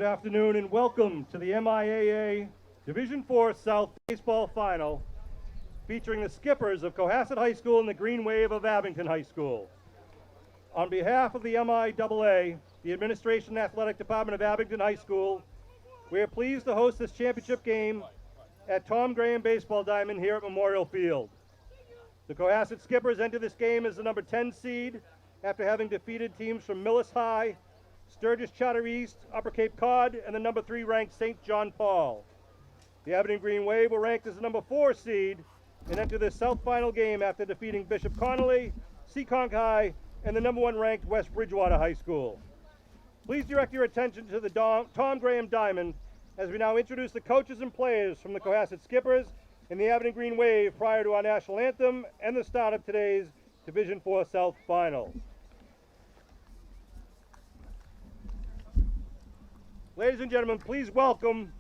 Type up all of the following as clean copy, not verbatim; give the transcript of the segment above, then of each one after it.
afternoon and welcome to the MIAA Division IV South Baseball Final featuring the skippers of Cohasset High School and the Green Wave of Abington High School. On behalf of the MIAA, the Administration and Athletic Department of Abington High School, we are pleased to host this championship game at Tom Graham Baseball Diamond here at Memorial Field. The Cohasset Skippers enter this game as the number 10 seed after having defeated teams from Millis High, Sturgis Charter East, Upper Cape Cod, and the number 3 ranked St. John Paul. The Abington Green Wave were ranked as the number 4 seed and enter this South Final game after defeating Bishop Connolly, Seekonk High, and the number 1 ranked West Bridgewater High School. Please direct your attention to the Tom Graham Diamond as we now introduce the coaches and players from the Cohasset Skippers and the Abington Green Wave prior to our national anthem and the start of today's Division IV South Final. Ladies and gentlemen, please welcome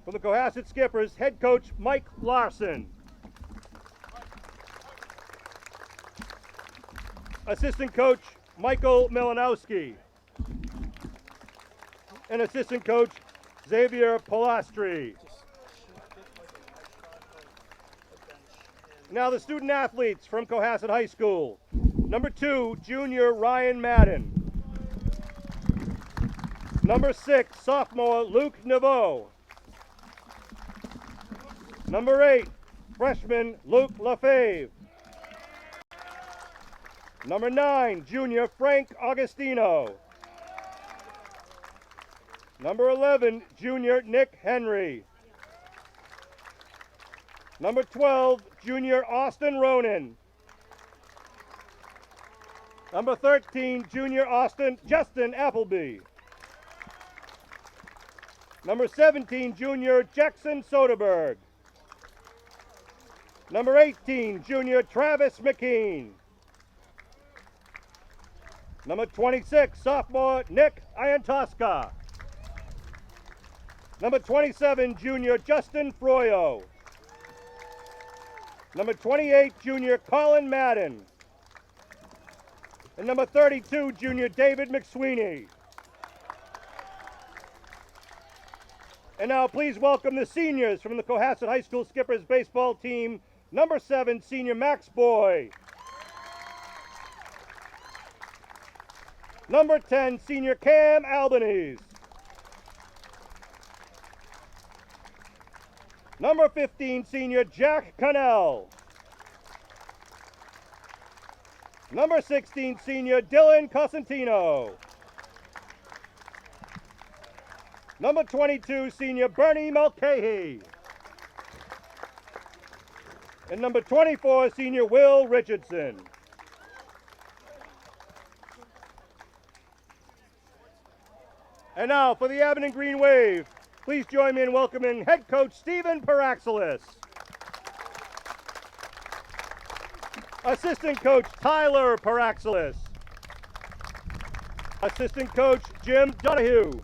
from the Cohasset Skippers, head coach Mike Larson. Assistant coach Michael Milanowski. And assistant coach Xavier Polastri. Now the student athletes from Cohasset High School. Number 2, junior Ryan Madden. Number 6, sophomore Luke Naveau. Number 8, freshman Luke Lefebvre. Number 9, junior Frank Augustino. Number 11, junior Nick Henry. Number 12, junior Austin Ronan. Number 13, junior Justin Appleby. Number 17, junior Jackson Soderberg. Number 18, junior Travis McKean. Number 26, sophomore Nick Iantoska. Number 27, junior Justin Froyo. Number 28, junior Colin Madden. And number 32, junior David McSweeney. And now please welcome the seniors from the Cohasset High School Skippers baseball team. Number 7, senior Max Boy. Number 10, senior Cam Albanese. Number 15, senior Jack Connell. Number 16, senior Dylan Cosentino. Number 22, senior Bernie Mulcahy. And number 24, senior Will Richardson. And now for the Abington Green Wave, please join me in welcoming head coach Stephen Paraxelis. Assistant coach Tyler Paraxelis. Assistant coach Jim Donahue.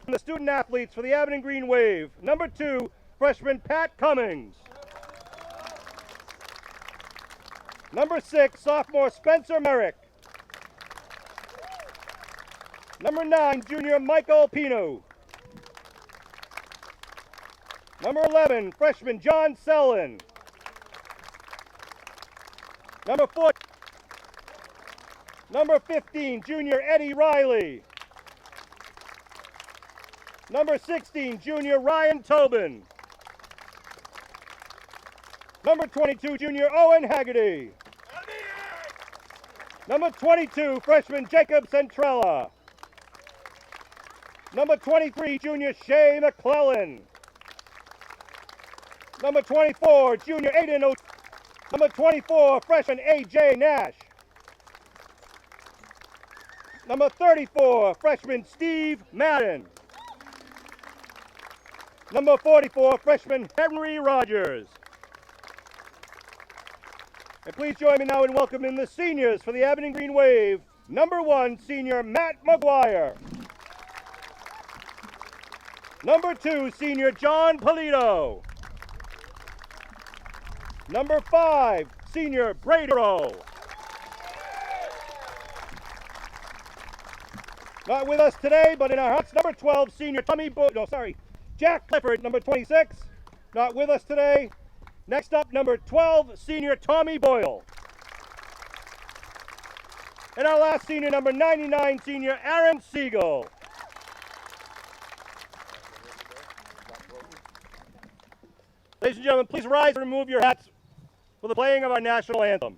And the student athletes for the Abington Green Wave. Number 2, freshman Pat Cummings. Number 6, sophomore Spencer Merrick. Number 9, junior Michael Pino. Number 11, freshman John Sellin. Number 15, junior Eddie Riley. Number 16, junior Ryan Tobin. Number 22, junior Owen Haggerty. Number 22, freshman Jacob Centrella. Number 23, junior Shay McClellan. Number 24, junior Aiden O. Number 24, freshman A.J. Nash. Number 34, freshman Steve Madden. Number 44, freshman Henry Rogers. And please join me now in welcoming the seniors for the Abington Green Wave. Number 1, senior Matt McGuire. Number 2, senior John Polito. Number 5, senior Brady Rowe. Not with us today, but in our hearts, number 12, senior Jack Clifford, number 26. Not with us today. Next up, number 12, senior Tommy Boyle. And our last senior, number 99, senior Aaron Siegel. Ladies and gentlemen, please rise and remove your hats for the playing of our national anthem.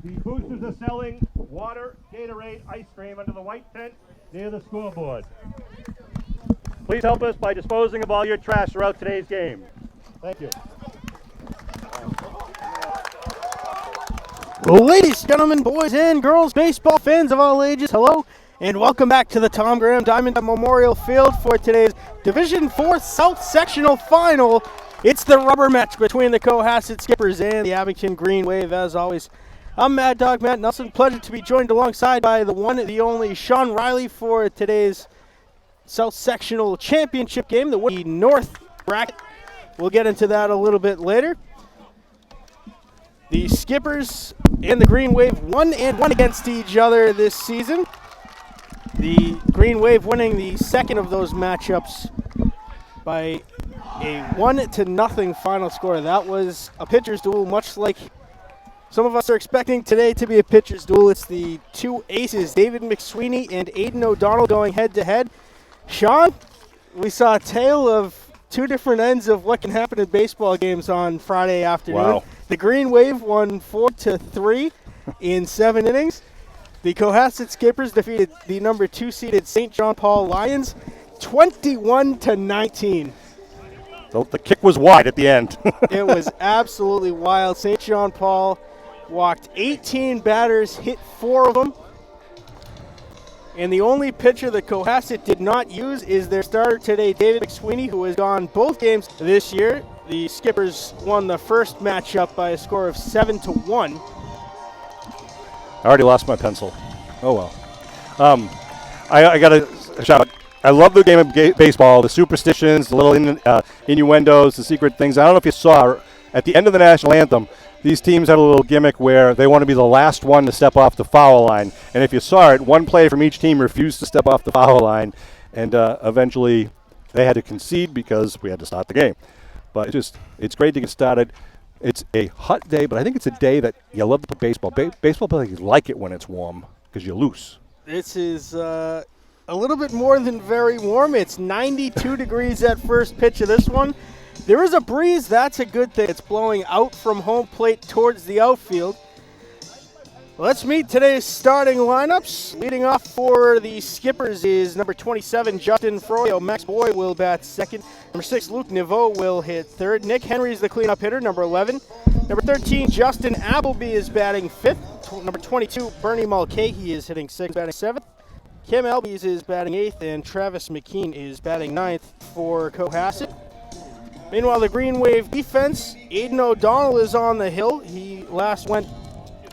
The boosters are selling water, Gatorade, ice cream under the white tent near the scoreboard. Please help us by disposing of all your trash throughout today's game. Thank you. Ladies, gentlemen, boys and girls, baseball fans of all ages, hello, and welcome back to the Tom Graham Diamond Memorial Field for today's Division 4 South Sectional Final. It's the rubber match between the Cohasset Skippers and the Abington Green Wave. As always, I'm Mad Dog Matt Nelson. Pleasure to be joined alongside by the one, the only Sean Riley for today's South Sectional Championship game, the North bracket. We'll get into that a little bit later. The Skippers and the Green Wave 1-1 against each other this season. The Green Wave winning the second of those matchups by a 1-0 final score. That was a pitcher's duel, much like some of us are expecting today to be a pitcher's duel. It's the two aces, David McSweeney and Aiden O'Donnell, going head-to-head. Sean, we saw a tale of two different ends of what can happen in baseball games on Friday afternoon. Wow. The Green Wave won 4-3 in 7 innings. The Cohasset Skippers defeated the number 2 seeded St. John Paul Lions 21-19. The kick was wide at the end. It was absolutely wild. St. John Paul walked 18 batters, hit 4 of them. And the only pitcher that Cohasset did not use is their starter today, David McSweeney, who has gone both games this year. The Skippers won the first matchup by a score of 7-1. I already lost my pencil. Oh, well. I got to shout out. I love the game of baseball, the superstitions, the little innuendos, the secret things. I don't know if you saw, at the end of the national anthem, these teams had a little gimmick where they want to be the last one to step off the foul line. And if you saw it, one player from each team refused to step off the foul line. And eventually they had to concede because we had to start the game. But it's great to get started. It's a hot day, but I think it's a day that you love to play baseball. Baseball players like it when it's warm because you're loose. This is a little bit more than very warm. It's 92 degrees at first pitch of this one. There is a breeze. That's a good thing. It's blowing out from home plate towards the outfield. Let's meet today's starting lineups. Leading off for the Skippers is number 27, Justin Froyo. Max Boy will bat second. Number 6, Luke Niveau will hit third. Nick Henry is the cleanup hitter, number 11. Number 13, Justin Appleby is batting fifth. Number 22, Bernie Mulcahy is hitting sixth, batting seventh. Kim Albies is batting eighth, and Travis McKean is batting ninth for Cohasset. Meanwhile, the Green Wave defense, Aiden O'Donnell is on the hill. He last went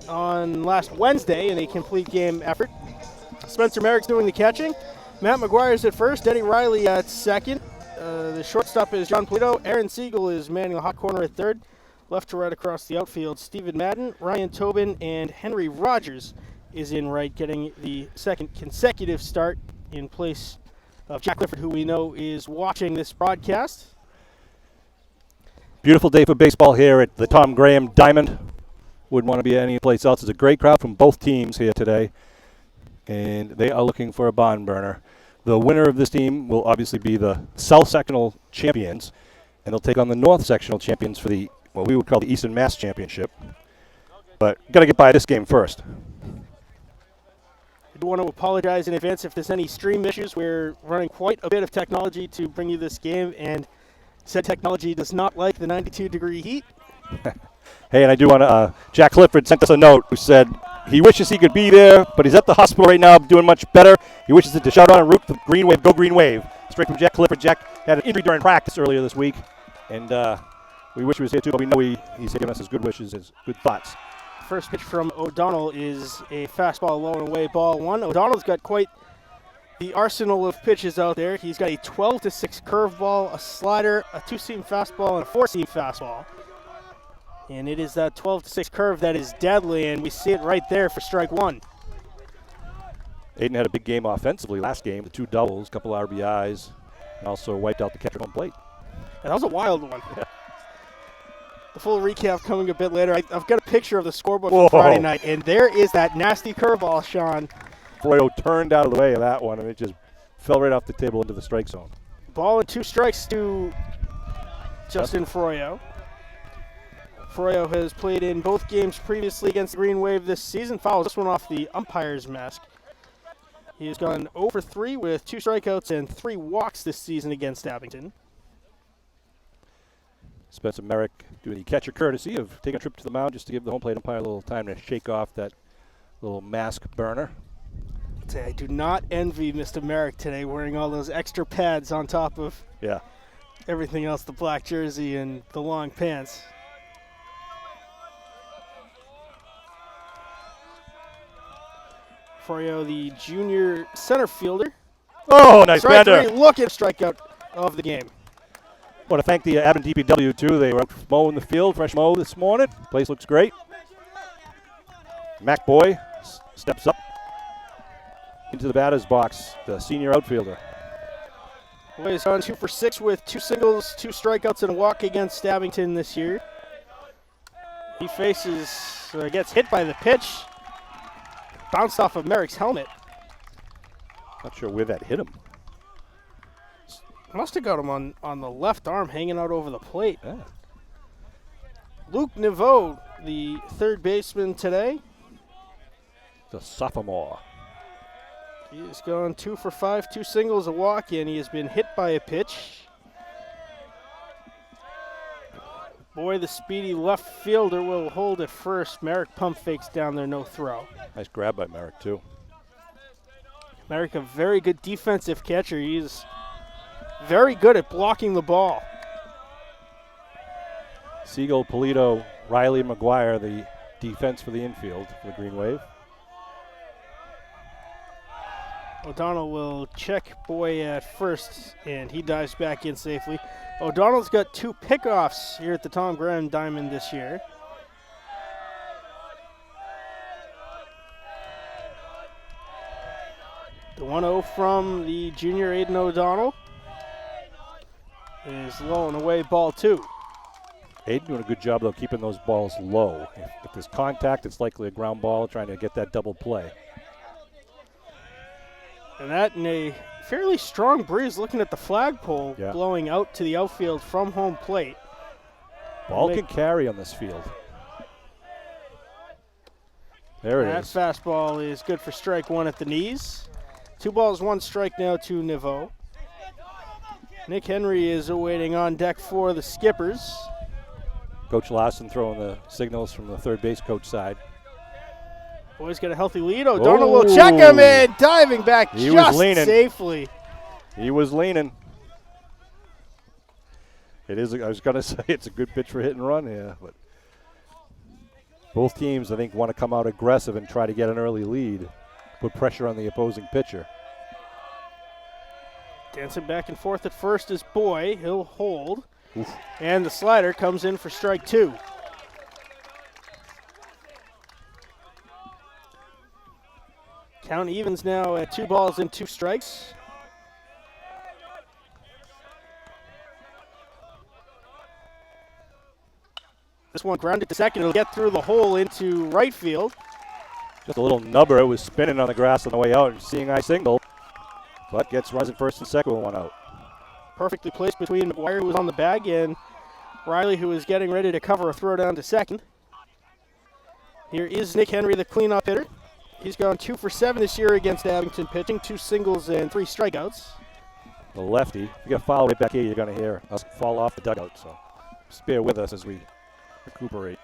on last Wednesday in a complete game effort. Spencer Merrick's doing the catching. Matt McGuire's at first. Eddie Riley at second. The shortstop is John Polito. Aaron Siegel is manning the hot corner at third. Left to right across the outfield, Stephen Madden, Ryan Tobin, and Henry Rogers is in right, getting the second consecutive start in place of Jack Clifford, who we know is watching this broadcast. Beautiful day for baseball here at the Tom Graham Diamond. Wouldn't want to be any place else. It's a great crowd from both teams here today, and they are looking for a barn burner. The winner of this team will obviously be the South Sectional champions, and they'll take on the North Sectional champions for the, what we would call the Eastern Mass Championship. But got to get by this game first. I do want to apologize in advance if there's any stream issues. We're running quite a bit of technology to bring you this game, and said technology does not like the 92-degree heat. Hey, and I do want to, Jack Clifford sent us a note who said he wishes he could be there, but he's at the hospital right now doing much better. He wishes to shout out and root the Green Wave, go Green Wave. Straight from Jack Clifford. Jack had an injury during practice earlier this week, and we wish he was here too, but we know he's giving us his good wishes, his good thoughts. First pitch from O'Donnell is a fastball low and away, ball one. O'Donnell's got quite the arsenal of pitches out there. He's got a 12-6 curveball, a slider, a two-seam fastball, and a four-seam fastball. And it is that 12-6 curve that is deadly, and we see it right there for strike one. Aiden had a big game offensively last game, the 2 doubles, a couple RBIs, and also wiped out the catcher home plate. And that was a wild one. Yeah. The full recap coming a bit later. I've got a picture of the scoreboard Whoa. from Friday night, and there is that nasty curveball, Sean. Froyo turned out of the way of that one, and it just fell right off the table into the strike zone. Ball and 2 strikes to Justin Froyo. Froyo has played in both games previously against the Green Wave this season. Fouls this one off the umpire's mask. He has gone 0 for 3 with 2 strikeouts and 3 walks this season against Abington. Spencer Merrick doing the catcher courtesy of taking a trip to the mound just to give the home plate umpire a little time to shake off that little mask burner. I do not envy Mr. Merrick today, wearing all those extra pads on top of everything else, the black jersey and the long pants. Froyo, the junior center fielder. Oh, nice Strike bender. 3, look at strikeout of the game. I want to thank the Abington DPW, too. They were mowing the field, fresh mow this morning. Place looks great. Mac Boy steps up into the batter's box, the senior outfielder. Boy is on 2 for 6 with 2 singles, 2 strikeouts, and a walk against Abington this year. He gets hit by the pitch. Bounced off of Merrick's helmet. Not sure where that hit him. Must have got him on the left arm, hanging out over the plate. Yeah. Luke Naveau, the third baseman today. The sophomore. He has gone 2 for 5, 2 singles, a walk, and he has been hit by a pitch. Boy, the speedy left fielder will hold at first. Merrick pump fakes down there, no throw. Nice grab by Merrick, too. Merrick, a very good defensive catcher. He's very good at blocking the ball. Siegel, Polito, Riley, McGuire, the defense for the infield for the Green Wave. O'Donnell will check Boy at first, and he dives back in safely. O'Donnell's got 2 pickoffs here at the Tom Graham Diamond this year. The 1-0 from the junior Aiden O'Donnell is low and away, ball 2. Aiden doing a good job, though, keeping those balls low. If there's contact, it's likely a ground ball, trying to get that double play. And that in a fairly strong breeze, looking at the flagpole, blowing out to the outfield from home plate. Ball can carry on this field. There it is. That fastball is good for strike 1 at the knees. 2 balls, 1 strike now to Naveau. Nick Henry is awaiting on deck for the Skippers. Coach Larson throwing the signals from the third base coach side. Boys got a healthy lead. O'Donnell will check him in, diving back just safely. He was leaning. It is. I was going to say it's a good pitch for hit and run here, but both teams, I think, want to come out aggressive and try to get an early lead, put pressure on the opposing pitcher. Dancing back and forth at first is Boy. He'll hold. Oof. And the slider comes in for strike 2. Count evens now at 2 balls and 2 strikes. This one grounded to second. It'll get through the hole into right field. Just a little nubber. It was spinning on the grass on the way out and seeing eye single, but gets runs at first and second with one out. Perfectly placed between McGuire, who was on the bag, and Riley, who is getting ready to cover a throw down to second. Here is Nick Henry, the cleanup hitter. He's gone 2 for 7 this year against Abington pitching, 2 singles and 3 strikeouts. The lefty. If you get a foul right back here, you're going to hear us fall off the dugout. So just bear with us as we recuperate.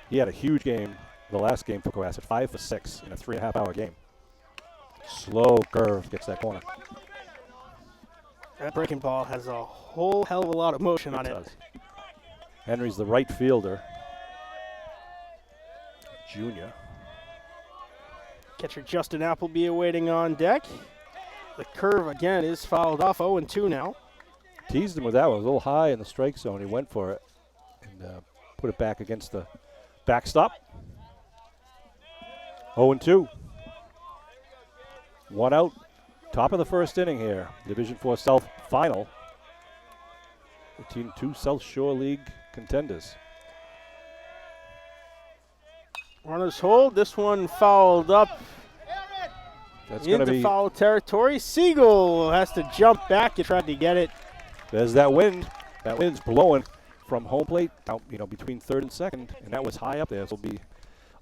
He had a huge game the last game for Cohasset, 5 for 6 in a 3.5-hour game. Slow curve gets that corner. That breaking ball has a whole hell of a lot of motion on it. Does. Henry's the right fielder. Junior. Catcher Justin Appleby awaiting on deck. The curve again is fouled off, 0-2 now. Teased him with that one. It was a little high in the strike zone. He went for it and put it back against the backstop. 0-2. 1 out. Top of the first inning here. Division 4 South final. Between 2 South Shore League contenders. Runners hold. This one fouled up That's going to into be foul territory. Siegel has to jump back. He tried to get it. There's that wind. That wind's blowing from home plate out, between third and second, and that was high up there. So it'll be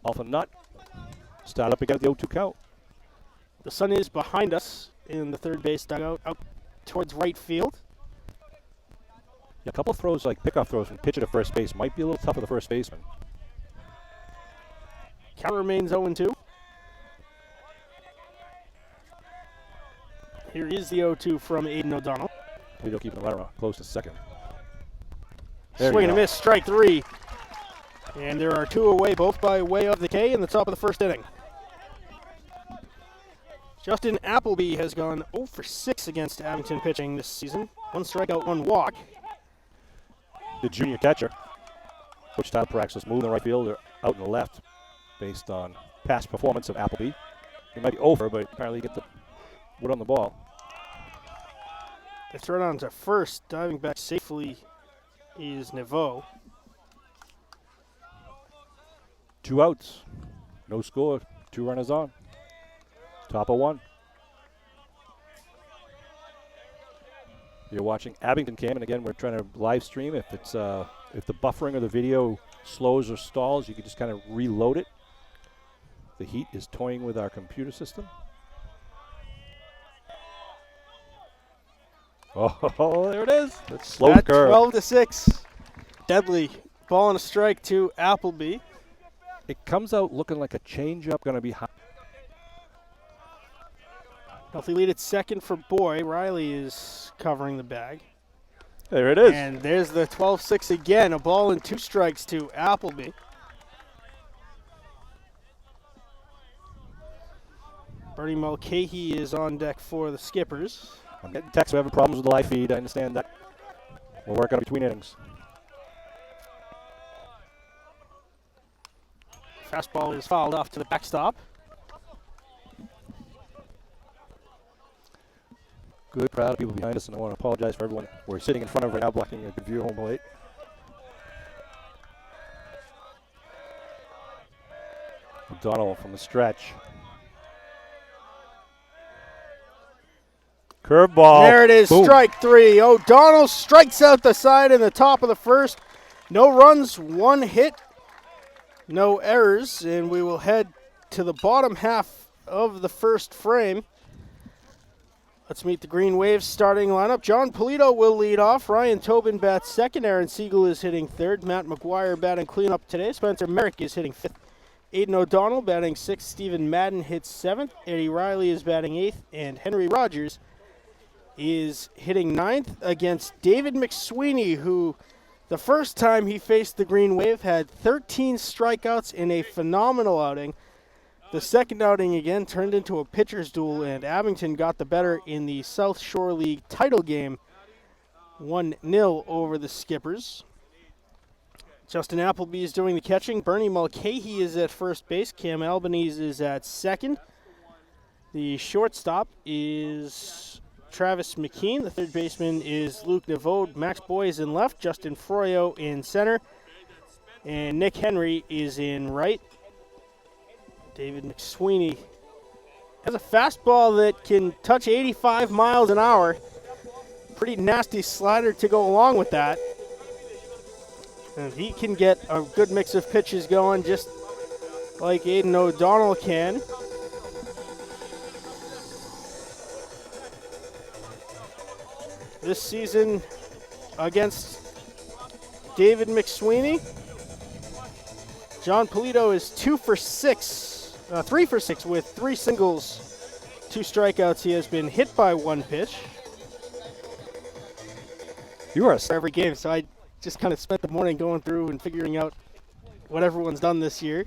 off a nut. Start up again at the 0-2 count. The sun is behind us in the third base dugout, out towards right field. Yeah, a couple of throws, like pickoff throws from pitcher to first base, might be a little tough for the first baseman. Count remains 0-2. Here is the 0-2 from Aiden O'Donnell. Toledo keeping the runner close to second. Swing and a miss, strike 3. And there are 2 away, both by way of the K in the top of the first inning. Justin Appleby has gone 0 for 6 against Abington pitching this season. 1 strikeout, 1 walk. The junior catcher, Coach Tyler Praxis, moving the right fielder out in the left based on past performance of Appleby. He might be over, but apparently get the wood on the ball. They throw it on to first. Diving back safely is Neveau. 2 outs. No score. 2 runners on. Top of 1. You're watching Abington Cam, and again, we're trying to live stream. If it's if the buffering of the video slows or stalls, you can just kind of reload it. The heat is toying with our computer system. Oh, there it is. That's slow At curve. 12-6. Deadly ball and a strike to Appleby. It comes out looking like a changeup, going to be high. Healthy lead at second for Boy. Riley is covering the bag. There it is. And there's the 12-6 again. A ball and 2 strikes to Appleby. Bernie Mulcahy is on deck for the Skippers. I'm getting texts. We're having problems with the live feed. I understand that. We'll work on it between innings. Fastball is fouled off to the backstop. Good, proud of people behind us, and I want to apologize for everyone we're sitting in front of right now, blocking a good view home plate. O'Donnell from the stretch. Curveball. There it is, Boom. strike 3. O'Donnell strikes out the side in the top of the first. No runs, 1 hit, no errors, and we will head to the bottom half of the first frame. Let's meet the Green Waves starting lineup. John Polito will lead off. Ryan Tobin bats second. Aaron Siegel is hitting third. Matt McGuire batting cleanup today. Spencer Merrick is hitting fifth. Aiden O'Donnell batting sixth. Stephen Madden hits seventh. Eddie Riley is batting eighth. And Henry Rogers is hitting ninth against David McSweeney, who the first time he faced the Green Wave had 13 strikeouts in a phenomenal outing. The second outing again turned into a pitcher's duel, and Abington got the better in the South Shore League title game, 1-0 over the Skippers. Justin Appleby is doing the catching. Bernie Mulcahy is at first base. Cam Albanese is at second. The shortstop is Travis McKean. The third baseman is Luke Neveau. Max Boy is in left. Justin Froyo in center. And Nick Henry is in right. David McSweeney has a fastball that can touch 85 miles an hour. Pretty nasty slider to go along with that. And if he can get a good mix of pitches going, just like Aiden O'Donnell can. This season against David McSweeney, John Polito is 3 for 6 with 3 singles, 2 strikeouts. He has been hit by 1 pitch. You are For every game, so I just kind of spent the morning going through and figuring out what everyone's done this year.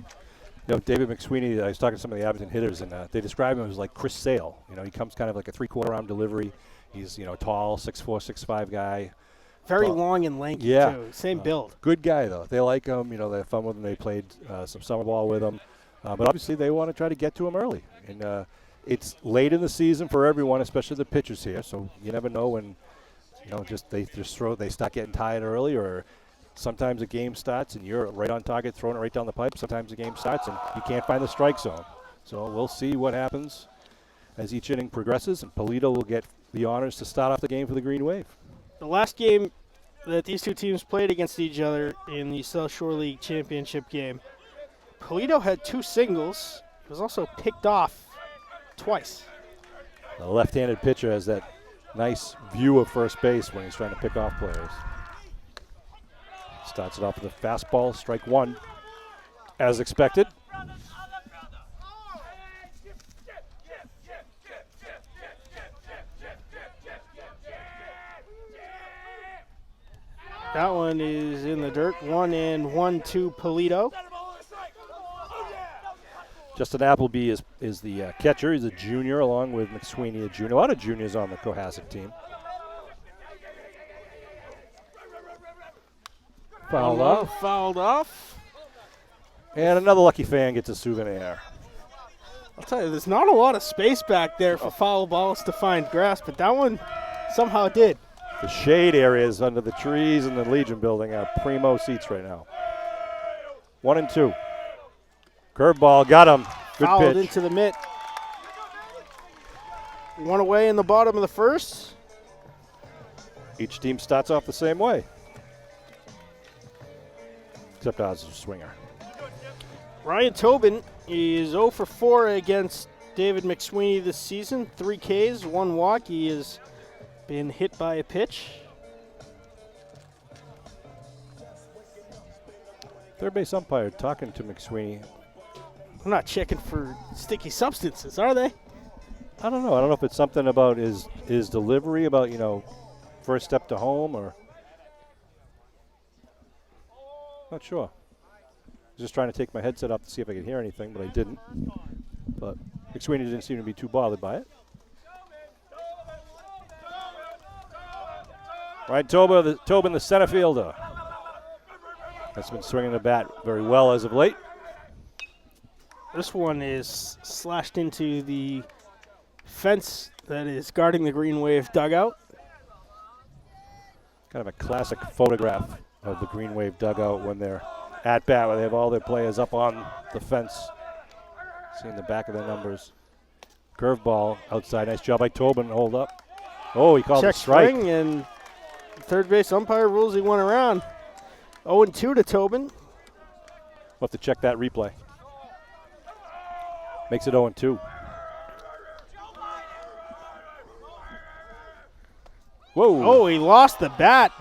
David McSweeney, I was talking to some of the Abington hitters, and they describe him as like Chris Sale. He comes kind of like a 3/4 arm delivery. He's, tall, 6'4", 6'5" guy. Very long and lanky, too. Same build. Good guy, though. They like him. They have fun with him. They played some summer ball with him. But obviously they want to try to get to him early. And it's late in the season for everyone, especially the pitchers here. So you never know when, they start getting tired early, or sometimes a game starts and you're right on target, throwing it right down the pipe. Sometimes the game starts and you can't find the strike zone. So we'll see what happens as each inning progresses, and Polito will get the honors to start off the game for the Green Wave. The last game that these two teams played against each other in the South Shore League championship game, Polito had 2 singles. He was also picked off twice. The left-handed pitcher has that nice view of first base when he's trying to pick off players. Starts it off with a fastball, strike 1, as expected. That one is in the dirt. 1-1 to Polito. Justin Appleby is the catcher. He's a junior, along with McSweeney, a junior. A lot of juniors on the Cohasset team. Fouled off. And another lucky fan gets a souvenir. I'll tell you, there's not a lot of space back there for foul balls to find grass, but that one somehow did. The shade areas under the trees in the Legion building are primo seats right now. 1-2. Curveball, got him. Good Fouled pitch. into the mitt. 1 away in the bottom of the first. Each team starts off the same way, except ours is a swinger. Ryan Tobin is 0 for 4 against David McSweeney this season. 3 Ks, 1 walk. He has been hit by a pitch. Third base umpire talking to McSweeney. I'm not checking for sticky substances, are they? I don't know. I don't know if it's something about his delivery, about, first step to home, or not sure. Just trying to take my headset off to see if I could hear anything, but I didn't. But McSweeney didn't seem to be too bothered by it. Right, Tobin, the center fielder. That's been swinging the bat very well as of late. This one is slashed into the fence that is guarding the Green Wave dugout. Kind of a classic photograph of the Green Wave dugout when they're at bat, where they have all their players up on the fence, seeing the back of their numbers. Curveball outside. Nice job by Tobin. Hold up. Oh, he called a strike. Swing, and third base umpire rules he went around. 0-2 to Tobin. We'll have to check that replay. Makes it 0-2. Whoa. Oh, he lost the bat.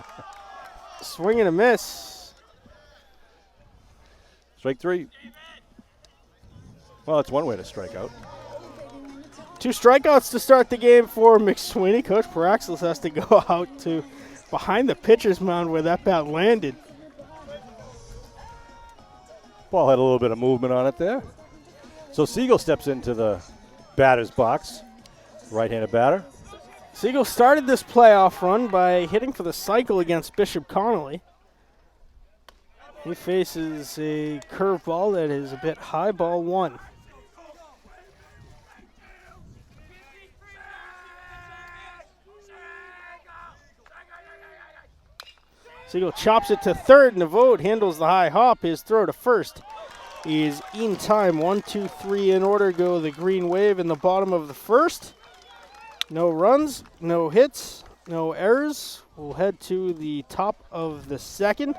Swing and a miss. Strike 3. Well, that's one way to strike out. 2 strikeouts to start the game for McSweeney. Coach Paraxis has to go out to behind the pitcher's mound where that bat landed. Ball had a little bit of movement on it there. So Siegel steps into the batter's box, right-handed batter. Siegel started this playoff run by hitting for the cycle against Bishop Connolly. He faces a curveball that is a bit high, ball 1. Siegel chops it to third, and the vote handles the high hop. His throw to first is in time. 1, 2, 3 in order go the Green Wave in the bottom of the first. No runs, no hits, no errors. We'll head to the top of the second.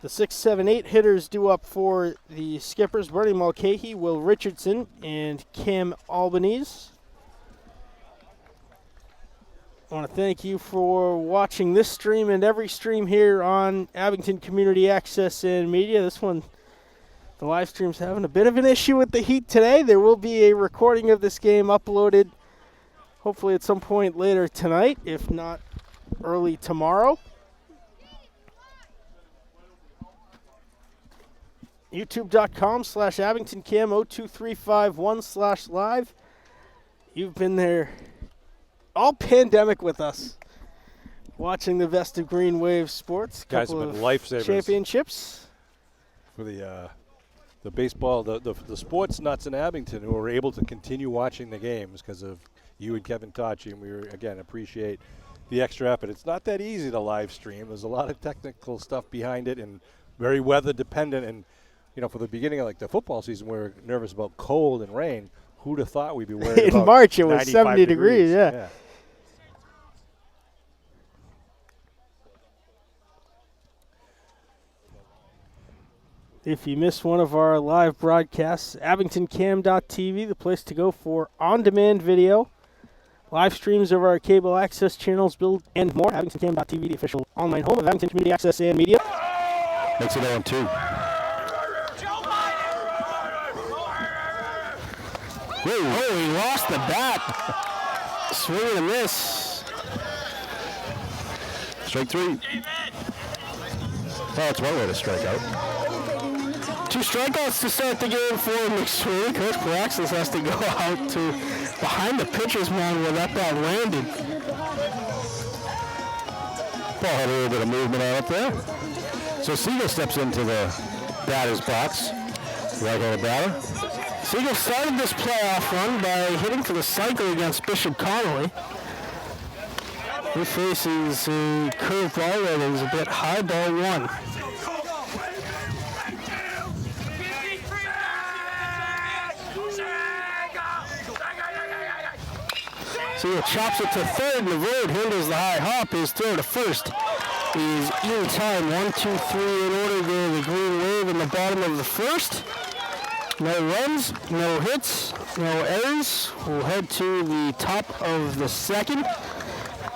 The 6, 7, 8 hitters due up for the Skippers: Bernie Mulcahy, Will Richardson, and Cam Albanese. I want to thank you for watching this stream and every stream here on Abington Community Access and Media. This one, the live stream's having a bit of an issue with the heat today. There will be a recording of this game uploaded hopefully at some point later tonight, if not early tomorrow. YouTube.com/AbingtonCam02351/live. You've been there all pandemic with us, watching the best of Green Wave sports. Guys have been lifesavers. Championships. For the baseball, the sports nuts in Abington who were able to continue watching the games because of you and Kevin Tachi, and we again appreciate the extra effort. It's not that easy to live stream. There's a lot of technical stuff behind it and very weather dependent. And for the beginning of the football season, we were nervous about cold and rain. Who'd have thought we'd be worried about in March it was 70 degrees, yeah. If you missed one of our live broadcasts, AbingtonCam.tv, the place to go for on-demand video, live streams of our cable access channels, build, and more. AbingtonCam.tv, the official online home of Abington Community Access and Media. Makes it on 2. Oh, he lost the bat. Swing and a miss. Strike 3. That's one way to strike out. 2 strikeouts to start the game for McSweeney. Coach Paraxis has to go out to behind the pitcher's mound where that bat landed. Ball had a little bit of movement on it there. So Siegel steps into the batter's box. Right-handed batter. Siegel started this playoff run by hitting for the cycle against Bishop Connolly. He faces a curveball that is a bit high, ball 1. Siegel chops it to third, and the road handles the high hop. His throw to first is in time. 1, 2, 3 in order go the Green Wave in the bottom of the first. No runs, no hits, no errors. We'll head to the top of the second.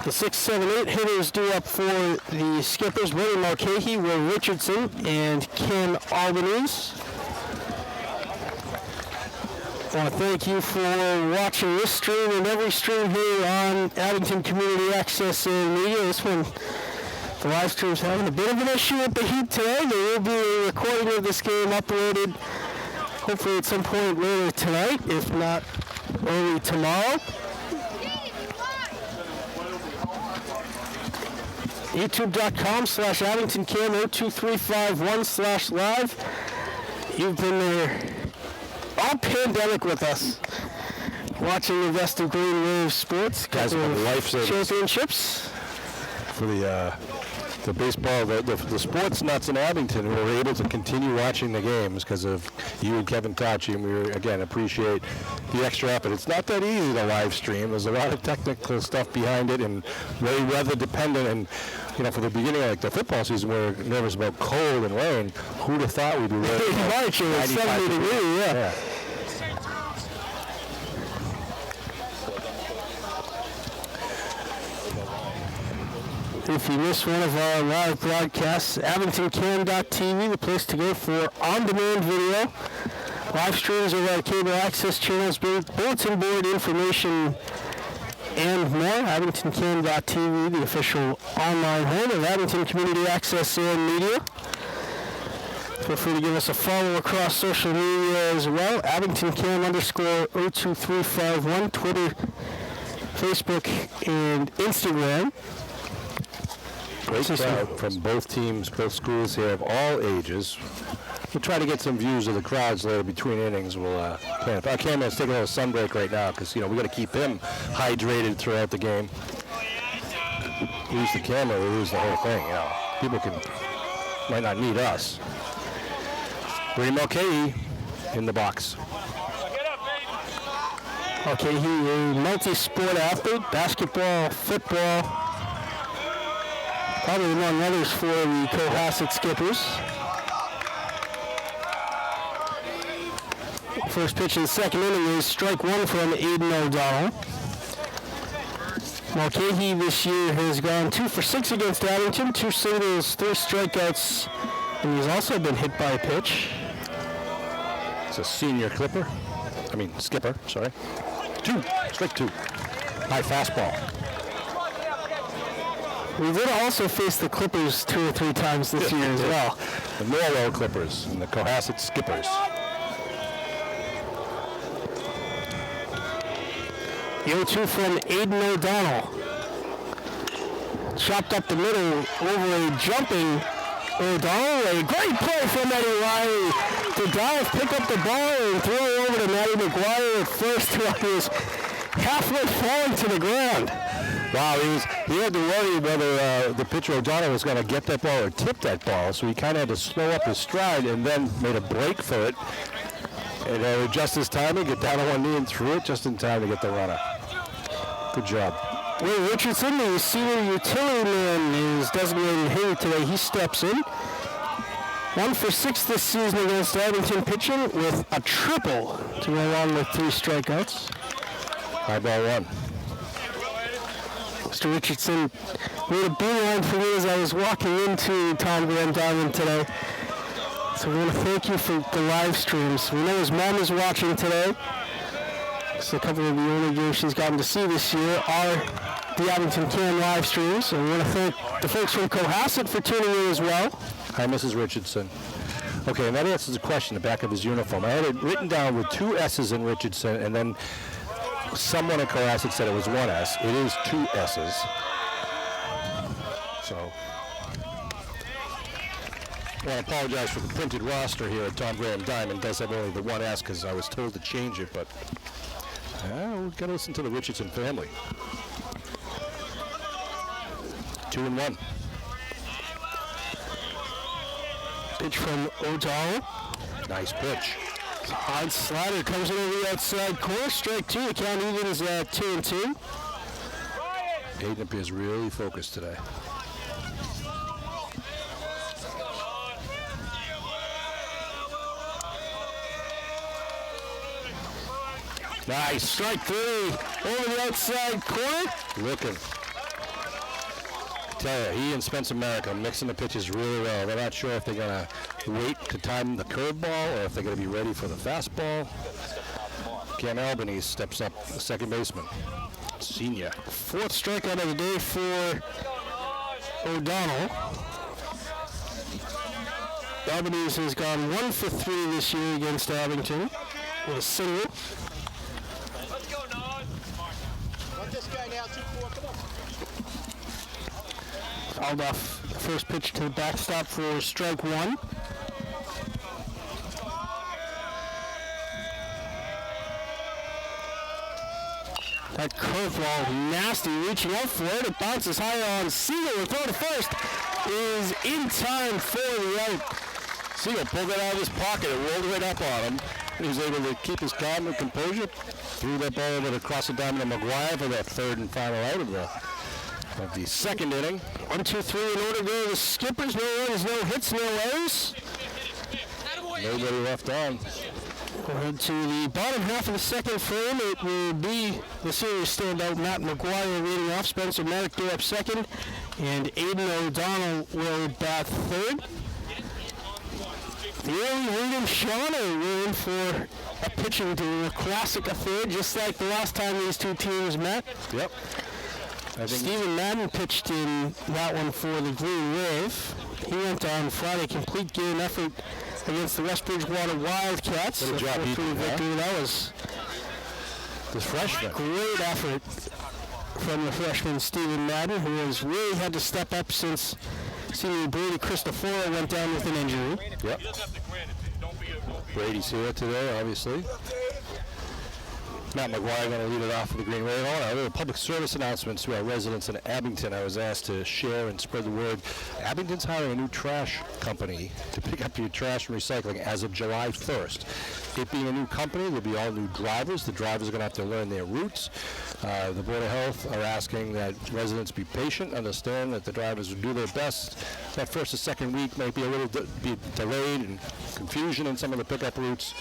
The 6, 7, 8 hitters due up for the Skippers: Bernie Mulcahy, Will Richardson, and Cam Albanese. I want to thank you for watching this stream and every stream here on Abington Community Access and Media. This one, the live stream's having a bit of an issue with the heat today. There will be a recording of this game uploaded hopefully at some point later tonight, if not early tomorrow. YouTube.com/AbingtonCam02351/live. You've been there all pandemic with us, watching the best of Green Wave sports. Guys have been lifesavers. Championships. For the baseball, the sports nuts in Abington who were able to continue watching the games because of you and Kevin Tachi, and we again appreciate the extra effort. It's not that easy to live stream. There's a lot of technical stuff behind it and very weather dependent. And for the beginning of the football season, we were nervous about cold and rain. Who'd have thought we'd be worried about March it was 70 degrees, yeah. If you missed one of our live broadcasts, AbingtonCam.tv, the place to go for on-demand video, live streams of our cable access channels, bulletin board information, and more. AbingtonCam.tv, the official online home of Abington Community Access and Media. Feel free to give us a follow across social media as well. AbingtonCam_02351, Twitter, Facebook, and Instagram. Great crowd from both teams, both schools here of all ages. We'll try to get some views of the crowds later between innings. Our cameraman's taking a little sun break right now because we got to keep him hydrated throughout the game. Lose the camera, we lose the whole thing. people might not need us. Brady Mulcahy in the box. Okay, he's a multi-sport athlete, basketball, football, probably among others for the Cohasset Skippers. First pitch in the second inning is strike one from Aiden O'Donnell. Mulcahy this year has gone 2 for 6 against Abington, 2 singles, 3 strikeouts, and he's also been hit by a pitch. It's a senior skipper, sorry. Strike two. High fastball. We did also face the Clippers 2 or 3 times this year as well. The Norwell Clippers and the Cohasset Skippers. The 0-2 from Aiden O'Donnell. Chopped up the middle over a jumping O'Donnell. A great play from Eddie Riley to dive, pick up the ball, and throw it over to Matty McGuire at first, who was halfway falling to the ground. Wow, he had to worry whether the pitcher O'Donnell was going to get that ball or tip that ball, so he kind of had to slow up his stride and then made a break for it. And adjust his timing, get down on one knee and threw it just in time to get the runner. Good job. Will Richardson, the senior utility man, is designated hitter today. He steps in. 1 for 6 this season against Abington pitching with a triple to go along with 3 strikeouts. High ball one. Mr. Richardson made a beeline for me as I was walking into Tom Graham Diamond today. So we want to thank you for the live streams. We know his mom is watching today. So a couple of the only games she's gotten to see this year are the Abington Can live streams. So we want to thank the folks from Cohasset for tuning in as well. Hi, Mrs. Richardson. Okay, and that answers the question in the back of his uniform. I had it written down with 2 S's in Richardson, and then someone at Cohasset said it was 1 S. It is 2 S's. So, I want to apologize for the printed roster here at Tom Graham Diamond. It does have only the 1 S because I was told to change it, but we've got to listen to the Richardson family. 2-1. Pitch from O'Donnell. Nice pitch. Hard slider comes in over the outside corner. Strike 2. The count evens at 2-2. Aiden appears really focused today. Nice. Strike 3 over the outside corner. Looking. Tell you, he and Spencer Merrick are mixing the pitches really well. They're not sure if they're going to wait to time the curveball or if they're going to be ready for the fastball. Cam Albanese steps up, the second baseman. Senior. 4th strikeout of the day for O'Donnell. Albanese has gone 1 for 3 this year against Abington with a single. Let's go, Nod. Want this guy now, 2-4, come on. Fouled off the first pitch to the backstop for strike 1. That curveball, nasty, reaching out for it. It bounces high on Siegel. The throw to first is in time for the out. Siegel pulled it out of his pocket and rolled it up on him. He was able to keep his calm and composure. Threw that ball over across the diamond to McGuire for that 3rd and final out of the second inning. 1, 2, 3 in order to go to the Skippers. No runs, no hits, no errors. Nobody left on. Go ahead to the bottom half of the second frame. It will be the series standout Matt McGuire leading off. Spencer Merrick due up second. And Aiden O'Donnell will bat 3rd. The early Reed and Shawnee were in for a pitching duel, a classic affair, just like the last time these two teams met. Yep. Stephen Madden pitched in that one for the Green Wave. He went on Friday, complete game effort against the West Bridgewater Wildcats. What a job he did, victory. That was the freshman. Great effort from the freshman Stephen Madden, who has really had to step up since senior Brady Cristoforo went down with an injury. Yep. Brady's here today, obviously. Matt McGuire going to lead it off for the Green Wave. A little public service announcements to our residents in Abington. I was asked to share and spread the word. Abington's hiring a new trash company to pick up your trash and recycling as of July 1st. It being a new company, there'll be all new drivers. The drivers are going to have to learn their routes. The Board of Health are asking that residents be patient, understand that the drivers will do their best. That first or second week might be a little be delayed and confusion in some of the pickup routes,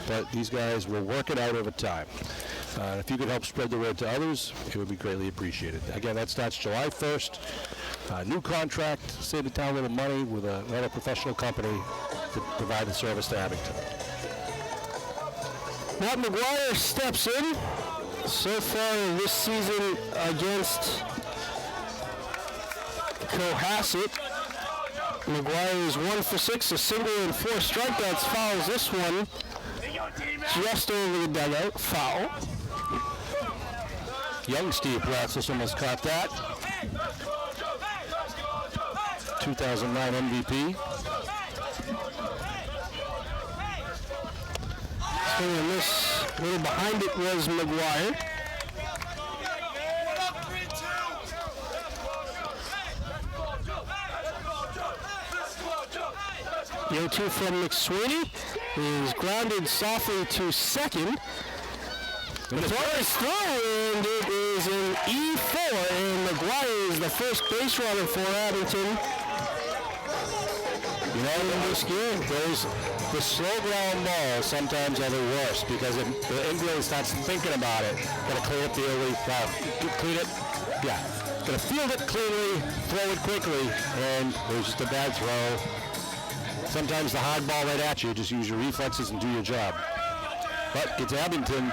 but these guys will work it out over time. If you could help spread the word to others, it would be greatly appreciated. Again, that starts July 1st. New contract, save the town a little money with another professional company to provide the service to Abington. Matt McGuire steps in. So far this season against Cohasset, McGuire is 1 for 6, a single and 4 strikeouts. Fouls this one just over the dugout. Foul. Young Steve Bratsis almost caught that. 2009 MVP. Swing and miss. A little behind it was McGuire. The 0-2 from McSweeney is grounded softly to second. The throw is through, and it is an E4, and McGuire is the first base runner for Abington. You know, in this game, the slow ground balls sometimes are the worst because the infielder starts thinking about it. Got to clean up the early, clean it, yeah. Got to field it cleanly, throw it quickly, and it was just a bad throw. Sometimes the hard ball right at you, just use your reflexes and do your job. But it's Abington,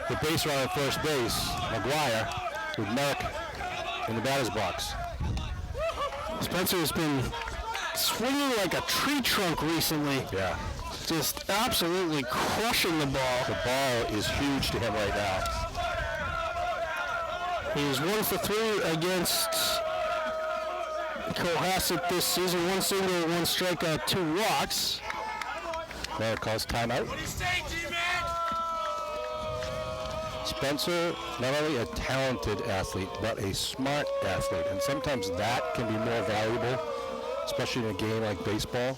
the base runner at first base, McGuire, with Merrick in the batter's box. Spencer has been swinging like a tree trunk recently. Yeah. Just absolutely crushing the ball. The ball is huge to him right now. He is 1 for 3 against Cohasset this season. 1 single, 1 strikeout, 2 walks. Merrick calls timeout. Spencer, not only a talented athlete, but a smart athlete. And sometimes that can be more valuable, especially in a game like baseball.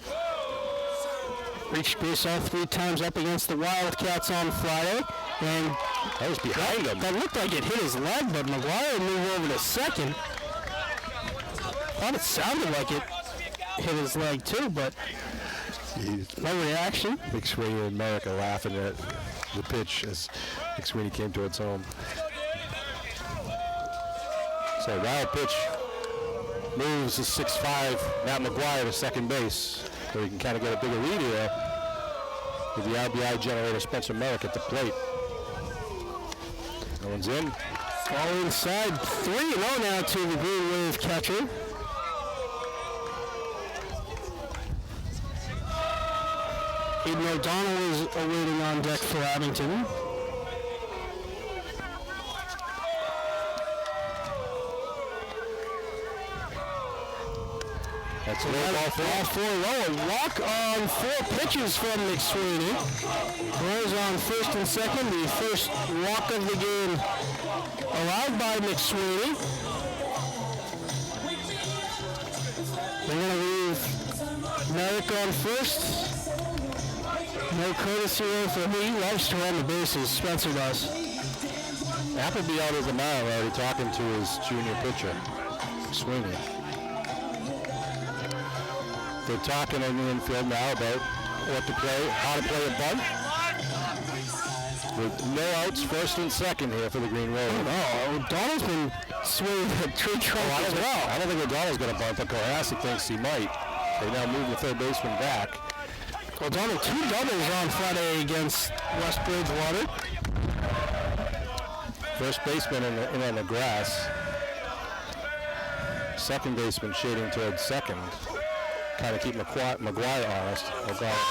Reached base all 3 times up against the Wildcats on Friday. And that was behind him. That looked like it hit his leg, but McGuire moved over to second. Thought it sounded like it hit his leg too, but no reaction. McSweeney and Merrick are laughing at the pitch as McSweeney came towards home. So wild pitch moves the 6'5" Matt McGuire to second base, so he can kind of get a bigger lead here with the RBI generator Spencer Merrick at the plate. No one's in. All inside. 3-0 now to the Green Wave catcher. Aiden O'Donnell is awaiting on deck for Abington. That's a low ball for low. A walk on 4 pitches from McSweeney. Runners on first and second. The first walk of the game allowed by McSweeney. They're going to leave Merrick on first. No courtesy roll for me. Loves to run the bases. Spencer does. Appleby out of the mound already talking to his junior pitcher, McSweeney. They're talking in the infield now about what to play, how to play a bunt. With no outs, first and second here for the Green Wave. Oh, no. O'Donnell's been swinging the tree trunk as well. I don't think O'Donnell's going to bunt, but Cohasset thinks he might. They now move the third baseman back. O'Donnell 2 doubles on Friday against West Bridgewater. First baseman in on the grass. Second baseman shading towards second. Kind of keep McGuire honest. McGuire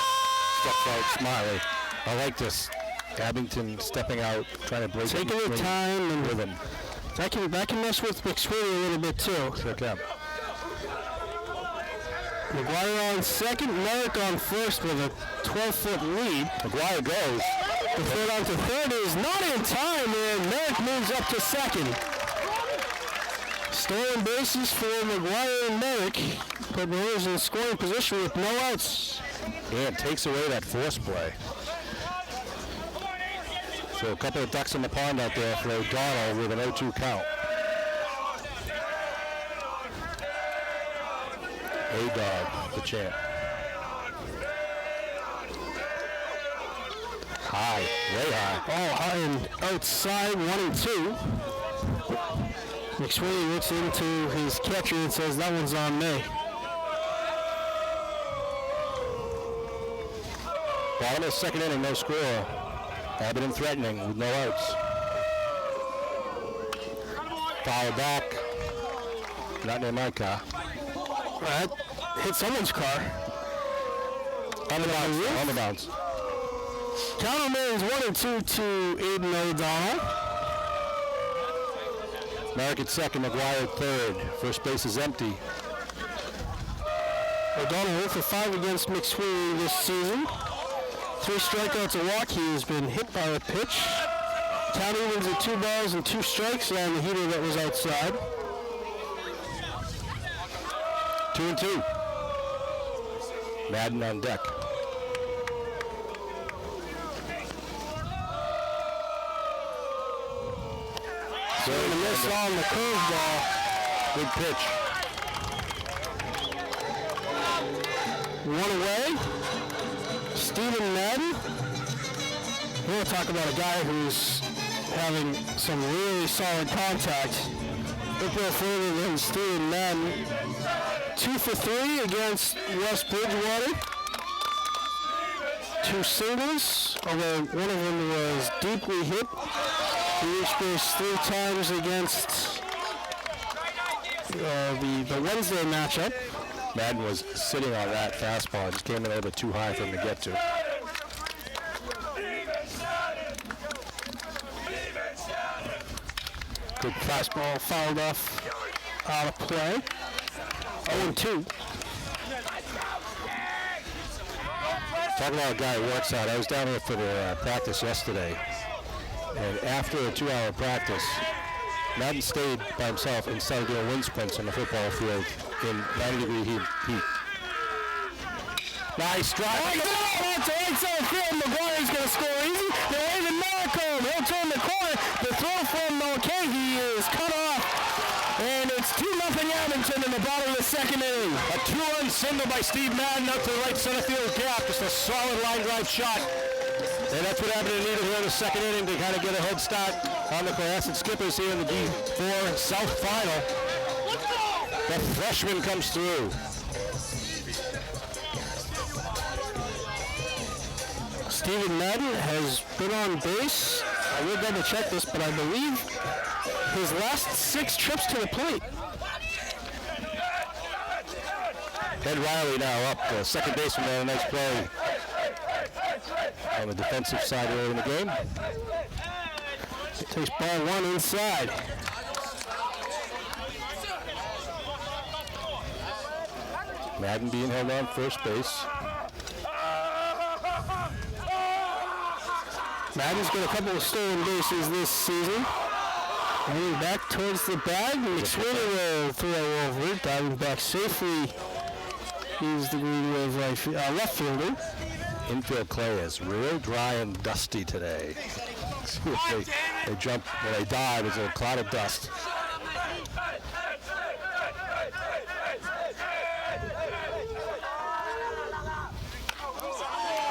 steps out smartly. I like this. Abington stepping out, trying to break taking the time and rhythm. That can mess with McSweeney a little bit too. Sure can. McGuire on second, Merrick on first with a 12-foot lead. McGuire goes. The throw down to third is not in time, and Merrick moves up to second. Stolen bases for McGuire and Merrick. Put Maroons in scoring position with no outs. And takes away that force play. So a couple of ducks in the pond out there for O'Donnell with an 0-2 count. A-Dog, the champ. High, way high. Oh, high and outside, 1-2. McSweeney looks into his catcher and says, that one's on me. Bottom of the second inning, no score. Abington threatening with no outs. Foul back. Not near my car. That hit someone's car. On the bounce. On the bounce. Count remains 1-2 to Aiden O'Donnell. Merrick at second, McGuire at third. First base is empty. O'Donnell 0 for 5 against McSweeney this season. 3 strikeouts, a walk. He has been hit by a pitch. Count evens at 2 balls and 2 strikes on the heater that was outside. 2-2. Madden on deck. Swing and a miss on the curveball. Good pitch. 1 away. Stephen Madden. We'll talk about a guy who's having some really solid contact. Look no further than Stephen Madden. 2 for 3 against West Bridgewater. 2 singles, although one of them was deeply hit. He reached base 3 times against the Wednesday matchup. Madden was sitting on that fastball. Just came in a little bit too high for him to get to. Good fastball fouled off out of play. 0-2. Talking about a guy who works out. I was down here for the practice yesterday. And after a 2-hour practice, Madden stayed by himself and started doing wind sprints on the football field in 90-degree heat. Nice drive. Right to right side field. McGuire's going to score easy. They're waving Malcolm. He'll turn the corner. The throw from Mulcahy is cut off. And it's 2-0 Abington in the bottom of the second inning. A 2-run single by Steve Madden out to the right center field gap. Just a solid line drive shot. And that's what Abington needed here in the second inning to kind of get a head start on the Cohasset Skippers here in the D4 South Final. The freshman comes through. Stephen Madden has been on base. I will double check this, but I believe his last 6 trips to the plate. Ed Riley now up, the second baseman there, a nice play on the defensive side early in the game. Takes ball 1 inside. Madden being held on first base. Madden's got a couple of stolen bases this season. Moving back towards the bag. McSweeney will throw over it. Diving back safely. He's the Green Wave left fielder. Infield clay is real dry and dusty today. they jump, when they dive, it's a cloud of dust.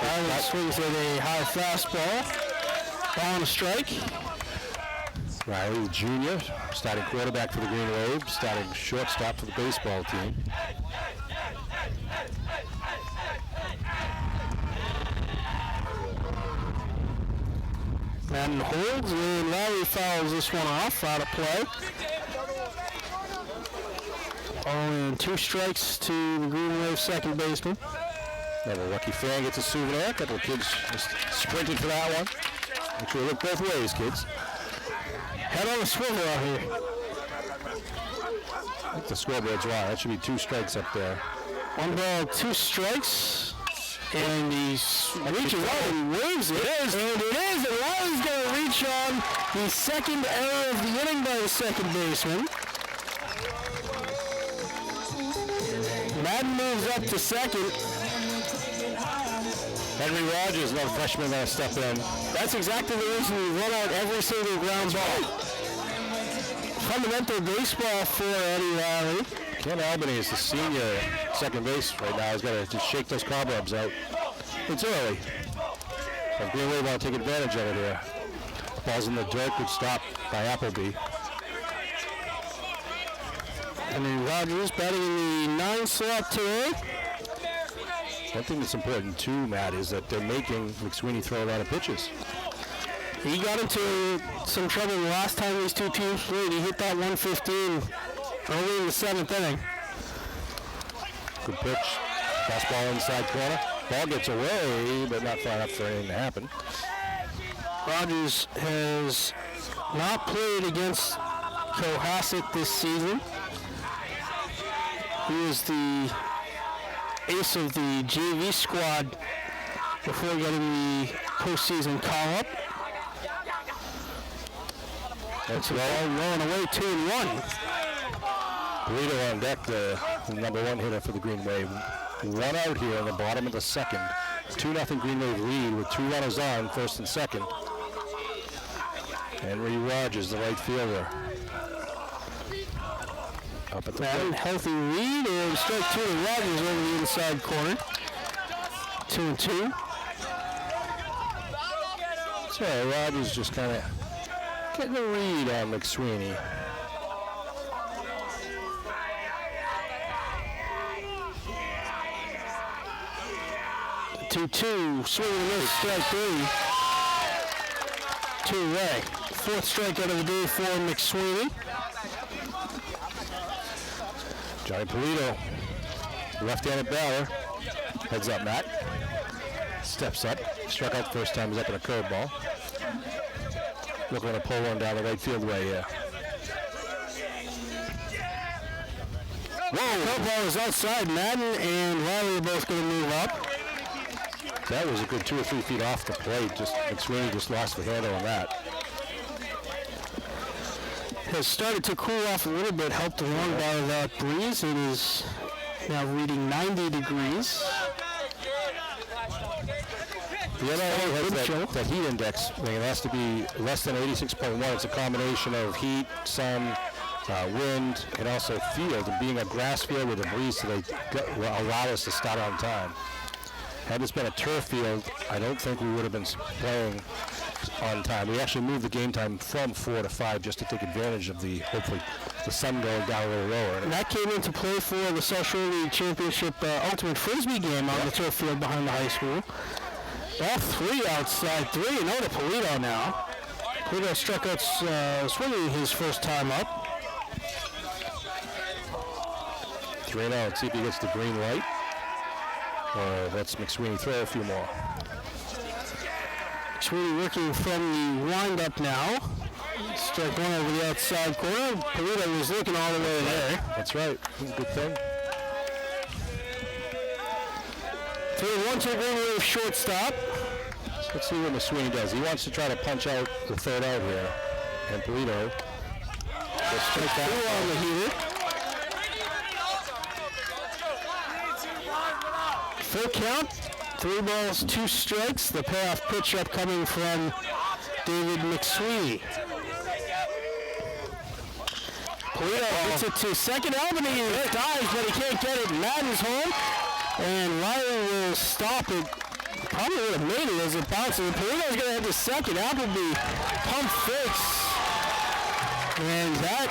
Riley swings at a high fastball. Ball on a strike. Riley, junior, starting quarterback for the Green Wave, starting shortstop for the baseball team. Madden holds, and Riley fouls this one off, out of play. Only 2 strikes to the Green Wave second baseman. Have a lucky fan gets a souvenir. A couple of kids just sprinted for that one. Make sure you look both ways, kids. Head on the swivel out here. I think the scoreboard's wrong. That should be 2 strikes up there. 1 ball, 2 strikes. And he reaches out and waves it. And it is. And Riley's going to reach on the second error of the inning by the second baseman. Madden moves up to second. Henry Rogers, another freshman, going to step in. That's exactly the reason we run out every single ground ball. Fundamental baseball for Eddie Riley. Ken Albany is the senior second base right now. He's got to just shake those cobwebs out. It's early. But Green Wave want to take advantage of it here. Ball's in the dirt, good stop by Appleby. Henry Rogers batting in the 9 slot today. One thing that's important too, Matt, is that they're making McSweeney throw a lot of pitches. He got into some trouble the last time these two teams played. He hit that 115 early in the 7th inning. Good pitch. Fastball inside corner. Ball gets away, but not far enough for anything to happen. Rogers has not played against Cohasset this season. He was the ace of the JV squad before getting the postseason call-up. That's all rolling away 2-1. Polito on deck, the number 1 hitter for the Green Wave. 1 out here in the bottom of the second. 2-0 Green Wave lead with 2 runners on, first and second. Henry Rogers, the right fielder. Up at the Madden, plate. healthy lead, and strike 2 to Rogers over the inside corner. 2-2. So Rogers just kind of getting a read on McSweeney. 2-2, swing and a miss, strike 3. 2 away. 4th strikeout of the day for McSweeney. Johnny Polito, left-handed batter. Heads up, Matt. Steps up. Struck out the first time. He's up in a curveball. Looking to pull one down the right field way here. Whoa, curveball is outside. Madden and Riley are both going to move up. That was a good 2 or 3 feet off the plate. Just McSweeney just lost the handle on that. Has started to cool off a little bit, helped along by that breeze. It is now reading 90 degrees. The NRA has that heat index. I mean, it has to be less than 86.1. It's a combination of heat, sun, wind, and also field. And being a grass field with a breeze, so they allow us to start on time. Had this been a turf field, I don't think we would have been playing on time. We actually moved the game time from 4 to 5 just to take advantage of hopefully the sun going down a little lower. And that came into play for the South Shore League Championship Ultimate Frisbee game on the turf field behind the high school. All 3 outside 3, and over to Polito now. Polito struck out swinging his first time up. 3-0. Let's see if he gets the green light. Or lets McSweeney throw a few more. McSweeney working from the windup now. Strike 1 over the outside corner. Polito was looking all the way there. That's right. Good thing. 3-1 to Green Wave shortstop. So let's see what McSweeney does. He wants to try to punch out the third out here. And Polito will strike that 2 on the heater. Full count, 3 balls, 2 strikes. The payoff pitch up coming from David McSweeney. Polito gets it to second. Albany dives, but he can't get it. Madden's home, and Riley will stop it. Probably would have made it as it bounces. Polito's going to head to second. Appleby pump fakes. And that,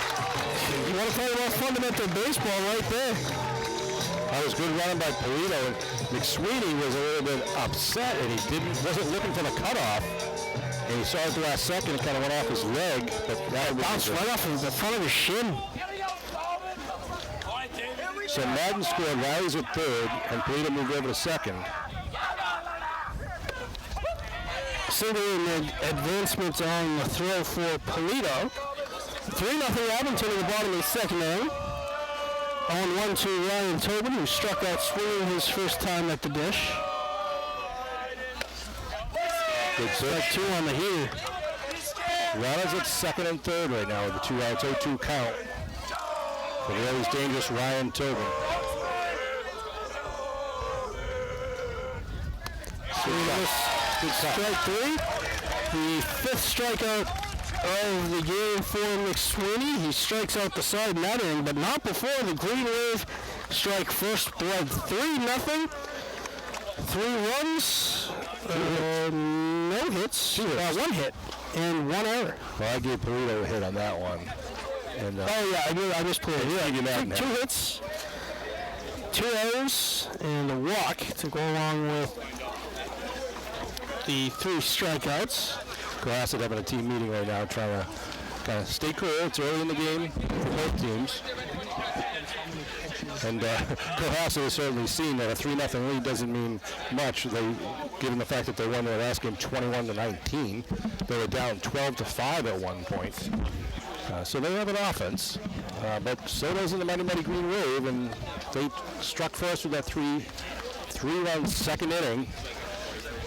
you want to talk about fundamental baseball right there. That was good running by Polito, and McSweeney was a little bit upset, and he wasn't looking for the cutoff. And he saw it the last second, and kind of went off his leg, but that Bounced right off of the front of his shin. So Madden scored, Riley's at third, and Polito moved over to second. Single in advancement on the throw for Polito. 3-0 Abington in the bottom of the second inning. 0-1 to Ryan Tobin, who struck out swinging his first time at the dish. Good Strike pitch. 2 on the heater. Runners at second and third right now with the 2 outs, 0-2 count. For the always dangerous Ryan Tobin. Good cut. Strike 3. The 5th strikeout of the game for McSweeney. He strikes out the side netting, but not before the Green Wave strike first blood. 3-0. 3 runs, no hits, 1 hit, and 1 error. Well, I gave Polito a hit on that one. And, Oh yeah, I just played. Yeah, you mad now. 2 hits, 2 errors, and a walk to go along with the 3 strikeouts. Cohasset having a team meeting right now, trying to kind of stay cool. It's early in the game for both teams. And Cohasset has certainly seen that a 3-0 lead doesn't mean much. Given the fact that they won their last game 21-19, they were down 12-5 at one point. So they have an offense, but so doesn't the mighty Green Wave, and they struck first with that three-run second inning,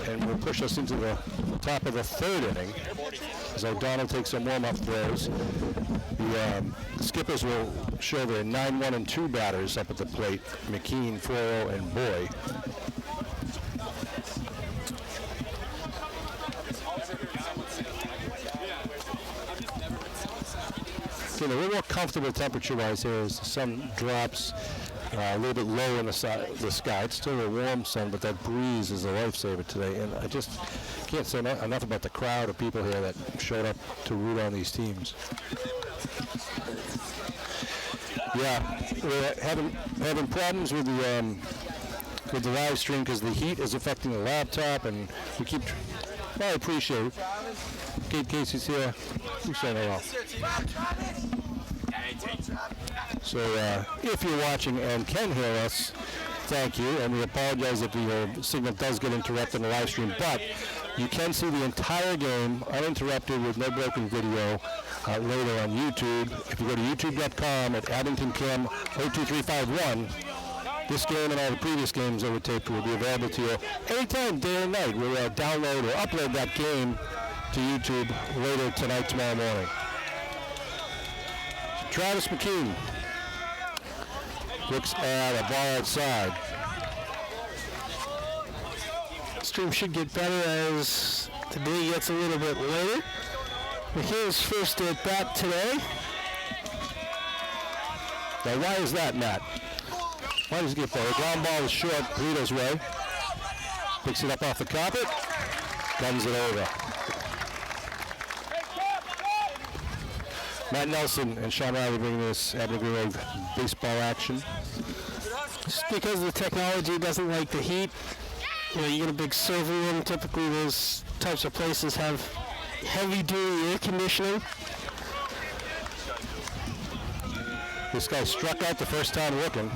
and will push us into the top of the third inning as O'Donnell takes some warm-up throws. The Skippers will show their 9-1 and 2 batters up at the plate: McKean, Foro, and Boy. Again, a little more comfortable temperature-wise here as the sun drops a little bit low in the sky. It's still a warm sun, but that breeze is a lifesaver today. And I just can't say enough about the crowd of people here that showed up to root on these teams. Yeah, we're having problems with the live stream because the heat is affecting the laptop, and we keep. Well, I appreciate it. Kate Casey's here. Who's saying hello? So if you're watching and can hear us, thank you, and we apologize if the signal does get interrupted in the live stream, but you can see the entire game uninterrupted with no broken video later on YouTube. If you go to youtube.com at Abington Cam 02351, this game and all the previous games that were taped will be available to you anytime, day or night. We'll download or upload that game to YouTube later tonight, tomorrow morning. Travis McKean looks at a ball outside. Stream should get better as the day gets a little bit later. McKean's first at bat today. Now, why is that, Matt? Why does he get the ground ball is short, Polito's way. Picks it up off the carpet, guns it over. Matt Nelson and Sean Riley bringing this Abington Green Wave baseball action. Just because the technology doesn't like the heat, you know, you get a big server room. Typically, those types of places have heavy-duty air conditioning. This guy struck out the first time looking.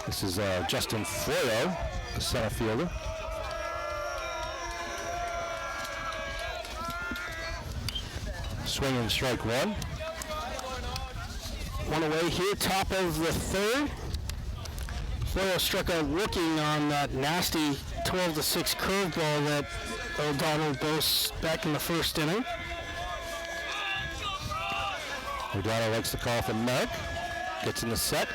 This is Justin Froyo, the center fielder. Swing and strike 1. 1 away here, top of the third. Froyo struck out looking on that nasty 12-6 curveball that O'Donnell boasts back in the first inning. O'Donnell likes the call from Merrick. Gets in the set.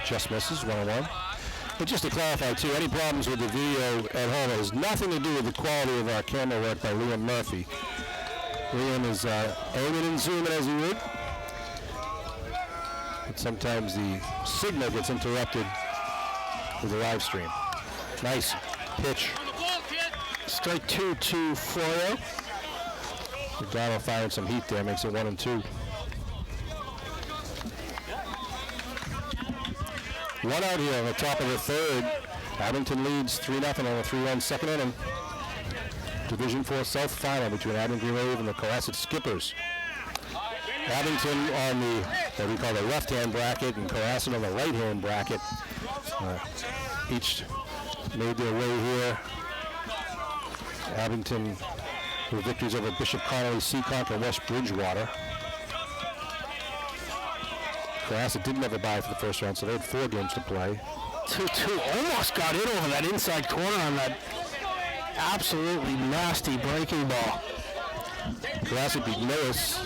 Just misses, 1-1. But just to clarify, too, any problems with the video at home, it has nothing to do with the quality of our camera work by Liam Murphy. Liam is aiming and zooming as he would. But sometimes the signal gets interrupted with the live stream. Nice pitch. Strike 2 to Froyo. O'Donnell firing some heat there, makes it 1-2. 1 out here on the top of the third. Abington leads 3-0 on a 3-run second inning. Division 4 South final between Abington Green Wave and the Cohasset Skippers. Abington on the, what we call the left-hand bracket, and Cohasset on the right-hand bracket. Each made their way here. Abington with victories over Bishop Connolly, Seekonk, and West Bridgewater. Cohasset didn't have a bye for the first round, so they had 4 games to play. 2-2 almost got in over that inside corner on that absolutely nasty breaking ball. Cohasset beat Millis,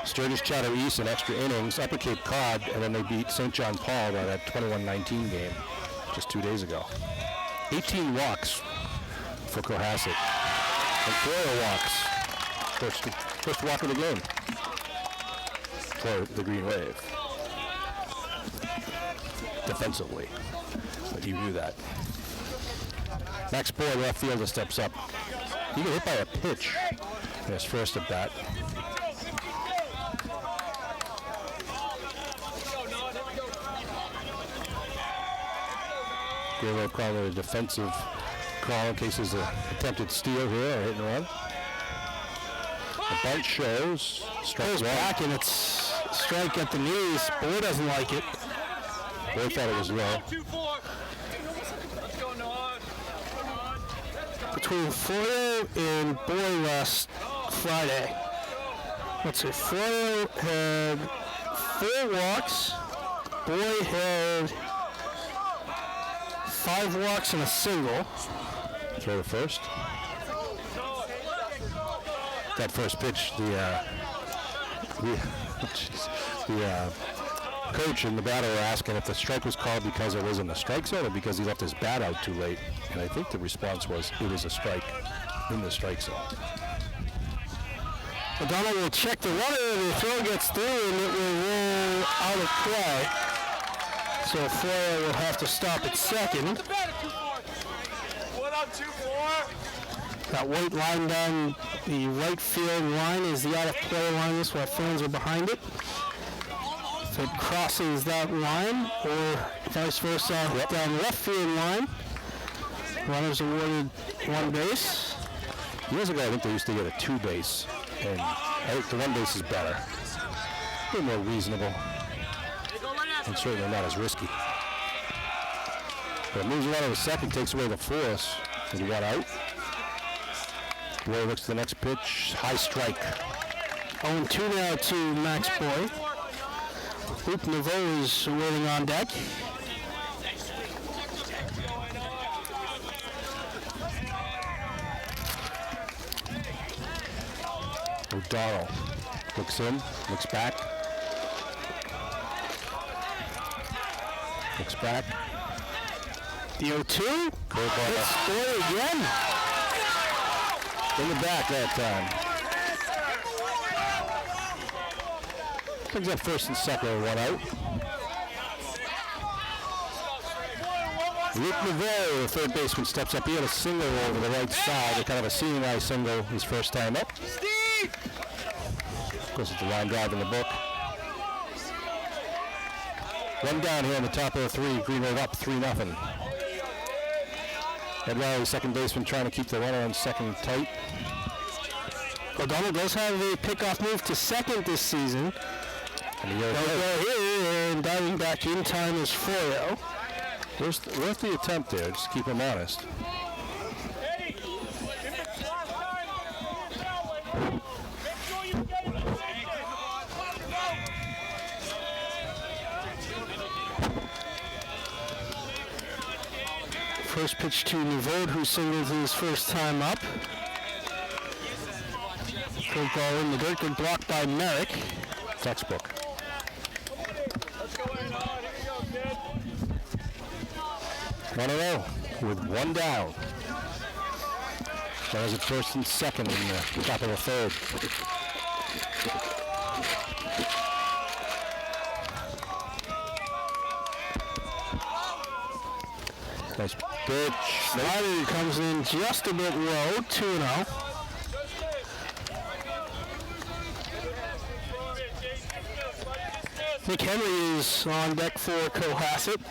Sturgis Chatham East in extra innings, Upper Cape Cod, and then they beat St. John Paul by that 21-19 game just 2 days ago. 18 walks for Cohasset, and 4 walks. First walk of the game for the Green Wave. Defensively, but you knew that. Max Boyd, left fielder, steps up. He got hit by a pitch in his first at bat. Green Wave calling it a defensive call in case there's an attempted steal here or hit and run. The bunt shows. Strikes back and it's strike at the knees. Boyd doesn't like it. Boyd thought it was low. Between Florio and Boyd last Friday. Let's see, Florio had 4 walks. Boyd had 5 walks and a single. Throw to first. That first pitch, the coach and the batter were asking if the strike was called because it was in the strike zone or because he left his bat out too late. And I think the response was it was a strike in the strike zone. O'Donnell will check the runner, the throw gets through, and it will roll out of play. So Florio will have to stop at second. That white line down the right field line is the out of play line. This while fans are behind it. If it crosses that line, or vice versa down left field line, runners awarded 1 base. Years ago, I think they used to get a 2 base, and I think the 1 base is better. A little more reasonable, and certainly not as risky. But it moves around to the second, takes away the force, and you got out. Boy looks to the next pitch, high strike. 0-2 now to Max Boyd. Luke Naveau is waiting on deck. O'Donnell looks in, looks back. Looks back. The 0-2. It's Boyd again. In the back that time. Brings up first and second with 1 out. Luke Naveau, the third baseman, steps up. He had a single over the right side, a kind of a seeing eye single his first time up. Of course, it's a line drive in the book. 1 down here on the top of the 3. Green Wave up 3-0. Ed Riley, second baseman, trying to keep the runner on second tight. O'Donnell does have a pickoff move to second this season. And and diving back in time is Florio. where's the attempt there? Just keep him honest. First pitch to Naveau, who singled his first time up. Good ball in the dirt, good block by Merrick. Textbook. 1-0 with 1 down. That was at first and second in the top of the 3rd. Nice pitch. Slider comes in just a bit low, 2-0. Nick Henry is on deck for Cohasset.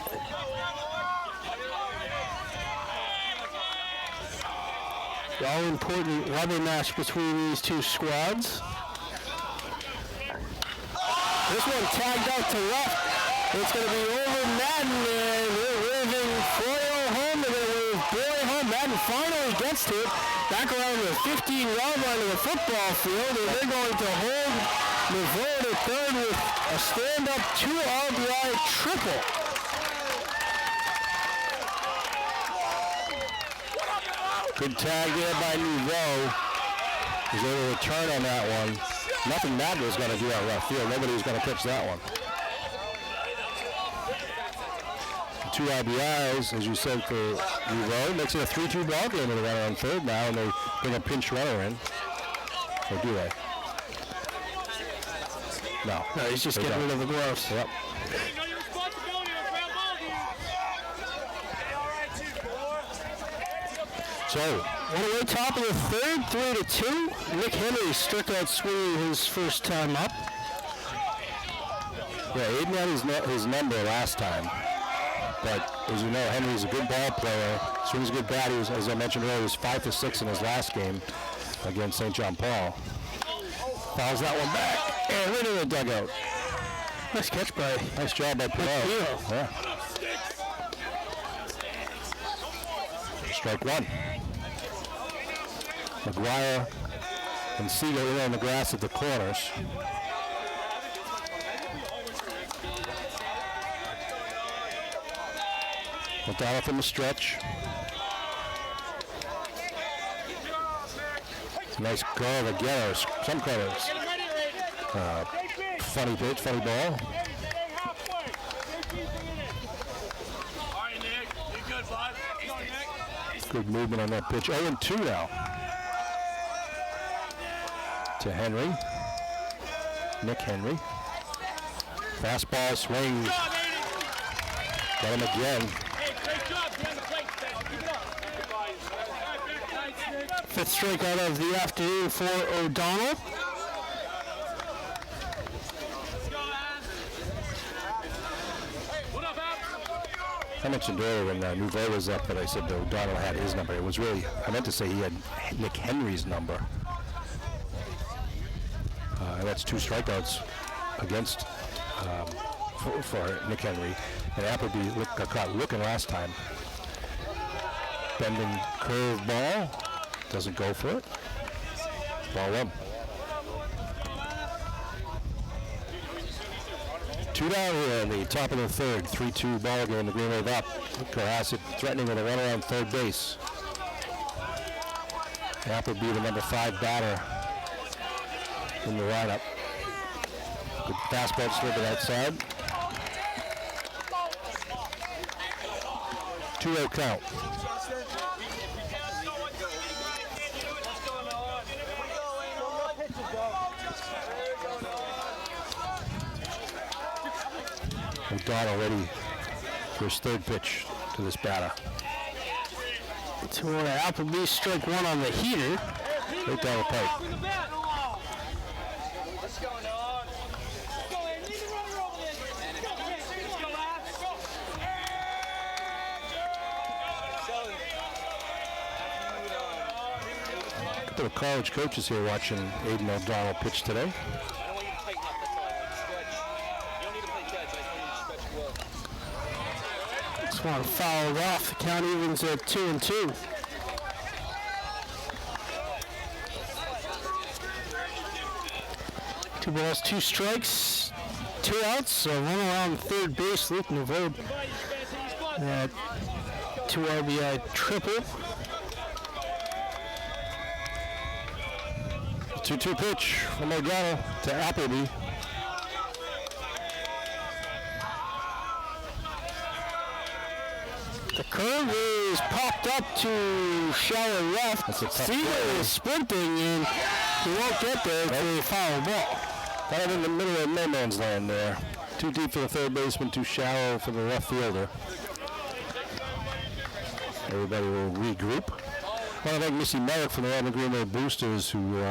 The all-important rubber match between these two squads. This one tagged out to left. It's going to be over Madden, and they're waving Florio home. They're going to wave Boyd home. Madden finally gets to it. Back around the 15-yard line of the football field, and they're going to hold Navarre at third with a stand-up 2 RBI triple. Good tag there by Nouveau. He's able to turn on that one. Nothing Magna was going to do out left field. Nobody was going to catch that one. 2 RBIs, as you said, for Nouveau. Makes it a 3-2 ball game with a runner on third now, and they bring a pinch runner in. Or do they? No. No, he's just getting rid of the gloves. Yep. So, one away, top of the third, 3-2. Nick Henry struck out swinging his first time up. yeah, Aiden had his number last time. But as you know, Henry's a good ball player. Swings a good bat. He was, as I mentioned earlier, he was 5 for 6 in his last game against St. John Paul. Fouls that one back and right in the dugout. Nice catch by. Nice job by Pinot. Yeah. Strike one. McGuire and Siegel in on the grass at the corners. O'Donnell from the stretch. Nice curve again, or some curves. Funny pitch, funny ball. Good movement on that pitch. 0-2 now. To Henry. Nick Henry. Fastball swing. Got him again. Fifth strikeout of the afternoon for O'Donnell. I mentioned earlier when Nouveau was up that I said that O'Donnell had his number. It was really, I meant to say he had Nick Henry's number. And that's 2 strikeouts against for Nick Henry. And Appleby got caught looking last time. Bending curve ball. Doesn't go for it. Ball 1. 2 down here in the top of the third. 3-2 ball game. The Green Wave up. Cohasset threatening with a runner on third base. Appleby, the number 5 batter in the lineup. Good fastball slip to that side. 2-0 count. O'Donnell ready for his third pitch to this batter. To Appleby, strike one on the heater. Right down the pipe. A couple of college coaches here watching Aiden O'Donnell pitch today. This one fouled off. The count evens at 2-2. Two balls, 2 strikes, 2 outs. So one around third base. Luke Nouveau at 2 RBI triple. 2-2 pitch from O'Donnell to Appleby. The curve is popped up to shallow left. That's a tough Steele play. is sprinting and he won't get there for a foul ball. Kind of in the middle of no man's land there. Too deep for the third baseman, too shallow for the left fielder. Everybody will regroup. I want to thank Missy Merrick from the Abington Green Bay Boosters who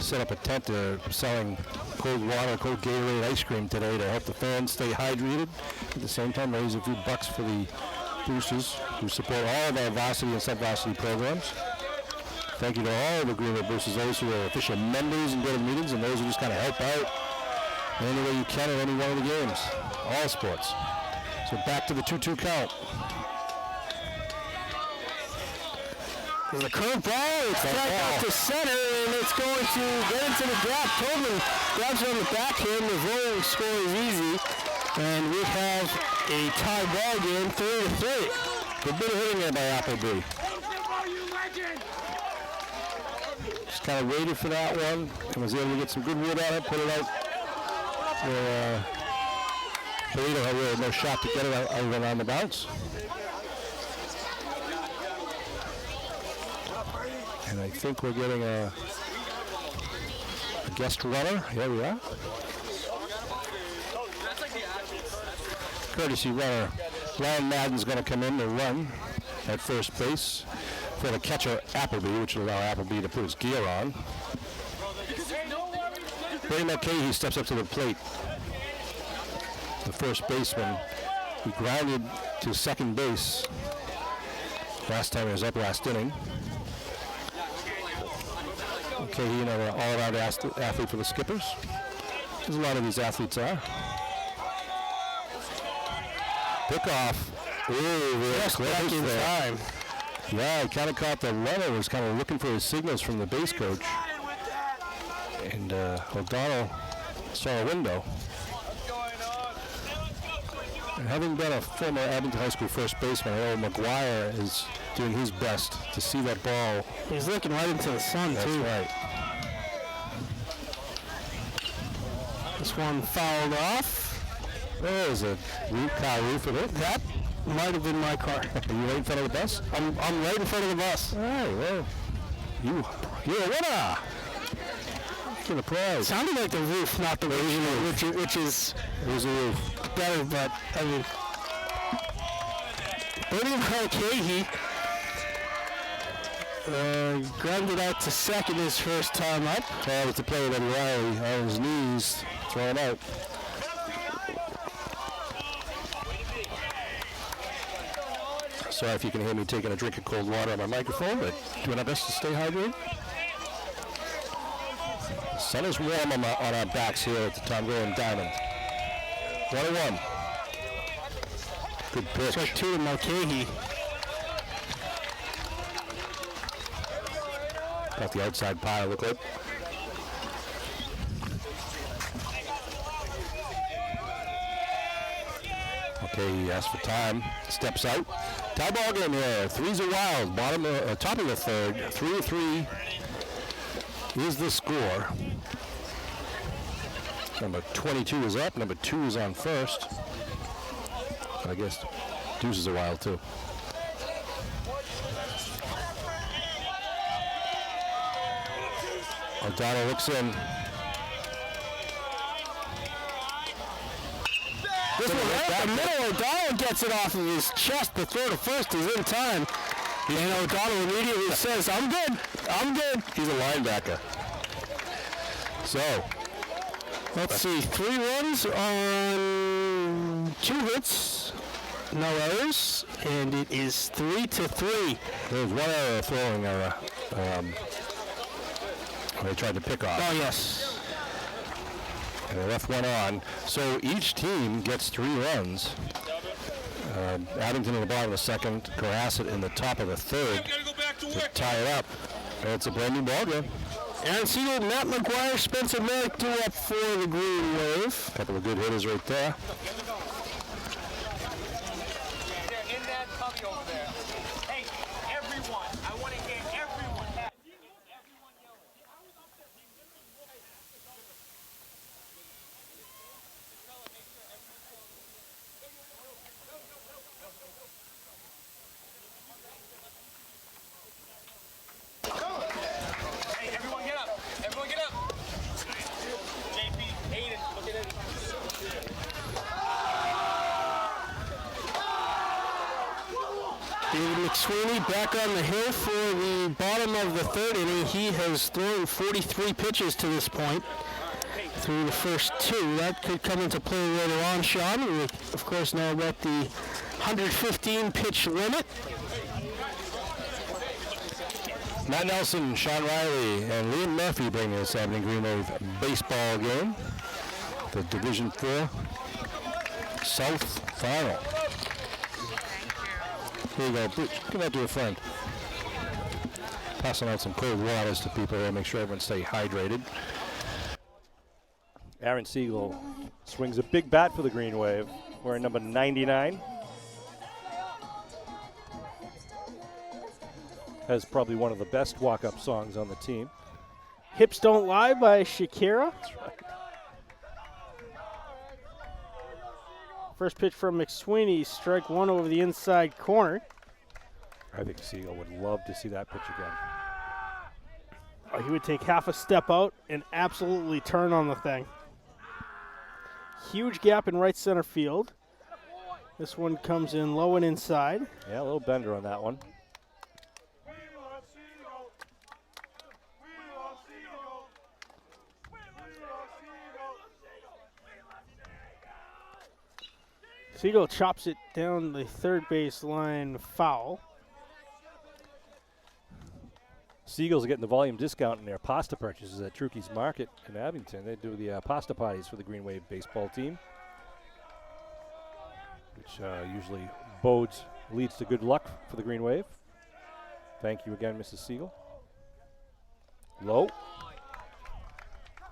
set up a tent selling cold water, cold Gatorade ice cream today to help the fans stay hydrated. At the same time, raise a few bucks for the Boosters who support all of our varsity and sub-varsity programs. Thank you to all of the Green Bay Boosters, those who are official members and go to meetings, and those who just kind of help out in any way you can in any one of the games. All sports. So back to the 2-2 count. There's a curve ball. It's back out to center, and it's going to get into the gap. Tobin grabs it on the backhand. The rolling score is easy. And we have a tie ball game, 3-3. Good bit of hitting there by Appleby. Just kind of waited for that one and was able to get some good wood on it, put it out. Polito had really no shot to get it out other than on the bounce. And I think we're getting a guest runner. Here we are. Courtesy runner. Ryan Madden's going to come in to run at first base for the catcher Appleby, which will allow Appleby to put his gear on. Brady Mulcahy steps up to the plate. The first baseman. He grounded to second base last time he was up last inning. Okay, you know, an all-around athlete for the Skippers. As a lot of these athletes are. Pick off. Ooh, Just back in time. Yeah, he kind of caught the runner, was kind of looking for his signals from the base coach. And O'Donnell saw a window. And having been a former Abington High School first baseman, I know McGuire is doing his best to see that ball. He's looking right into the sun, That's too. right. This one fouled off. There's a car roof of it. That might have been my car. Are you right in front of the bus? I'm right in front of the bus. All right, well, you're a winner. For the prize. Sounded like the roof, not the roof, which is It was a roof. better, but I mean, Brady Mulcahy grounded out to second his first time up. With the player that Riley on his knees, thrown out. Sorry if you can hear me taking a drink of cold water on my microphone, but doing our best to stay hydrated. The sun is warm on our backs here at the Tom Graham Diamond. 1-1. Good pitch. Strike two to Mulcahy. Got the outside pile, look like. Okay, he asks for time. Steps out. Tie ball game here. Threes are wild. Top of the third. 3-3 is the score. Number 22 is up. Number 2 is on first. I guess deuces are wild too. O'Donnell looks in. This one right up the middle. O'Donnell gets it off of his chest. The throw to first is in time. And O'Donnell immediately says, I'm good. I'm good. He's a linebacker. So, Let's see. 3 runs on 2 hits. No errors. And it is 3-3. there's one error throwing they tried to pick off. Oh, yes. And they left one on. So each team gets 3 runs. Abington in the bottom of the second, Cohasset in the top of the third to tie it up. And it's a brand new ball game. Aaron Siegel, Matt McGuire, Spencer Merrick do up for the Green Wave. A couple of good hitters right there. They're in that cubby over there. Hey, everyone, I want to hear everyone. Hey, everyone get up. Everyone get up. JP, Aiden, look at it. David McSweeney back on the hill for the bottom of the third inning. He has thrown 43 pitches to this point through the first 2. That could come into play later on, Sean. We, of course, know about the 115 pitch limit. Matt Nelson, Sean Riley, and Liam Murphy bring this Abington Green Wave baseball game. The Division IV South Final. Here you go. Give that to a friend. passing out some cold waters to people and make sure everyone stay hydrated. Aaron Siegel swings a big bat for the Green Wave, wearing number 99. Has probably one of the best walk-up songs on the team. Hips Don't Lie by Shakira. That's right. First pitch from McSweeney, strike one over the inside corner. I think Siegel would love to see that pitch again. Oh, he would take half a step out and absolutely turn on the thing. Huge gap in right center field. This one comes in low and inside. Yeah, a little bender on that one. Siegel chops it down the third base line, foul. Siegel's getting the volume discount in their pasta purchases at Trukey's Market in Abington. They do the pasta parties for the Green Wave baseball team, which usually leads to good luck for the Green Wave. Thank you again, Mrs. Siegel. Low.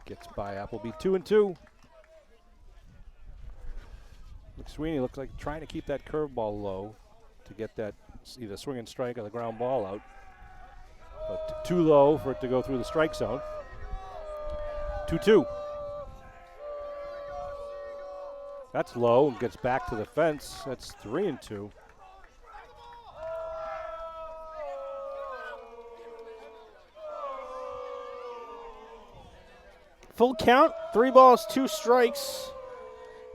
Gets by Appleby, 2-2. McSweeney looks like trying to keep that curveball low to get that either swing and strike or the ground ball out. But too low for it to go through the strike zone. 2-2. That's low and gets back to the fence. That's 3-2. Full count, 3 balls, 2 strikes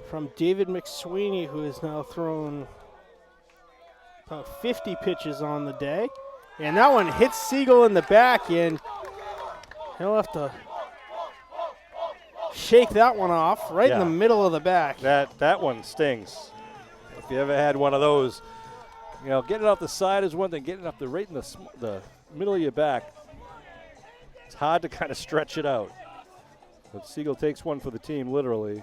from David McSweeney, who has now thrown about 50 pitches on the day. And that one hits Siegel in the back, and he'll have to shake that one off right in the middle of the back. That one stings. If you ever had one of those, you know, getting it off the side is one thing. Getting it up right in the middle of your back, it's hard to kind of stretch it out. But Siegel takes one for the team, literally.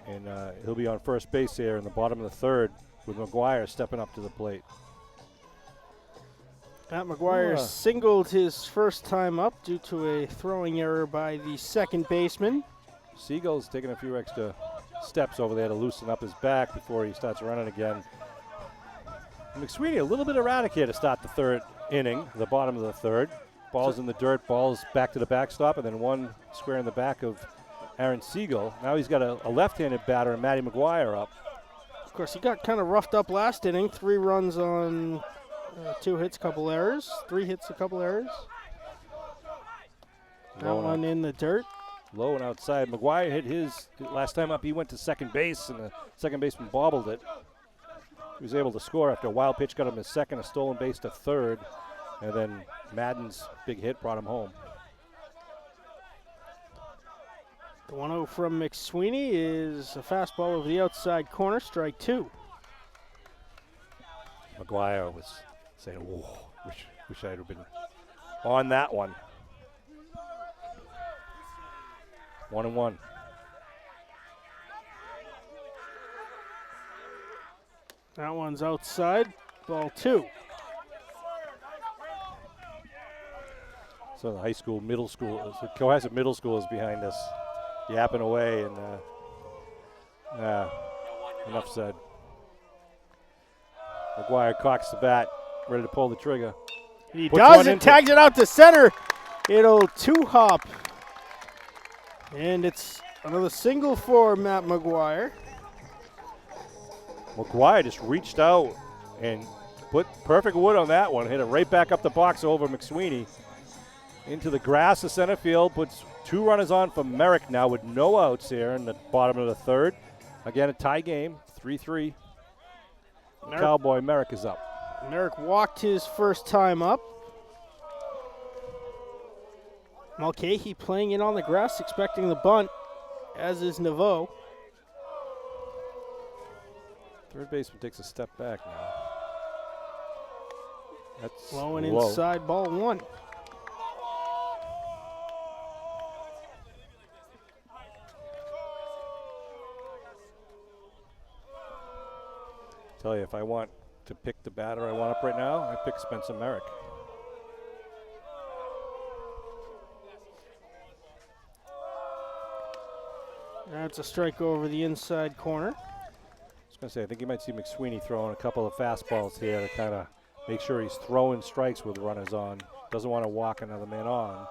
And he'll be on first base here in the bottom of the third with McGuire stepping up to the plate. Matt McGuire singled his first time up due to a throwing error by the second baseman. Siegel's taking a few extra steps over there to loosen up his back before he starts running again. McSweeney a little bit erratic here to start the third inning, the bottom of the third. Ball's in the dirt, ball's back to the backstop, and then one square in the back of Aaron Siegel. Now he's got a left-handed batter and Matty McGuire up. Of course, he got kind of roughed up last inning. 3 runs on 2 hits, couple errors. 3 hits, a couple errors. That one in the dirt. Low and outside. McGuire hit his last time up. He went to second base, and the second baseman bobbled it. He was able to score after a wild pitch got him his second, a stolen base to third, and then Madden's big hit brought him home. The 1-0 from McSweeney is a fastball over the outside corner, strike 2. McGuire was saying, "Whoa, wish I'd have been on that one." 1-1. That one's outside, ball 2. So the high school, middle school, the Cohasset Middle School is behind us, yapping away, and enough said. McGuire cocks the bat, ready to pull the trigger. He does and tags it out to center. It'll 2-hop. And it's another single for Matt McGuire. McGuire just reached out and put perfect wood on that one. Hit it right back up the box over McSweeney. Into the grass of center field. Puts 2 runners on for Merrick now with no outs here in the bottom of the third. Again, a tie game, 3-3. Cowboy Merrick is up. Merrick walked his first time up. Mulcahy playing it on the grass, expecting the bunt, as is Naveau. Third baseman takes a step back now. That's low and inside, ball 1. Tell you, if I want to pick the batter I want up right now, I pick Spencer Merrick. That's a strike over the inside corner. I was going to say, I think you might see McSweeney throwing a couple of fastballs here to kind of make sure he's throwing strikes with runners on. Doesn't want to walk another man on.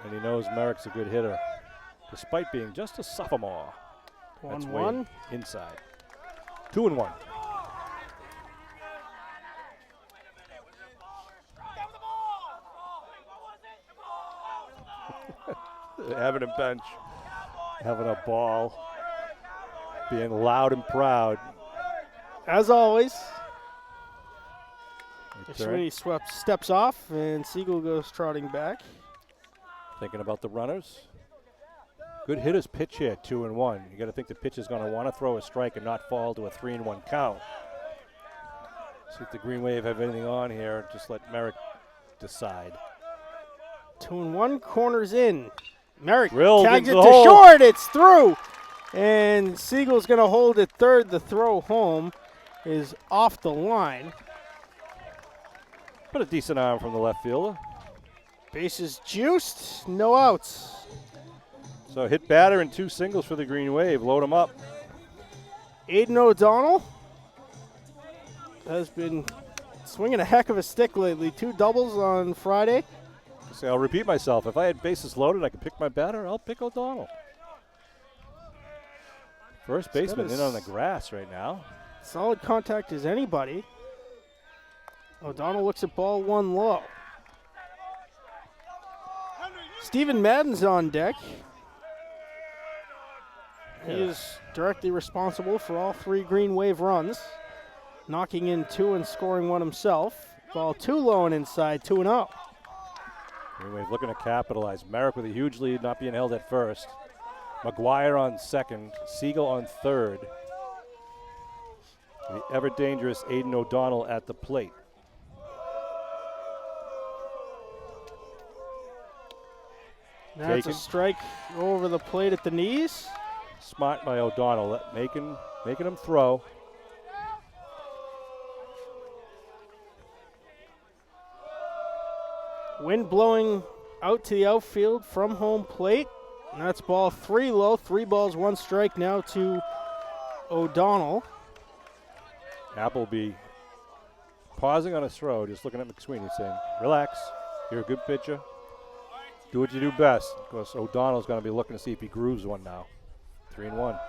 And he knows Merrick's a good hitter, despite being just a sophomore. 1-1. Inside. 2-1. Having a bench, having a ball, being loud and proud. As always, Return. McSweeney steps off, and Siegel goes trotting back. Thinking about the runners. Good hitter's pitch here, 2-1. You got to think the pitcher's going to want to throw a strike and not fall to a 3-1 count. See if the Green Wave have anything on here. Just let Merrick decide. 2-1, corners in. Merrick Drilled tags it into to the hole. short. It's through. And Siegel's going to hold it third. The throw home is off the line. But a decent arm from the left fielder. Bases juiced. No outs. So hit batter and 2 singles for the Green Wave. Load them up. Aiden O'Donnell has been swinging a heck of a stick lately. 2 doubles on Friday. So I'll repeat myself. If I had bases loaded, I could pick my batter. I'll pick O'Donnell. First baseman in on the grass right now. Solid contact as anybody. O'Donnell looks at ball 1 low. Stephen Madden's on deck. He is directly responsible for all 3 Green Wave runs, knocking in 2 and scoring 1 himself. Ball 2 low and inside, 2-0. Green Wave looking to capitalize. Merrick with a huge lead, not being held at first. McGuire on second. Siegel on third. The ever-dangerous Aiden O'Donnell at the plate. That's a strike over the plate at the knees. Smart by O'Donnell, making him throw. Wind blowing out to the outfield from home plate. And that's ball 3 low. 3 balls, 1 strike now to O'Donnell. Appleby pausing on his throw, just looking at McSweeney saying, relax, you're a good pitcher. Do what you do best. Of course, O'Donnell's going to be looking to see if he grooves one now. 3-1.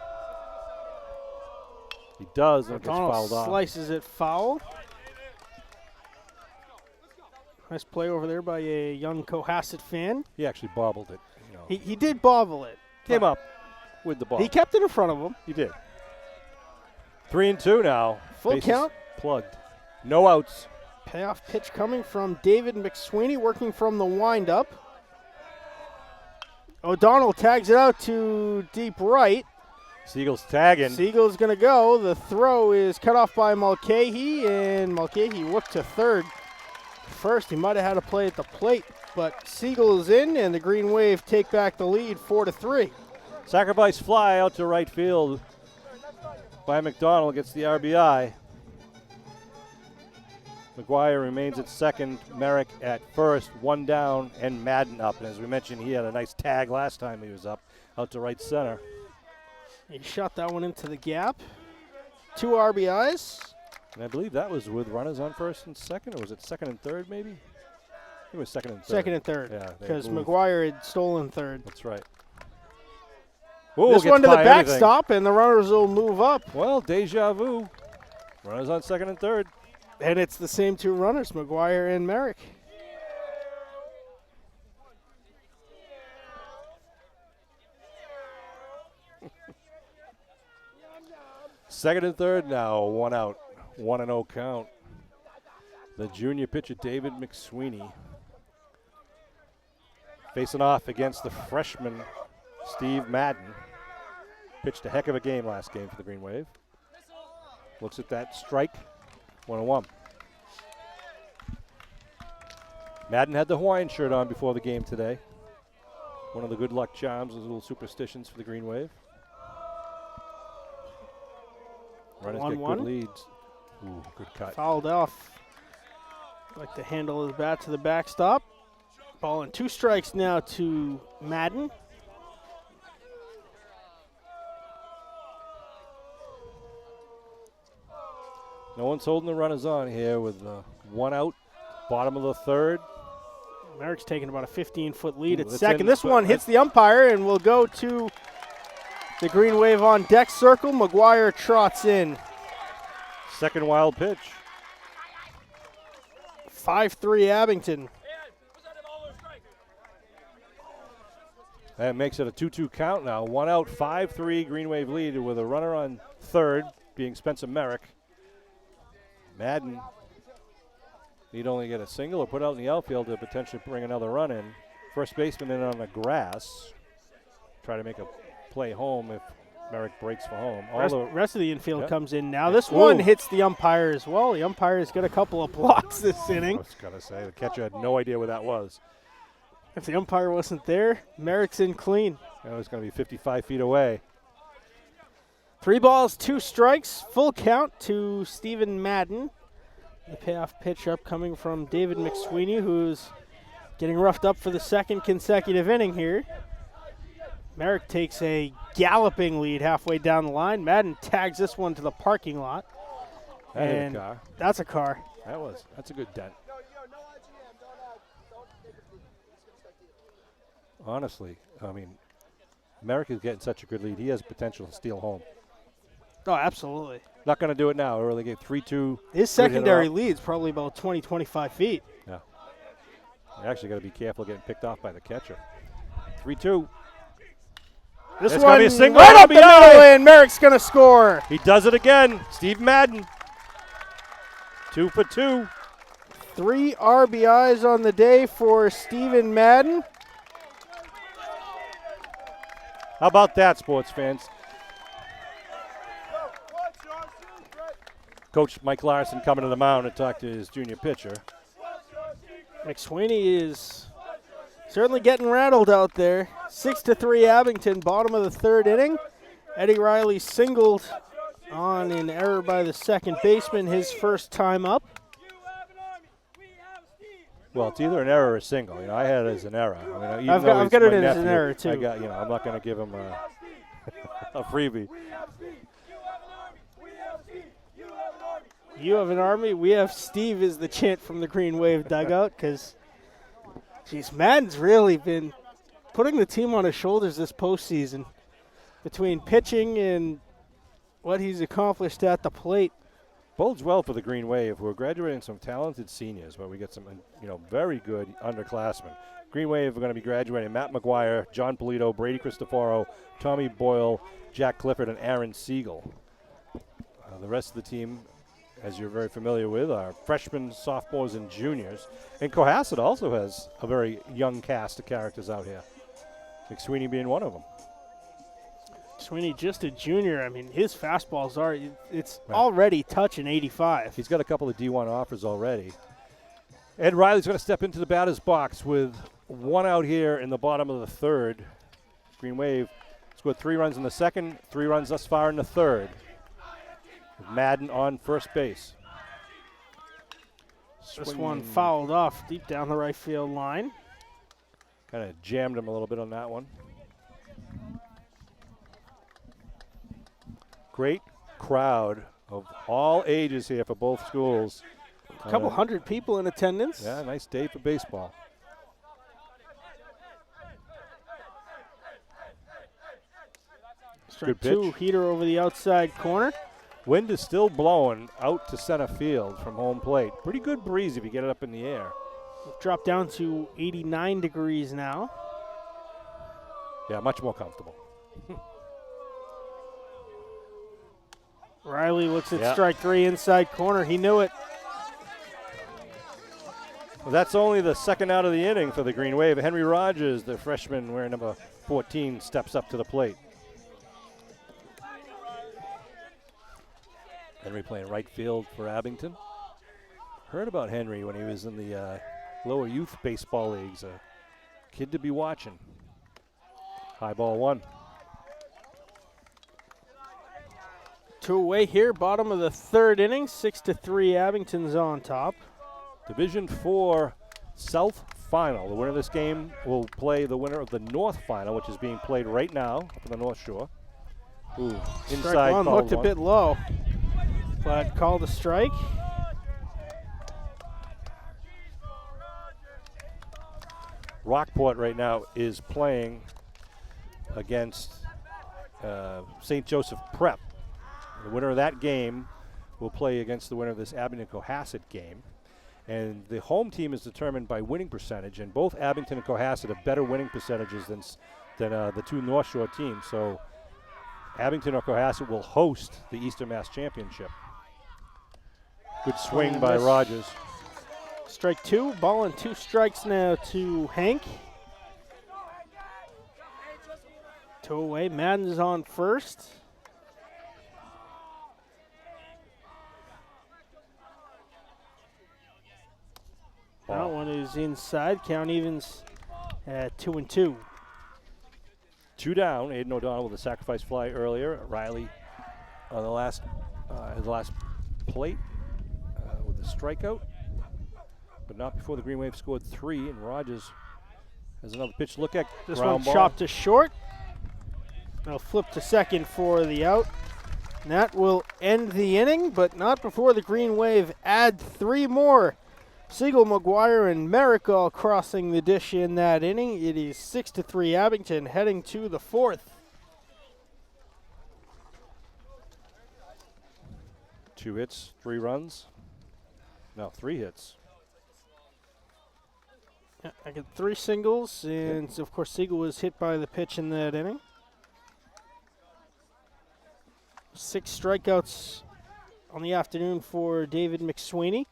He does, and it gets O'Donnell fouled off. slices it foul. Nice play over there by a young Cohasset fan. He actually bobbled it. You know. He did bobble it. Came up with the ball. He kept it in front of him. He did. 3-2 now. Full Bases count. plugged. No outs. Payoff pitch coming from David McSweeney, working from the windup. O'Donnell tags it out to deep right. Siegel's tagging. Siegel's going to go. The throw is cut off by Mulcahy, and Mulcahy whooped to third. First, he might have had a play at the plate, but Siegel is in, and the Green Wave take back the lead 4-3. Sacrifice fly out to right field by McDonald, gets the RBI. McGuire remains at second, Merrick at first, 1 down, and Madden up. And as we mentioned, he had a nice tag last time he was up, out to right center. He shot that one into the gap. 2 RBIs. And I believe that was with runners on first and second, or was it second and third maybe? I think it was second and third. Second and third, Yeah, they because moved. McGuire had stolen third. That's right. Ooh, This gets one to the by everything. backstop, and the runners will move up. Well, deja vu. Runners on second and third. And it's the same 2 runners, McGuire and Merrick. Second and third now, 1 out, 1-0 count. The junior pitcher, David McSweeney, facing off against the freshman, Steve Madden. Pitched a heck of a game last game for the Green Wave. Looks at that strike, 1-1. Madden had the Hawaiian shirt on before the game today. One of the good luck charms, those little superstitions for the Green Wave. Runners get 1-1. good leads. Ooh, good cut. Fouled off. Like to handle his bat to the backstop. Ball and 2 strikes now to Madden. No one's holding the runners on here with 1 out, bottom of the 3rd. Merrick's taking about a 15-foot lead Ooh, at that's second. in, This but one hits the umpire and will go to the Green Wave on deck circle. McGuire trots in. Second wild pitch. 5-3 Abington. That makes it a 2-2 count now. 1 out, 5-3 Green Wave lead with a runner on 3rd being Spencer Merrick. Madden, he'd only get a single or put out in the outfield to potentially bring another run in. First baseman in on the grass. Try to make a play home if Merrick breaks for home. Rest of the infield Yep. comes in now. This one Ooh. hits the umpire as well. The umpire's got a couple of blocks this I inning. was going to say, the catcher had no idea where that was. If the umpire wasn't there, Merrick's in clean. That was going to be 55 feet away. 3 balls, 2 strikes, full count to Stephen Madden. The payoff pitch up coming from David McSweeney, who's getting roughed up for the 2nd consecutive inning here. Merrick takes a galloping lead halfway down the line. Madden tags this one to the parking lot. That hit And a car. that's a car. That's a good dent. Honestly, I mean, Merrick is getting such a good lead. He has potential to steal home. Oh, absolutely. Not going to do it now. Early game 3-2. His secondary lead's probably about 20, 25 feet. Yeah. You actually got to be careful getting picked off by the catcher. 3-2. This It's one gonna be a single right up the RBI. middle, and Merrick's going to score. He does it again. Steve Madden. 2 for 2. 3 RBIs on the day for Stephen Madden. How about that, sports fans? Coach Mike Larson coming to the mound to talk to his junior pitcher. McSweeney is certainly getting rattled out there. 6-3 Abington, bottom of the 3rd inning. Eddie Riley singled on an error by the second baseman, his first time up. Well, it's either an error or a single. You know, I had it as an error. I mean, even I've though got he's it my as an nephew, error, too. I'm not going to give him a freebie. You have an army, we have Steve is the chant from the Green Wave dugout because, geez, Madden's really been putting the team on his shoulders this postseason between pitching and what he's accomplished at the plate. Bodes well for the Green Wave, who are graduating some talented seniors, but we get some, very good underclassmen. Green Wave are going to be graduating Matt McGuire, John Polito, Brady Cristoforo, Tommy Boyle, Jack Clifford, and Aaron Siegel. The rest of the team, as you're very familiar with, are freshmen, sophomores, and juniors. And Cohasset also has a very young cast of characters out here, McSweeney being one of them. Sweeney, just a junior. I mean, his fastballs it's already touching 85. He's got a couple of D1 offers already. Ed Riley's going to step into the batter's box with 1 out here in the bottom of the 3rd. Green Wave scored 3 runs in the 2nd, 3 runs thus far in the 3rd. With Madden on first base. This one fouled off deep down the right field line. Kind of jammed him a little bit on that one. Great crowd of all ages here for both schools. A couple hundred people in attendance. Yeah, nice day for baseball. Strike Good pitch. 2, heater over the outside corner. Wind is still blowing out to center field from home plate. Pretty good breeze if you get it up in the air. Dropped down to 89 degrees now. Yeah, much more comfortable. Riley looks at Yeah. strike 3 inside corner. He knew it. Well, that's only the 2nd out of the inning for the Green Wave. Henry Rogers, the freshman wearing number 14, steps up to the plate. Henry playing right field for Abington. Heard about Henry when he was in the lower youth baseball leagues. A kid to be watching. High ball 1. 2 away here, bottom of the 3rd inning. 6-3 Abington's on top. Division 4 South final. The winner of this game will play the winner of the North final, which is being played right now up on the North Shore. Ooh, inside Strike one foul looked a one. bit low, but called a strike. Rockport right now is playing against St. Joseph Prep. The winner of that game will play against the winner of this Abington Cohasset game. And the home team is determined by winning percentage, and both Abington and Cohasset have better winning percentages than the two North Shore teams. So Abington or Cohasset will host the Eastern Mass Championship. Good swing by Rogers. Strike two, ball and 2 strikes now to Hank. 2 away, Madden's on first. That one is inside, count evens at 2-2. 2 down, Aiden O'Donnell with a sacrifice fly earlier. Riley on the last plate with a strikeout. But not before the Green Wave scored 3, and Rogers has another pitch to look at. This ground one ball. chopped to short. They'll flip to second for the out. And that will end the inning, but not before the Green Wave add 3 more. Siegel, McGuire, and Merrick all crossing the dish in that inning. It is 6-3 Abington heading to the 4th. 2 hits, 3 runs. No, 3 hits. Yeah, I got 3 singles, and of course Siegel was hit by the pitch in that inning. 6 strikeouts on the afternoon for David McSweeney.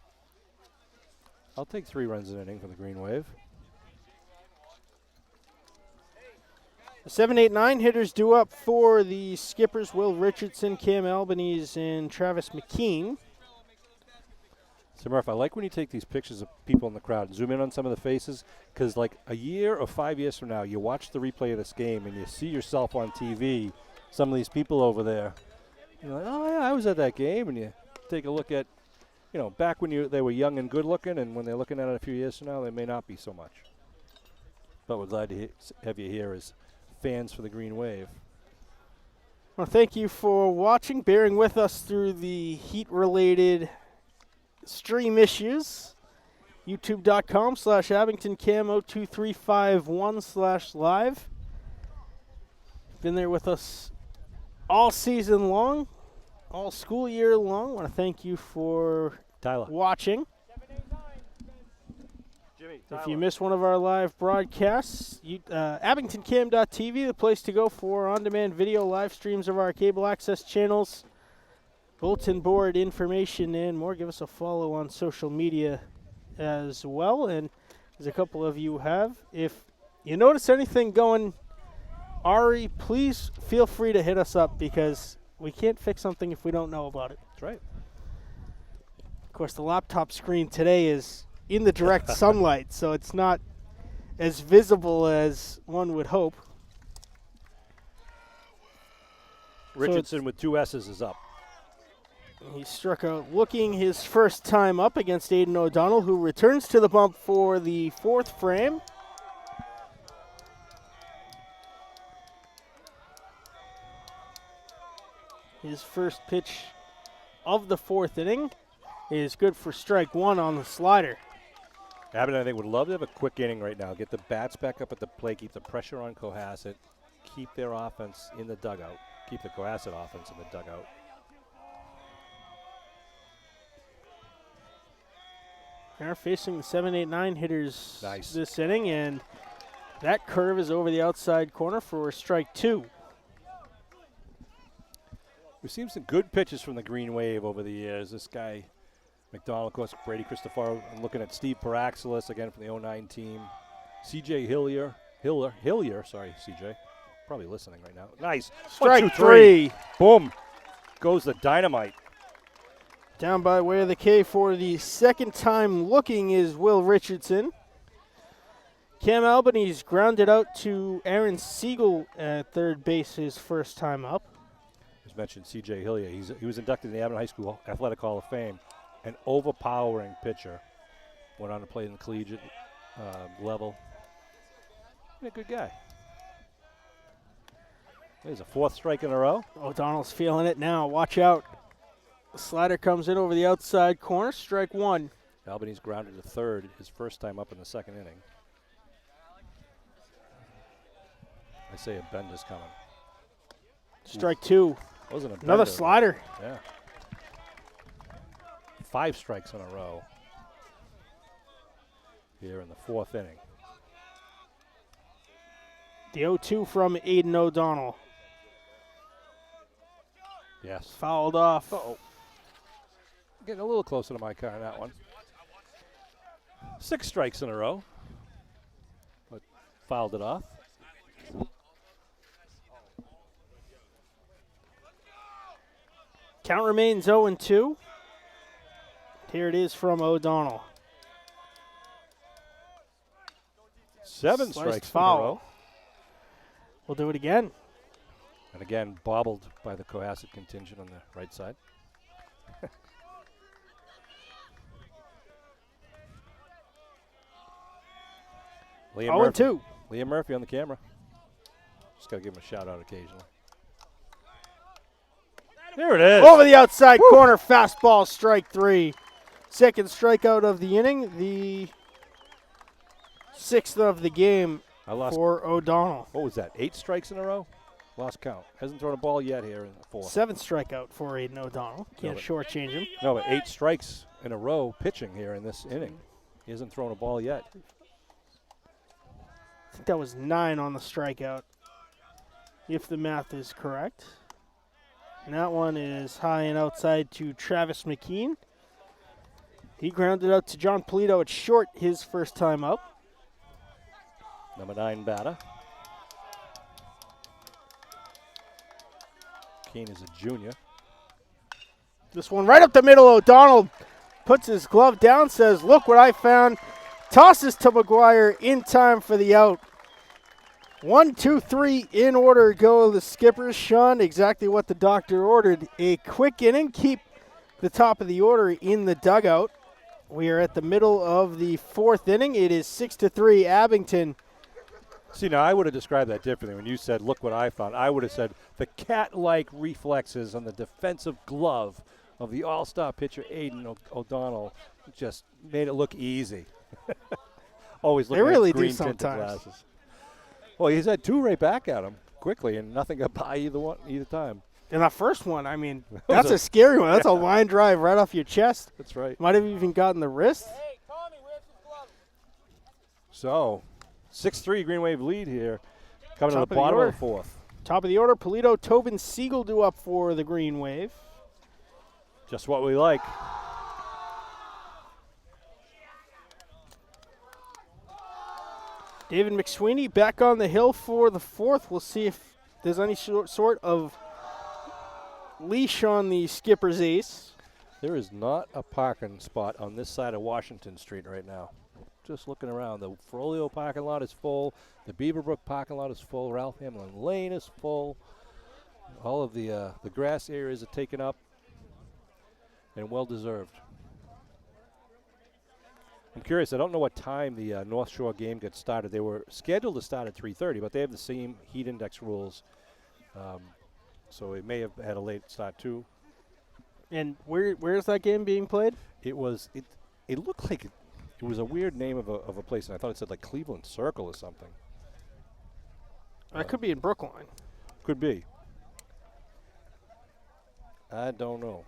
I'll take 3 runs an inning for the Green Wave. The 7, 8, 9 hitters due up for the skippers: Will Richardson, Cam Albanese, and Travis McKean. So Murph, I like when you take these pictures of people in the crowd and zoom in on some of the faces, because like a year or 5 years from now, you watch the replay of this game and you see yourself on TV, some of these people over there. You're like, oh yeah, I was at that game, and you take a look at, you know, back when they were young and good looking, and when they're looking at it a few years from now, they may not be so much. But we're glad to have you here as fans for the Green Wave. Well, thank you for watching, bearing with us through the heat-related stream issues. YouTube.com/AbingtonCam02351/live. Been there with us all season long, all school year long. I want to thank you for watching. Jimmy, If you miss one of our live broadcasts, AbingtonCam.tv, the place to go for on-demand video live streams of our cable access channels, bulletin board information, and more. Give us a follow on social media as well, and as a couple of you have. If you notice anything going Ari, please feel free to hit us up, because we can't fix something if we don't know about it. That's right. Of course, the laptop screen today is in the direct sunlight, so it's not as visible as one would hope. Richardson with 2 S's is up. He struck out looking his first time up against Aiden O'Donnell, who returns to the bump for the 4th frame. His first pitch of the 4th inning is good for strike 1 on the slider. Abington, I think, would love to have a quick inning right now. Get the bats back up at the plate, keep the pressure on Cohasset, keep their offense in the dugout, keep the Cohasset offense in the dugout. They're facing the 7, 8, 9 hitters Nice. this inning, and that curve is over the outside corner for strike 2. We've seen some good pitches from the Green Wave over the years. This guy, McDonald, of course, Brady Cristofaro. I'm looking at Steve Paraxelis, again, from the 09 team. C.J. Hillier, sorry, C.J. Probably listening right now. Nice. Strike 1, 2, 3. Boom. Goes the dynamite. Down by way of the K for the second time looking is Will Richardson. Cam Albanese grounded out to Aaron Siegel at third base his first time up. As mentioned, C.J. Hillier. He was inducted in the Abington High School Athletic Hall of Fame. An overpowering pitcher. Went on to play in the collegiate level. He's a good guy. There's a 4th strike in a row. O'Donnell's feeling it now. Watch out. The slider comes in over the outside corner. Strike 1. Albany's grounded to 3rd, his first time up in the 2nd inning. I say a bend is coming. Strike 2. Wasn't a bender. Another slider. Yeah. 5 strikes in a row here in the 4th inning. The 0-2 from Aiden O'Donnell. Yes. Fouled off. Uh-oh. Getting a little closer to my car on that one. 6 strikes in a row, but fouled it off. Count remains 0-2. Here it is from O'Donnell. 7 Sliced strikes foul. in a row. We'll do it again. And again, bobbled by the Cohasset contingent on the right side. Liam Murphy. 0-2. Liam Murphy on the camera. Just got to give him a shout out occasionally. There it is. Over the outside corner, fastball, strike 3. Second strikeout of the inning, the 6th of the game I lost. for O'Donnell. What was that? 8 strikes in a row? Lost count. Hasn't thrown a ball yet here in the 4th. 7th strikeout for Aiden O'Donnell. Can't but- shortchange him. No, but 8 strikes in a row pitching here in this inning. He hasn't thrown a ball yet. I think that was 9 on the strikeout, if the math is correct. And that one is high and outside to Travis McKean. He grounded out to John Polito at short his first time up. Number 9 batter. Keane is a junior. This one right up the middle. O'Donnell puts his glove down, says, "Look what I found." Tosses to McGuire in time for the out. 1, 2, 3 in order go the Skippers. Sean, exactly what the doctor ordered. A quick inning, keep the top of the order in the dugout. We are at the middle of the 4th inning. It is 6-3 Abington. See, now I would have described that differently. When you said, look what I found, I would have said the cat-like reflexes on the defensive glove of the all-star pitcher Aiden O'Donnell just made it look easy. Always looking really at do green tinted sometimes. glasses. Well, he's had 2 right back at him quickly, and nothing got by either time. And that first one, I mean, that's a scary one. That's a line drive right off your chest. That's right. Might have even gotten the wrist. Hey, Tommy, where's his glove? So, 6-3 Green Wave lead here, coming to Top the of the bottom order. of the 4th. Top of the order, Polito, Tobin, Siegel due up for the Green Wave. Just what we like. David McSweeney back on the hill for the 4th. We'll see if there's any sort of leash on the skipper's ace. There is not a parking spot on this side of Washington Street right now. Just looking around, the Frollo parking lot is full. The Beaverbrook parking lot is full. Ralph Hamlin Lane is full. All of the grass areas are taken up, and well deserved. I'm curious. I don't know what time the North Shore game gets started. They were scheduled to start at 3:30, but they have the same heat index rules, so it may have had a late start too. And where's that game being played? It looked like it was a weird name of a place, and I thought it said like Cleveland Circle or something. That could be in Brookline. Could be. I don't know.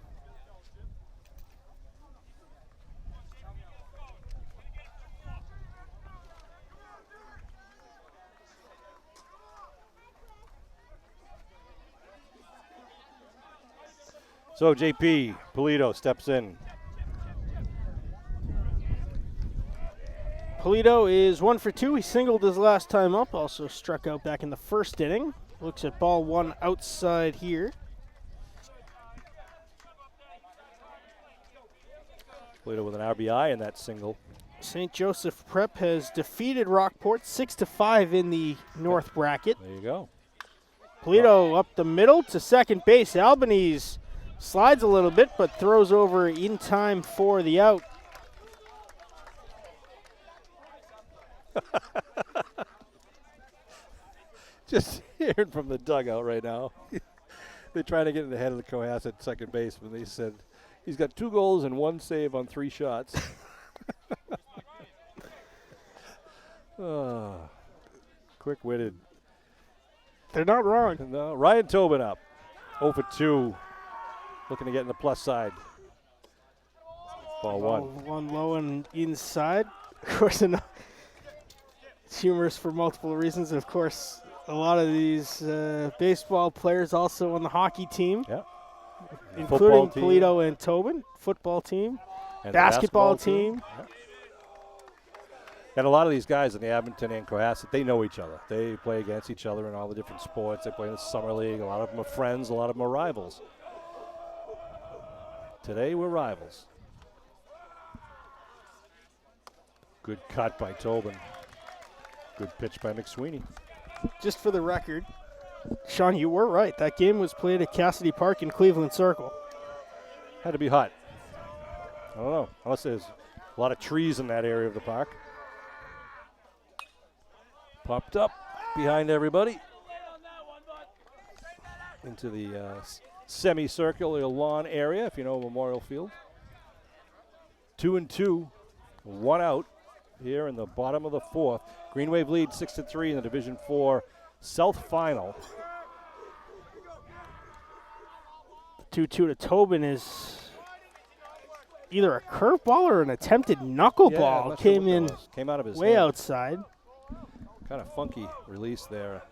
So JP Polito steps in. Polito is 1 for 2. He singled his last time up. Also struck out back in the first inning. Looks at ball 1 outside here. Polito with an RBI in that single. St. Joseph Prep has defeated Rockport 6-5 in the North bracket. There you go. Polito up the middle to second base. Albanese slides a little bit, but throws over in time for the out. Just hearing from the dugout right now. They're trying to get in the head of the Cohasset second baseman. They said he's got 2 goals and 1 save on 3 shots. Quick-witted. They're not wrong. No, Ryan Tobin up. 0 for 2. Looking to get in the plus side. Ball 1. One low and inside. Of course, it's humorous for multiple reasons. Of course, a lot of these baseball players also on the hockey team, Yeah. including Football team. Polito and Tobin. Football team, And the basketball team. Yeah. And a lot of these guys in the Abington and Cohasset, they know each other. They play against each other in all the different sports. They play in the summer league. A lot of them are friends. A lot of them are rivals. Today we're rivals. Good cut by Tobin. Good pitch by McSweeney. Just for the record, Sean, you were right. That game was played at Cassidy Park in Cleveland Circle. Had to be hot. I don't know. Unless there's a lot of trees in that area of the park. Popped up behind everybody. Into the semicircular lawn area, if you know Memorial Field. 2-2. 1 out here in the bottom of the 4th. Green Wave leads 6-3 in the Division 4 South Final. 2-2 to Tobin is either a curveball or an attempted knuckleball. Came in Came out of his way hand. outside. Kind of funky release there.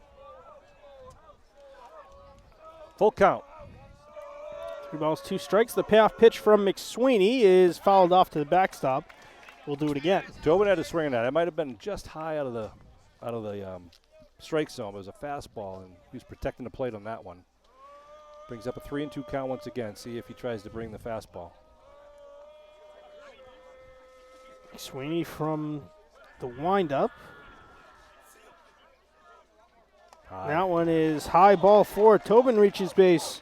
Full count. 3 balls, 2 strikes. The payoff pitch from McSweeney is fouled off to the backstop. We'll do it again. Tobin had a swing on that. It might have been just high out of the strike zone. It was a fastball, and he was protecting the plate on that one. Brings up a 3-2 count once again. See if he tries to bring the fastball. McSweeney from the windup. High. That one is high, ball 4. Tobin reaches base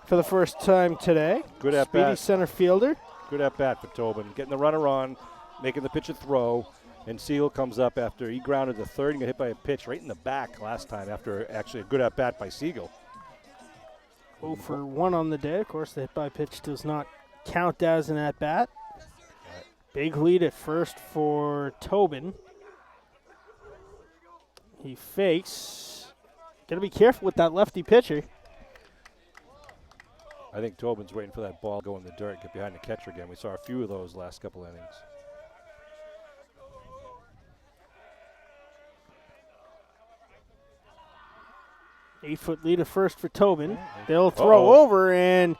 for the first time today. Good at Speedy bat. center fielder. Good at bat for Tobin. Getting the runner on, making the pitch a throw, and Siegel comes up after he grounded the third and got hit by a pitch right in the back last time after actually a good at bat by Siegel. 0 for 1 on the day. Of course, the hit by pitch does not count as an at bat. Big lead at first for Tobin. He fakes. Got to be careful with that lefty pitcher. I think Tobin's waiting for that ball to go in the dirt, get behind the catcher again. We saw a few of those last couple innings. Eight-foot lead at first for Tobin. They'll throw over, and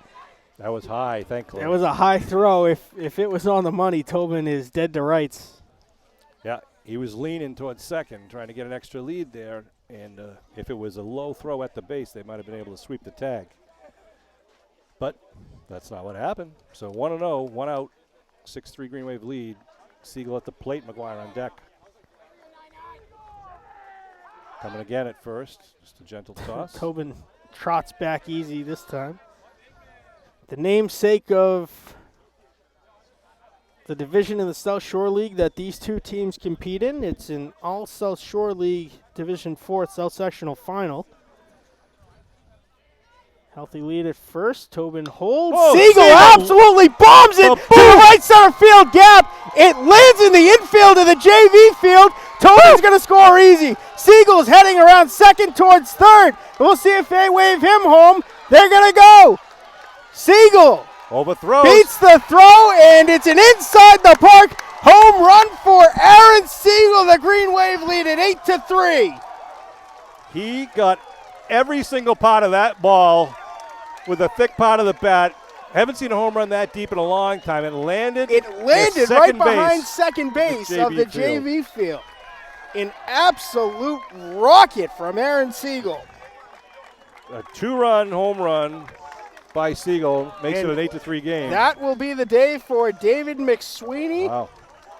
that was high, thankfully. that was a high throw. If it was on the money, Tobin is dead to rights. Yeah, he was leaning towards second, trying to get an extra lead there. And if it was a low throw at the base, they might have been able to sweep the tag. But that's not what happened. So 1-0, 1 out, 6-3 Green Wave lead. Siegel at the plate, McGuire on deck. Coming again at first, just a gentle toss. Tobin trots back easy this time. The namesake of the division in the South Shore League that these two teams compete in. It's an all South Shore League Division 4 South Sectional Final. Healthy lead at first. Tobin holds. Oh, Siegel Siegel absolutely bombs it to the right center field gap. It lands in the infield of the JV field. Tobin's going to score easy. Siegel's heading around second towards third. We'll see if they wave him home. They're going to go. Siegel Overthrows. beats the throw, and it's an inside the park home run for Aaron Siegel. The Green Wave lead at 8-3. He got every single part of that ball with a thick part of the bat. Haven't seen a home run that deep in a long time. It landed Right second behind base. second base JV of the field. JV field. An absolute rocket from Aaron Siegel. A 2-run home run by Siegel makes And it an 8-3 game. That will be the day for David McSweeney. Wow.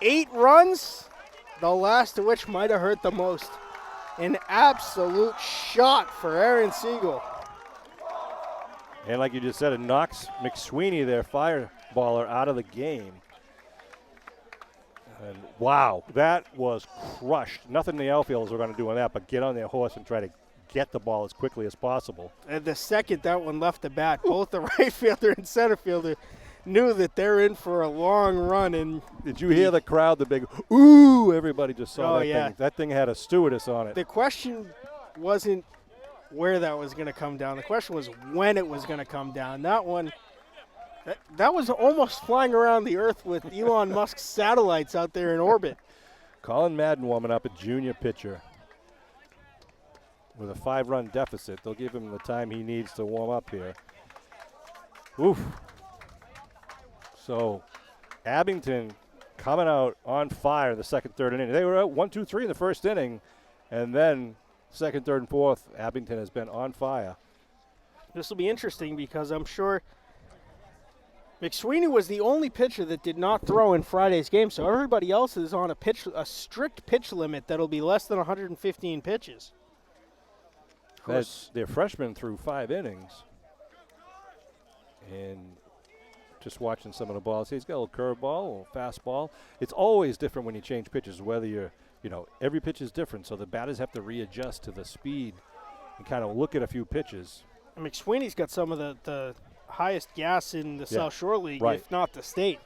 8 runs, the last of which might have hurt the most. An absolute shot for Aaron Siegel. And like you just said, it knocks McSweeney, their fireballer, out of the game. And wow, that was crushed. Nothing the outfielders were going to do on that but get on their horse and try to get the ball as quickly as possible. And the second that one left the bat, both the right fielder and center fielder knew that they're in for a long run. And did you hear the crowd, the big ooh? Everybody just saw Oh, that yeah. thing. That thing had a stewardess on it. the question wasn't where that was going to come down. The question was when it was going to come down. That one, that was almost flying around the earth with Elon Musk's satellites out there in orbit. Colin Madden warming up, a junior pitcher with a 5-run deficit. They'll give him the time he needs to warm up here. Oof. So Abington coming out on fire in the second, third inning. They were out 1-2-3 in the first inning, and then second, third, and fourth, Abington has been on fire. This will be interesting because I'm sure McSweeney was the only pitcher that did not throw in Friday's game, so everybody else is on a strict pitch limit that'll be less than 115 pitches. Of course, Their freshman threw 5 innings. And just watching some of the balls, he's got a little curveball, a little fastball. It's always different when you change pitches, whether you're, every pitch is different, so the batters have to readjust to the speed and kind of look at a few pitches. McSweeney's got some of the highest gas in the South Shore League, right. if not the state.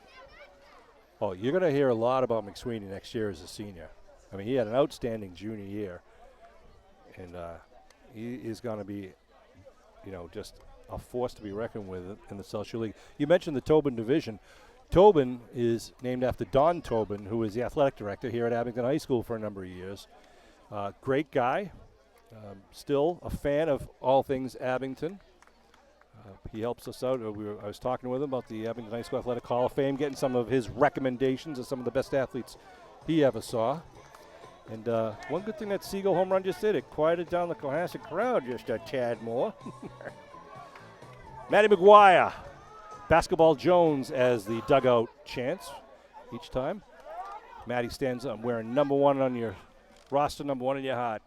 Oh, you're going to hear a lot about McSweeney next year as a senior. I mean, he had an outstanding junior year, and he is going to be, just a force to be reckoned with in the South Shore League. You mentioned the Tobin division. Tobin is named after Don Tobin, who is the athletic director here at Abington High School for a number of years. Great guy. Still a fan of all things Abington. He helps us out. I was talking with him about the Abington High School Athletic Hall of Fame, getting some of his recommendations of some of the best athletes he ever saw. And one good thing that Siegel home run just did, it quieted down the Cohasset crowd just a tad more. Matty McGuire, Basketball Jones as the dugout chants each time. Matty stands up wearing number 1 on your roster, number 1 in your heart.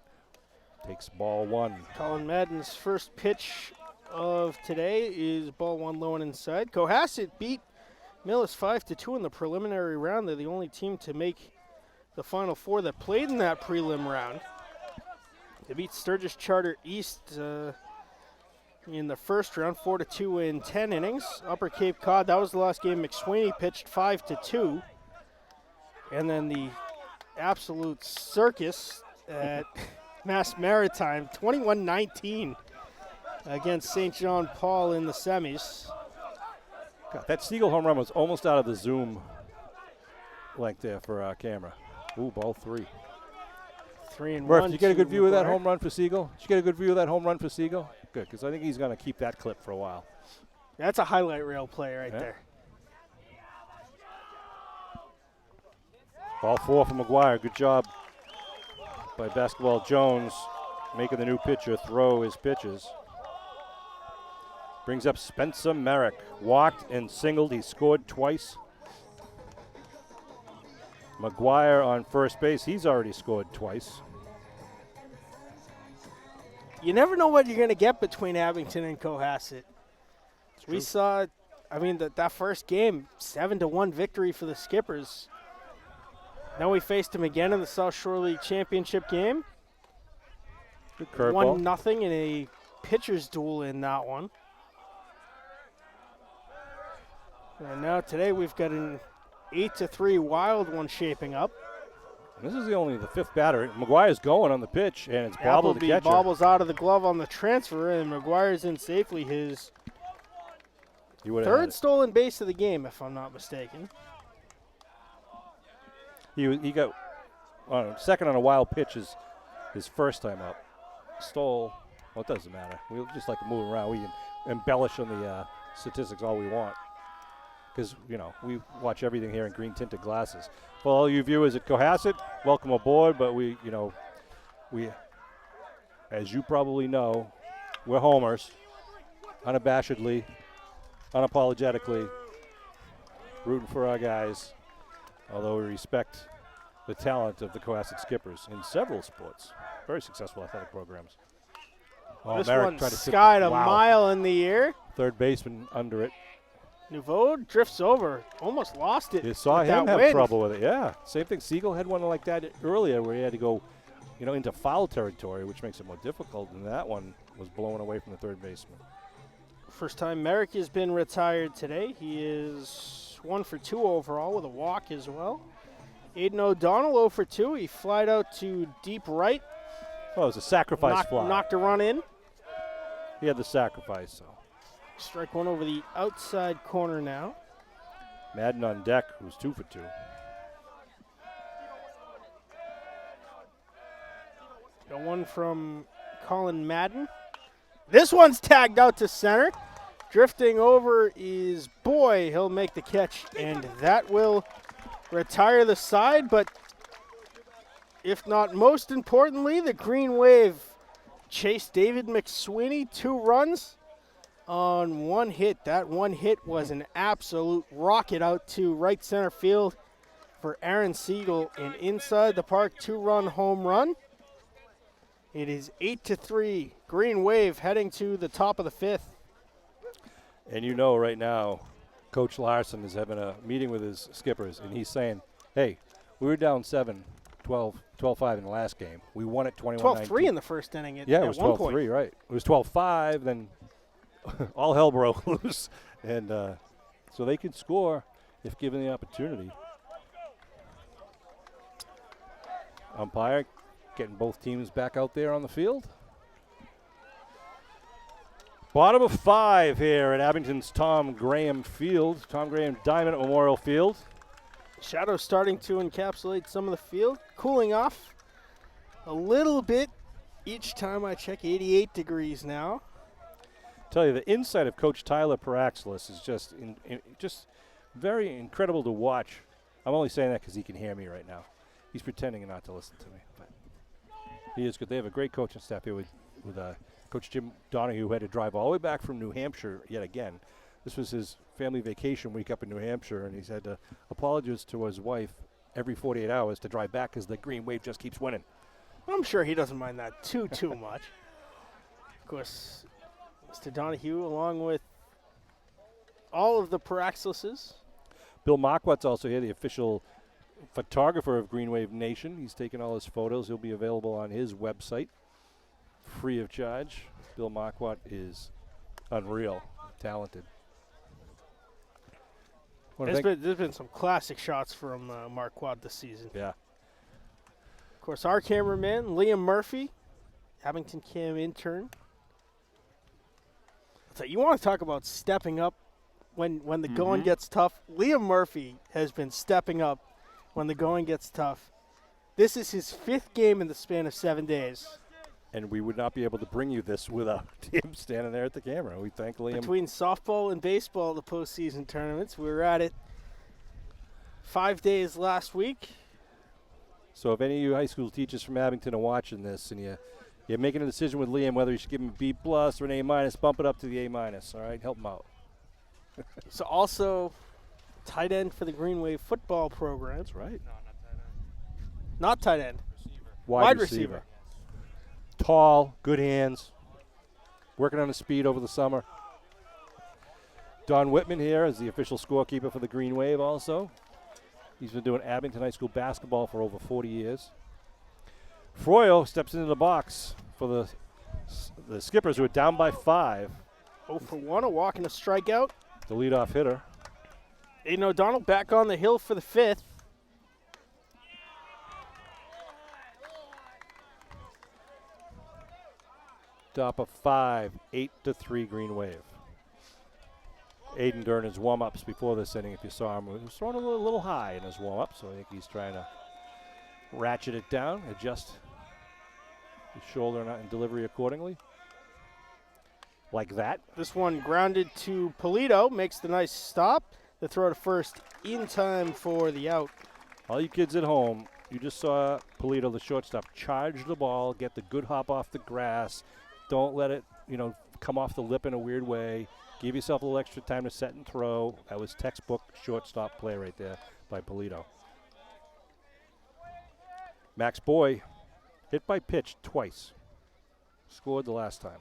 Takes ball 1. Colin Madden's first pitch of today is ball 1 low and inside. Cohasset beat Millis 5-2 in the preliminary round. They're the only team to make the Final Four that played in that prelim round. They beat Sturgis Charter East in the first round, 4-2 in 10 innings. Upper Cape Cod, that was the last game. McSweeney pitched 5-2. And then the absolute circus at Mass Maritime, 21-19 against St. John Paul in the semis. God, that Siegel home run was almost out of the zoom length there for our camera. Ooh, ball 3. 3-1. Murph, did you get a good view of that McGuire. home run for Siegel? Did you get a good view of that home run for Siegel? Good, because I think he's going to keep that clip for a while. That's a highlight reel play right Yeah. there. Ball 4 for McGuire. Good job by Basketball Jones making the new pitcher throw his pitches. Brings up Spencer Merrick. Walked and singled. He scored twice. McGuire on first base. He's already scored twice. You never know what you're going to get between Abington and Cohasset. We saw, that first game, 7-1 victory for the Skippers. Then we faced them again in the South Shore League Championship game. Good curveball. 1-0 in a pitcher's duel in that one. And now today we've got an 8-3 wild one shaping up. This is only the 5th batter. McGuire's going on the pitch, and it's bobbled the Appleby catcher. bobbles out of the glove on the transfer, and McGuire's in safely. His He would've had third it. stolen base of the game, if I'm not mistaken. He got second on a wild pitch his first time up. Stole. Well, it doesn't matter. We just like to move around. We can embellish on the statistics all we want. Because, we watch everything here in green tinted glasses. For all you viewers at Cohasset, welcome aboard. But we, as you probably know, we're homers. Unabashedly, unapologetically, rooting for our guys. Although we respect the talent of the Cohasset Skippers in several sports. Very successful athletic programs. Oh, This Merrick one tried to tip- skied a wow. mile in the air. Third baseman under it. Nouveau drifts over, almost lost it. You saw with him that have wind. trouble with it. Yeah, same thing. Siegel had one like that earlier where he had to go, into foul territory, which makes it more difficult. And that one was blown away from the third baseman. First time Merrick has been retired today. He is 1 for 2 overall with a walk as well. Aiden O'Donnell 0 for 2. He flied out to deep right. Oh, it was a sacrifice fly. Knocked a run in. He had the sacrifice. So Strike one over the outside corner now. Madden on deck was 2 for 2. Got one from Colin Madden. This one's tagged out to center. Drifting over is Boy. He'll make the catch, and that will retire the side. But if not most importantly, the Green Wave chased David McSweeney 2 runs on 1 hit. That 1 hit was an absolute rocket out to right center field for Aaron Siegel. An inside the park 2-run home run. It is 8-3. Green Wave heading to the top of the 5th. And right now, Coach Larson is having a meeting with his skippers, and he's saying, hey, we were down 12-5 in the last game. We won it 21-19. 12-3 in the first inning it was 12-3, right. It was 12-5, then all hell broke loose. And so they can score if given the opportunity. Umpire getting both teams back out there on the field. Bottom of 5 here at Abington's Tom Graham Field. Tom Graham Diamond Memorial Field. Shadows starting to encapsulate some of the field. Cooling off a little bit each time I check. 88 degrees now. Tell you, the insight of Coach Tyler Paraxelis is just just very incredible to watch. I'm only saying that because he can hear me right now. He's pretending not to listen to me, but he is good. They have a great coaching staff here with Coach Jim Donahue, who had to drive all the way back from New Hampshire yet again. This was his family vacation week up in New Hampshire, and he's had to apologize to his wife every 48 hours to drive back because the Green Wave just keeps winning. I'm sure he doesn't mind that too much. Of course, Mr. Donahue, along with all of the Paraxelises. Bill Marquardt's also here, the official photographer of Green Wave Nation. He's taken all his photos. He'll be available on his website free of charge. Bill Marquardt is unreal, talented. There's been some classic shots from Marquardt this season. Yeah. Of course, our cameraman, Liam Murphy, Abington Cam intern. So you want to talk about stepping up when the going gets tough. Liam Murphy has been stepping up when the going gets tough. This is his 5th game in the span of 7 days. And we would not be able to bring you this without him standing there at the camera. We thank Liam. Between softball and baseball, the postseason tournaments, we were at it 5 days last week. So if any of you high school teachers from Abington are watching this and you're making a decision with Liam whether you should give him a B+ or an A-, bump it up to the A-. All right, help him out. So also tight end for the Green Wave football program. That's right. Not tight end. Wide receiver. Tall, good hands, working on his speed over the summer. Don Whitman here is the official scorekeeper for the Green Wave also. He's been doing Abington High School basketball for over 40 years. Froyo steps into the box for the Skippers, who are down by 5. 0 for 1, a walk and a strikeout. The leadoff hitter. Aiden O'Donnell back on the hill for the 5th. Top of 5, 8-3 Green Wave. Aiden during his warm-ups before this inning, if you saw him, he was throwing a little high in his warm-up, so I think he's trying to ratchet it down, adjust his shoulder and delivery accordingly. Like that. This one grounded to Polito, makes the nice stop. The throw to first in time for the out. All you kids at home, you just saw Polito, the shortstop, charge the ball, get the good hop off the grass. Don't let it, come off the lip in a weird way. Give yourself a little extra time to set and throw. That was textbook shortstop play right there by Polito. Max Boy hit by pitch twice. Scored the last time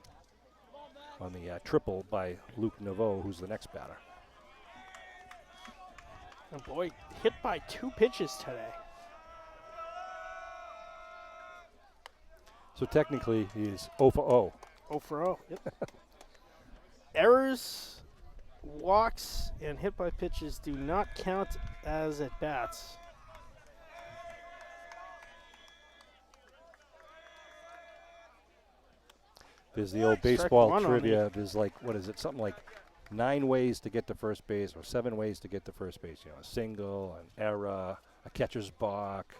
on the triple by Luke Naveau, who's the next batter. Oh boy, hit by 2 pitches today. So technically, he's 0 for 0. 0 for 0. Yep. Errors, walks, and hit by pitches do not count as at bats. There's the old Strike baseball one on trivia. There's like, what is it? Something like 9 ways to get to first base or 7 ways to get to first base. You know, a single, an error, a catcher's balk.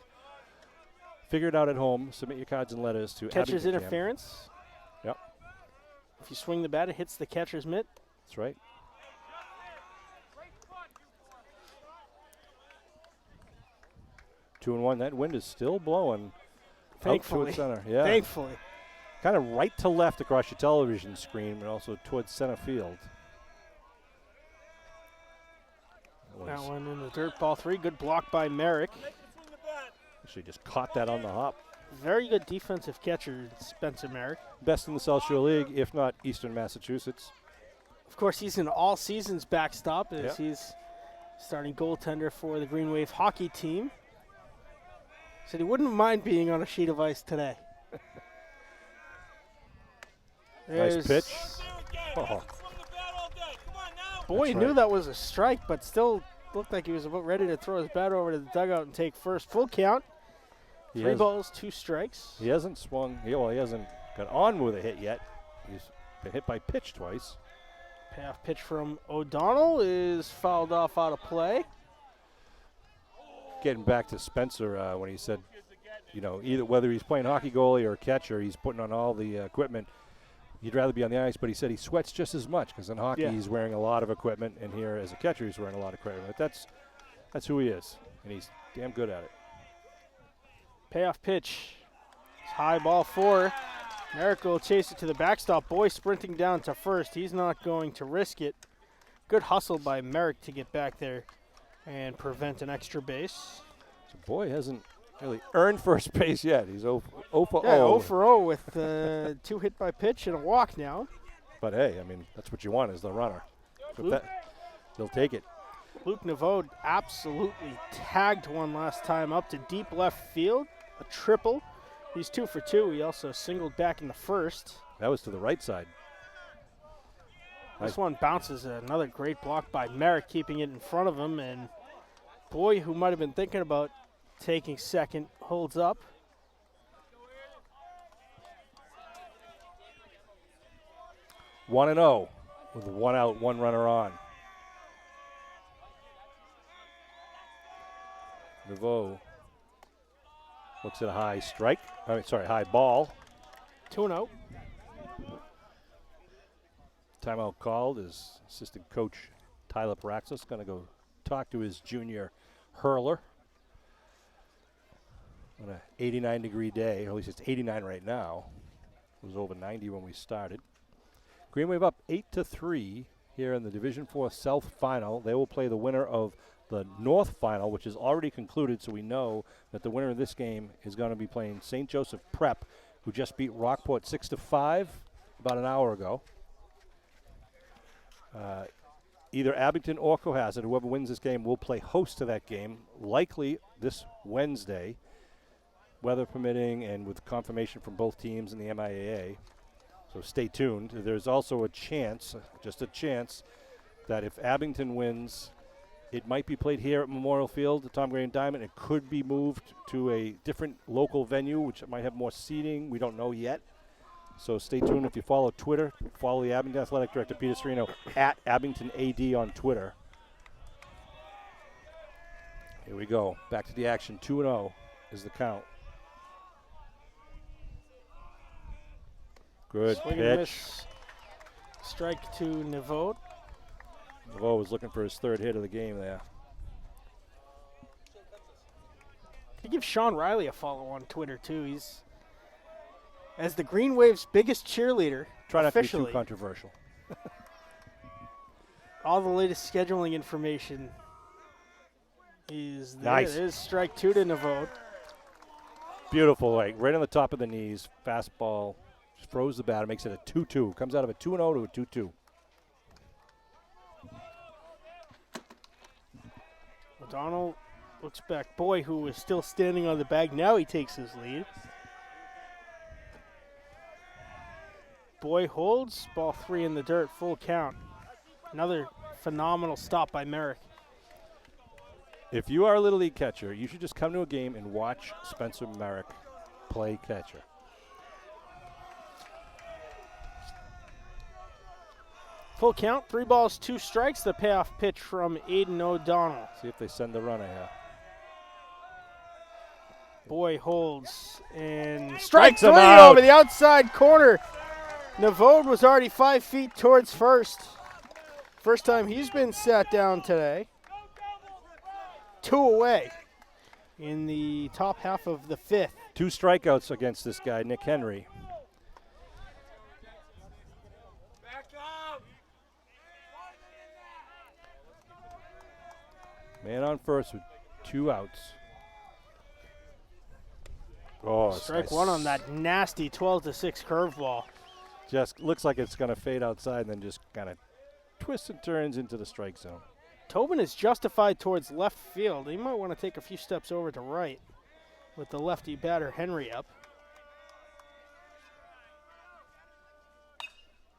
Figure it out at home. Submit your cards and letters to Catcher's Abington. interference. Yep. If you swing the bat, it hits the catcher's mitt. That's right. Two and one. That wind is still blowing. Thankfully. Out towards center. Yeah. Thankfully. Kind of right to left across your television screen, but also towards center field. That one in the dirt, ball 3. Good block by Merrick. Actually just caught that on the hop. Very good defensive catcher, Spencer Merrick. Best in the South Shore League, if not Eastern Massachusetts. Of course, he's an all-seasons backstop as Yep. he's starting goaltender for the Green Wave hockey team. Said he wouldn't mind being on a sheet of ice today. Nice pitch. Oh, Boy, he That's knew right. that was a strike, but still looked like he was about ready to throw his bat over to the dugout and take first. Full count. he 3 has- balls, 2 strikes. He hasn't swung. He hasn't got on with a hit yet. He's been hit by pitch twice. Payoff pitch from O'Donnell is fouled off out of play. Getting back to Spencer when he said, you know, either whether he's playing hockey goalie or catcher, he's putting on all the equipment. He'd rather be on the ice, but he said he sweats just as much because in hockey Yeah. he's wearing a lot of equipment, and here as a catcher he's wearing a lot of equipment. But that's who he is, and he's damn good at it. Payoff pitch. It's high ball 4. Merrick will chase it to the backstop. Boy sprinting down to first. He's not going to risk it. Good hustle by Merrick to get back there and prevent an extra base. So Boy hasn't really earned first base yet. He's 0 for 0. Yeah, 0 for 0 with 2 hit by pitch and a walk now. But hey, I mean, that's what you want is the runner. But Luke. he'll take it. Luke Naveau absolutely tagged one last time up to deep left field. A triple. He's 2 for 2. He also singled back in the first. That was to the right side. This one bounces. Another great block by Merrick, keeping it in front of him. And Boy, who might have been thinking about taking second, holds up. One and 0 with 1 out, 1 runner on. Naveau looks at a high strike. High ball. 2-0. Timeout called. His assistant coach Tyler Paraxis going to go talk to his junior hurler on an 89-degree day, or at least it's 89 right now. It was over 90 when we started. Green Wave up 8-3 here in the Division 4 South Final. They will play the winner of the North Final, which is already concluded, so we know that the winner of this game is going to be playing St. Joseph Prep, who just beat Rockport 6-5 about an hour ago. Either Abington or Cohasset, whoever wins this game, will play host to that game, likely this Wednesday, weather permitting and with confirmation from both teams in the MIAA. So stay tuned. There's also a chance, just a chance, that if Abington wins, it might be played here at Memorial Field, the Tom Gray and Diamond. It could be moved to a different local venue, which might have more seating. We don't know yet. So stay tuned. If you follow Twitter, follow the Abington Athletic Director, Peter Serino, at Abington AD on Twitter. Here we go. Back to the action. 2-0 is the count. Good Swing and pitch. miss. Strike to Naveau. Naveau was looking for his 3rd hit of the game there. You give Sean Riley a follow on Twitter too. He's as the Green Wave's biggest cheerleader. Try not to be officially. too controversial. All the latest scheduling information is there. Nice. There's strike 2 to Naveau. Beautiful, like right on the top of the knees. Fastball. Just throws the batter, makes it a 2-2. Comes out of a 2-0 to a 2-2. O'Donnell looks back. Boy, who was still standing on the bag. Now he takes his lead. Boy holds. Ball 3 in the dirt. Full count. Another phenomenal stop by Merrick. If you are a Little League catcher, you should just come to a game and watch Spencer Merrick play catcher. Full count. 3 balls, 2 strikes. The payoff pitch from Aiden O'Donnell. See if they send the runner here. Boy holds and strike Strikes him 3 out. over the outside corner. Navode was already 5 feet towards first. First time he's been sat down today. 2 away in the top half of the 5th. 2 strikeouts against this guy, Nick Henry. Man on first with 2 outs. Oh, it's Strike nice. 1 on that nasty 12-6 curveball. Just looks like it's going to fade outside and then just kind of twists and turns into the strike zone. Tobin is justified towards left field. He might want to take a few steps over to right with the lefty batter Henry up.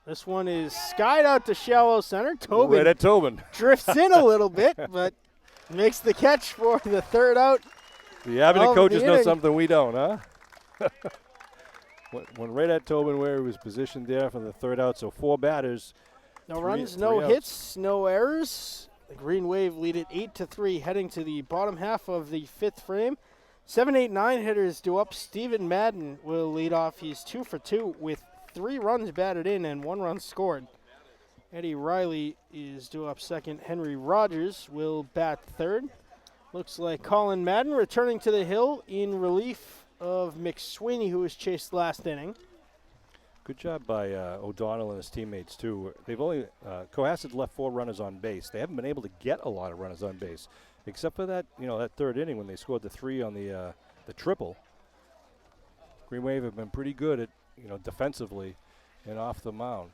This one is skied out to shallow center. Tobin Right at Tobin. drifts in a little bit, but makes the catch for the 3rd out. The Abington of coaches the know inning. something we don't, huh? Went right at Tobin where he was positioned there for the 3rd out. So 4 batters. No 3 runs, no outs. hits, no errors. The Green Wave lead it 8-3, heading to the bottom half of the 5th frame. 7, 8, 9 hitters due up. Steven Madden will lead off. He's 2 for 2 with 3 runs batted in and 1 run scored. Eddie Riley is due up second. Henry Rogers will bat 3rd. Looks like Colin Madden returning to the hill in relief of McSweeney, who was chased last inning. Good job by O'Donnell and his teammates, too. They've only Cohasset left 4 runners on base. They haven't been able to get a lot of runners on base, except for that, that 3rd inning when they scored the 3 on the triple. Green Wave have been pretty good at, defensively and off the mound.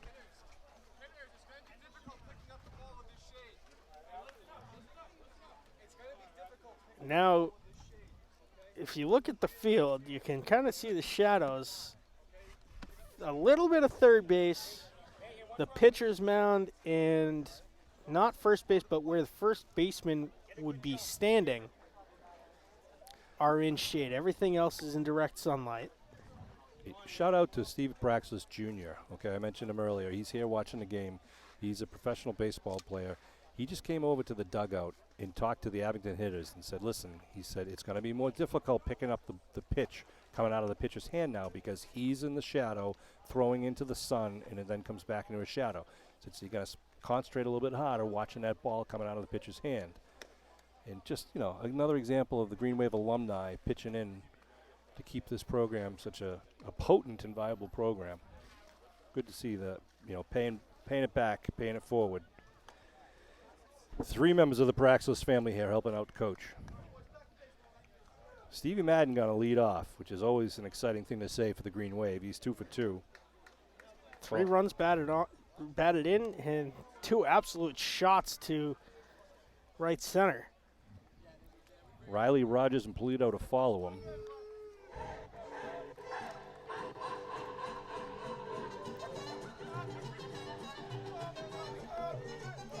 Now, if you look at the field, you can kind of see the shadows. A little bit of third base, the pitcher's mound, and not first base, but where the first baseman would be standing are in shade. Everything else is in direct sunlight. Shout out to Steve Praxis Jr. Okay, I mentioned him earlier. He's here watching the game. He's a professional baseball player. He just came over to the dugout and talked to the Abington hitters and said, listen, he said, it's going to be more difficult picking up the pitch coming out of the pitcher's hand now because he's in the shadow throwing into the sun and it then comes back into a shadow. So you got to concentrate a little bit harder watching that ball coming out of the pitcher's hand. And just, another example of the Green Wave alumni pitching in to keep this program such a potent and viable program. Good to see that, paying it back, paying it forward. 3 members of the Praxis family here helping out Coach. Stevie Madden going to lead off, which is always an exciting thing to say for the Green Wave. He's 2 for 2. 3 runs batted in, and 2 absolute shots to right center. Riley, Rogers, and Polito to follow him.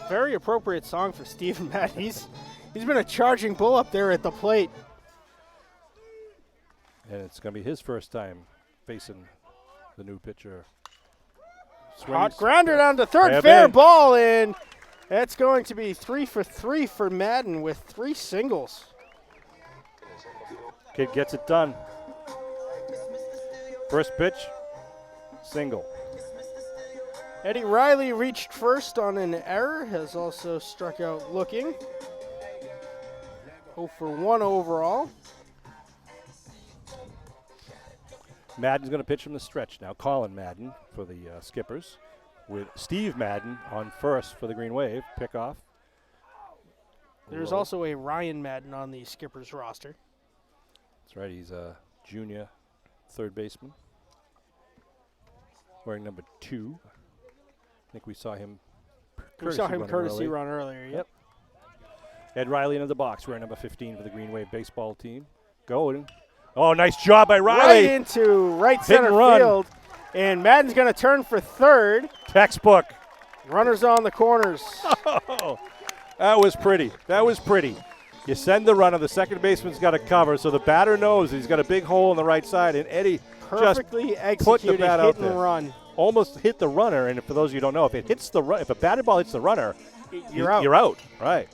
Very appropriate song for Steven Madden. He's been a charging bull up there at the plate. And it's going to be his first time facing the new pitcher. Hot Swings. grounder down to third, Fair fair bend. ball, and that's going to be 3 for 3 for Madden with 3 singles. Kid gets it done. First pitch, single. Eddie Riley reached first on an error, has also struck out looking. 0 for 1 overall. Madden's going to pitch from the stretch now. Colin Madden for the Skippers, with Steve Madden on first for the Green Wave. Pickoff. There's Low. also a Ryan Madden on the Skippers roster. That's right. He's a junior third baseman, wearing number 2. I think we saw him. We saw him run courtesy early. run earlier. Yep. Ed Riley into the box, wearing number 15 for the Green Wave baseball team. Going. Oh, nice job by Riley. Right into right Hit center and run. field. And Madden's going to turn for third. Textbook. Runners on the corners. Oh, that was pretty. That was pretty. You send the runner. The second baseman's got to cover, so the batter knows he's got a big hole on the right side, and Eddie Perfectly just executed put the bat hit out and there. run. Almost hit the runner, and for those of you who don't know, if a batted ball hits the runner, You're out. You're out. Right.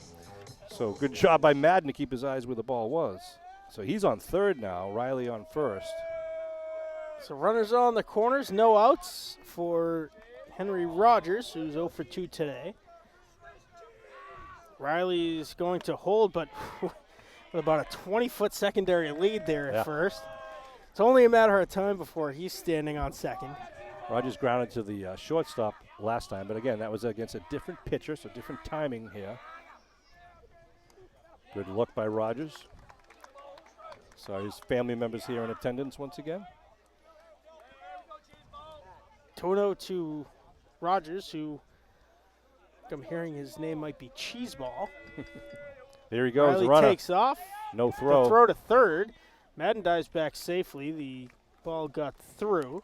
So good job by Madden to keep his eyes where the ball was. So he's on third now. Riley on first. So runners on the corners, no outs for Henry Rogers, who's 0 for 2 today. Riley's going to hold, but with about a 20-foot secondary lead there at first. It's only a matter of time before he's standing on second. Rogers grounded to the shortstop last time, but again, that was against a different pitcher, so different timing here. Good look by Rogers. Saw his family members here in attendance once again. Toto to Rogers, who I'm hearing his name might be Cheeseball. Here he goes, Riley runner. takes off. No The throw. throw to third. Madden dives back safely. The ball got through.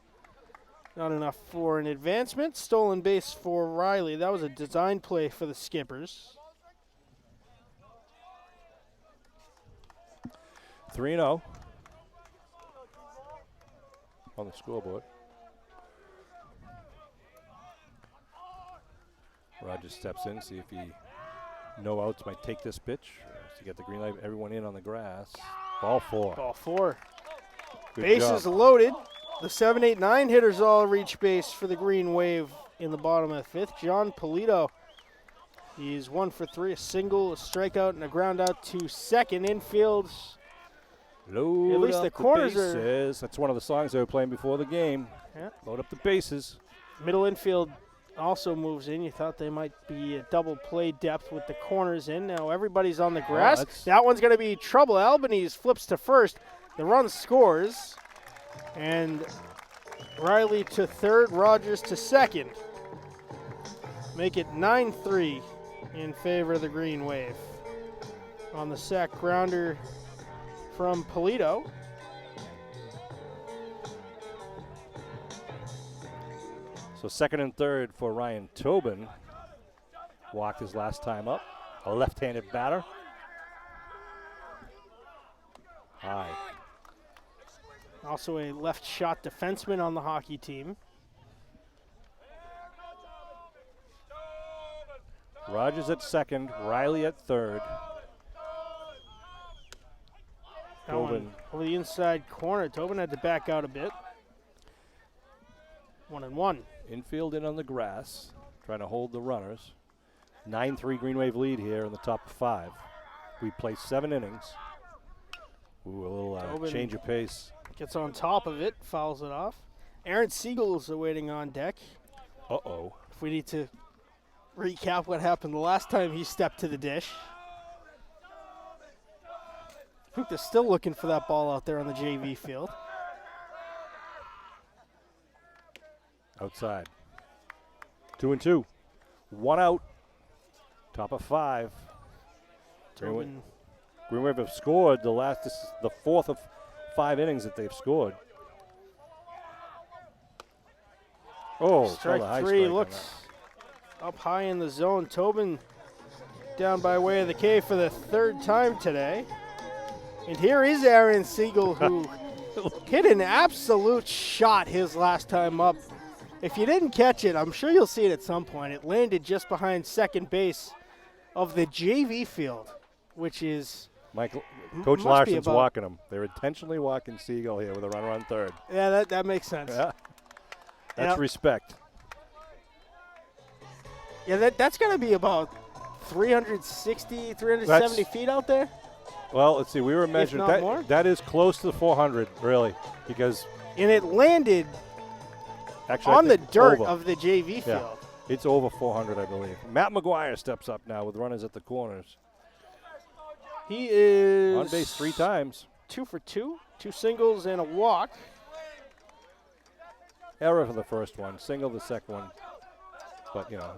Not enough for an advancement. Stolen base for Riley. That was a design play for the Skippers. 3-0 on the scoreboard. Rogers steps in, see if he no outs might take this pitch to get the green light. Everyone in on the grass. Ball 4. Ball 4. Good Bases job. loaded. The 7, 8, 9 hitters all reach base for the Green Wave in the bottom of the fifth. John Polito. He's 1 for 3, a single, a strikeout, and a ground out to second. Infield. Load At least up the corners are- bases. That's one of the songs they were playing before the game. Yeah. Load up the bases. Middle infield also moves in. You thought they might be a double play depth with the corners in. Now everybody's on the grass. that's- That one's going to be trouble. Albanese flips to first. The run scores. And Riley to third, Rogers to second. Make it 9-3 in favor of the Green Wave. On the sack grounder from Polito. So second and third for Ryan Tobin. Walked his last time up. A left-handed batter. High. Also a left shot defenseman on the hockey team. Rogers at second. Riley at third. That one Tobin. over the inside corner. Tobin had to back out a bit. 1-1. Infield in on the grass. Trying to hold the runners. 9-3 Green Wave lead here in the top 5. We play 7 innings. Ooh, a little Tobin. change of pace. Gets on top of it, fouls it off. Aaron Siegel's awaiting on deck. Uh-oh. If we need to recap what happened the last time he stepped to the dish. Puka's still looking for that ball out there on the JV field. Outside. 2-2. 1 out. Top of 5. Tobin Green Wave have scored this is the 4th of 5 innings that they've scored. Oh, strike saw the high 3 strike on looks up high in the zone. Tobin down by way of the K for the 3rd time today. And here is Aaron Siegel, who hit an absolute shot his last time up. If you didn't catch it, I'm sure you'll see it at some point. It landed just behind second base of the JV field, which is Michael, M- Coach must be Larson's about- walking him. They're intentionally walking Siegel here with a runner on third. yeah, that makes sense. Yeah. That's Yep. respect. Yeah, that's going to be about 360, 370 feet out there. Well, let's see. We were measuring not that. more? That is close to the 400, really, because And it landed actually I on the think dirt over. of the JV Yeah. field. It's over 400, I believe. Matt McGuire steps up now with runners at the corners. He is On base 3 times. 2 for 2, 2 singles and a walk. Error for the first one, single the second one. But, you know,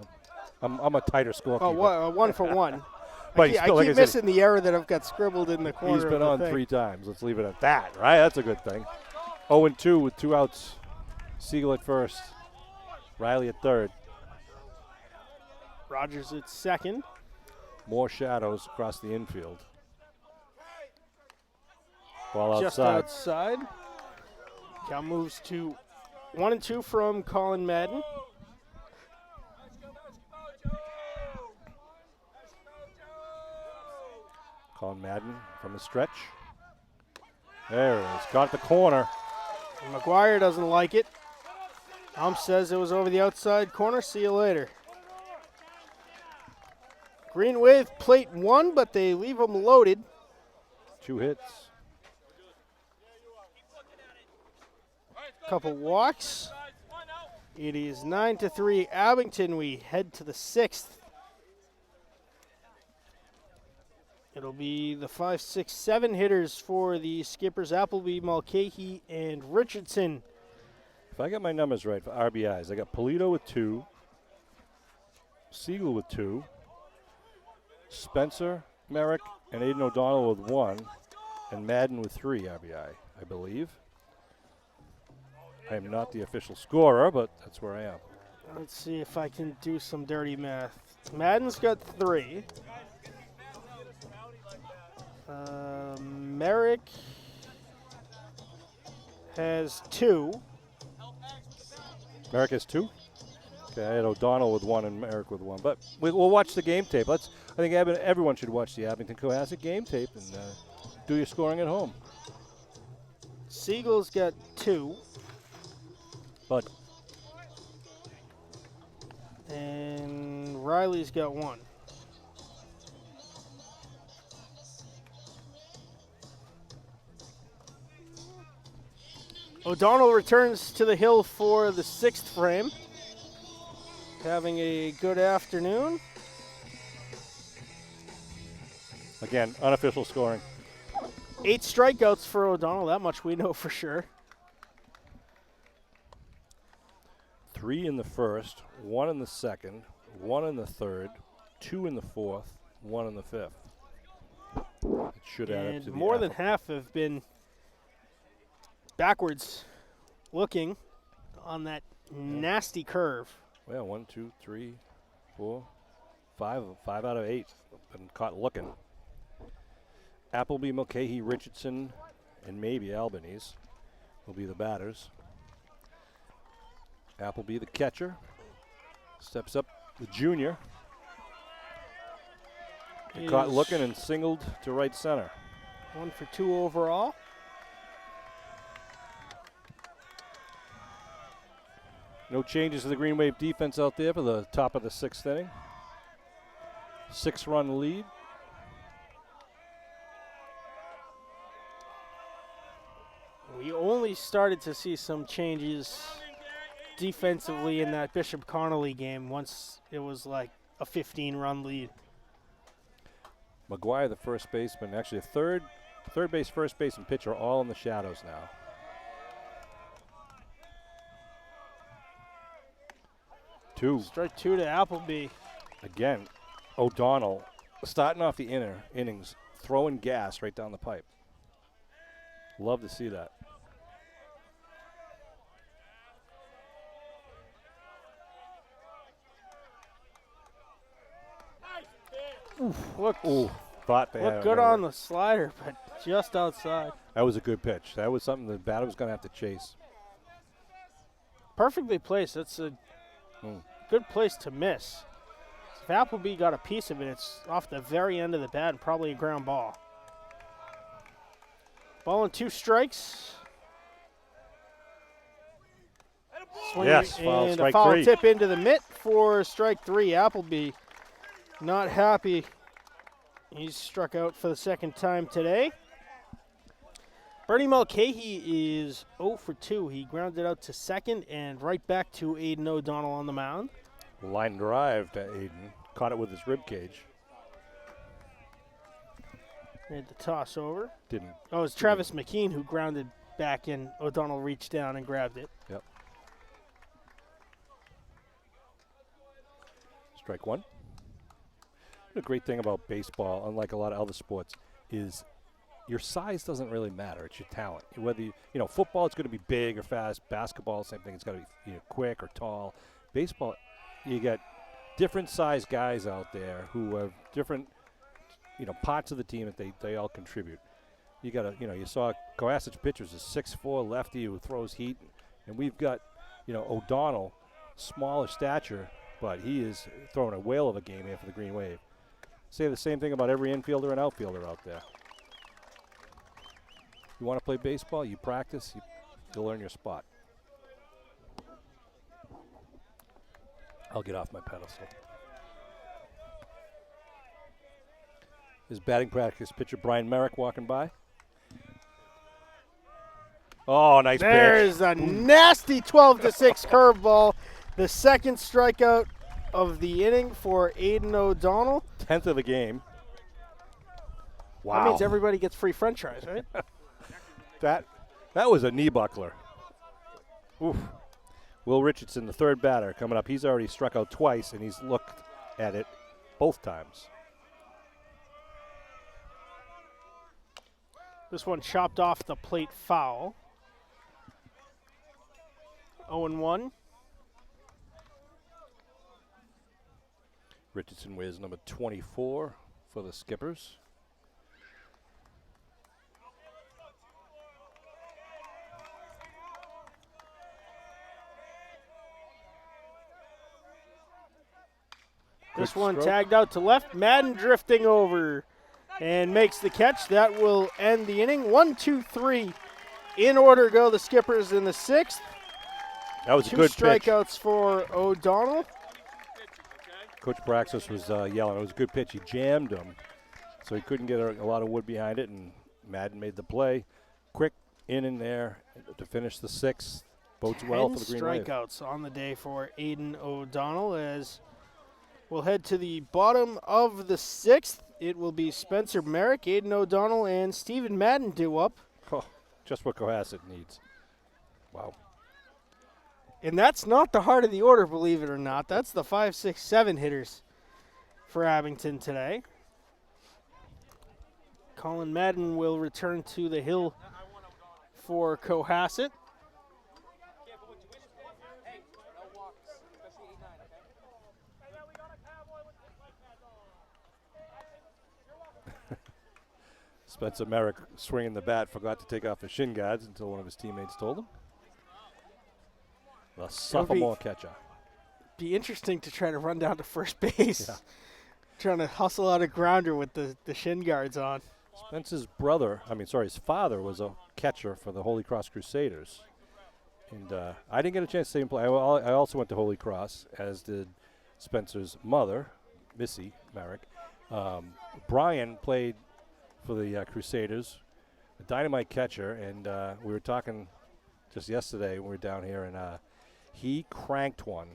I'm a tighter scorekeeper. Oh, 1 for 1. But I keep missing the error that I've got scribbled in the corner. he's been of the on thing. 3 times. Let's leave it at that, right? That's a good thing. 0-2 with 2 outs. Siegel at first. Riley at third. Rogers at second. More shadows across the infield. Ball Just outside. outside. Count moves to 1-2 from Colin Madden. Colin Madden from the stretch. There it is. Got it the corner. McGuire doesn't like it. Says it was over the outside corner. See you later. Green Wave plate 1, but they leave them loaded. 2 hits. Couple walks. It is 9-3 Abington. We head to the 6th. It'll be the 5, 6, 7 hitters for the skippers, Appleby, Mulcahy, and Richardson. If I got my numbers right for RBIs, I got Polito with 2, Siegel with 2, Spencer, Merrick, and Aiden O'Donnell with 1, and Madden with 3 RBI, I believe. I am not the official scorer, but that's where I am. Let's see if I can do some dirty math. Madden's got 3. Merrick has 2. Merrick has 2? Okay, I had O'Donnell with 1 and Merrick with 1. But we'll watch the game tape. I think everyone should watch the Abington Cohasset game tape and do your scoring at home. Siegel's got 2. But And Riley's got 1. O'Donnell returns to the hill for the 6th frame. Having a good afternoon. again, unofficial scoring. 8 strikeouts for O'Donnell. That much we know for sure. 3 in the first, 1 in the second, 1 in the third, 2 in the fourth, 1 in the fifth. It should add up And to the more than average. half have been backwards looking on that nasty curve. Well, 1, 2, 3, 4, 5 out of 8 been caught looking. Appleby, Mulcahy, Richardson, and maybe Albanese will be the batters. Appleby, the catcher, steps up the junior. Caught looking and singled to right center. 1 for 2 overall. No changes to the Green Wave defense out there for the top of the 6th inning. 6-run lead. We only started to see some changes defensively in that Bishop Connolly game once it was like a 15-run lead. McGuire, the first baseman, actually a third base, first base, and pitcher all in the shadows now. Two. Strike 2 to Appleby. Again, O'Donnell starting off the innings, throwing gas right down the pipe. Love to see that. Look Thought they had good it. on the slider, but just outside. That was a good pitch. That was something the batter was going to have to chase. Perfectly placed. That's a good place to miss. If Appleby got a piece of it, it's off the very end of the bat and probably a ground ball. Ball and 2 strikes. Swing Yes, foul, and a strike foul 3. tip into the mitt for strike 3. Appleby not happy. He's struck out for the 2nd time today. Bernie Mulcahy is 0 for 2. He grounded out to 2nd and right back to Aiden O'Donnell on the mound. Line drive to Aiden. Caught it with his rib cage. Made the toss over. Didn't. Oh, it was Travis McKean who grounded back in. O'Donnell reached down and grabbed it. Yep. Strike 1. the great thing about baseball, unlike a lot of other sports, is your size doesn't really matter. It's your talent. Whether football, it's going to be big or fast. Basketball, same thing. It's got to be quick or tall. Baseball, you got different size guys out there who have different parts of the team that they all contribute. You got you saw Cohasset's pitchers is 6'4" lefty who throws heat, and we've got O'Donnell, smaller stature, but he is throwing a whale of a game here for the Green Wave. Say the same thing about every infielder and outfielder out there. You want to play baseball, you practice, you'll learn your spot. I'll get off my pedestal. His batting practice pitcher Brian Merrick walking by. Oh, nice pitch. There's a nasty 12-6 curveball. The second strikeout of the inning for Aiden O'Donnell. 10th of the game. Wow. That means everybody gets free french fries, right? That was a knee buckler. Oof. Will Richardson, the third batter, coming up. He's already struck out twice, and he's looked at it both times. This one chopped off the plate foul. 0-1. Richardson wears number 24 for the Skippers. This Quick one stroke. tagged out to left. Madden drifting over and makes the catch. That will end the inning. 1, 2, 3. In order go the Skippers in the sixth. That was a Two good pitch. strikeouts for O'Donnell. Coach Praxis was yelling. It was a good pitch. He jammed him, so he couldn't get a lot of wood behind it, and Madden made the play. Quick in there to finish the sixth. Bodes well for the Green Wave. 10 strikeouts on the day for Aiden O'Donnell as we'll head to the bottom of the sixth. It will be Spencer Merrick, Aiden O'Donnell, and Stephen Madden due up. Oh, just what Cohasset needs. Wow. And that's not the heart of the order, believe it or not. That's the 5, 6, 7 hitters for Abington today. Colin Madden will return to the hill for Cohasset. Spencer Merrick swinging the bat, forgot to take off his shin guards until one of his teammates told him. The sophomore catcher. Be interesting to try to run down to first base. Yeah. Trying to hustle out a grounder with the shin guards on. Spencer's his father was a catcher for the Holy Cross Crusaders. And I didn't get a chance to see him play. I also went to Holy Cross, as did Spencer's mother, Missy Merrick. Brian played for the Crusaders, a dynamite catcher, and we were talking just yesterday when we were down here, and he cranked one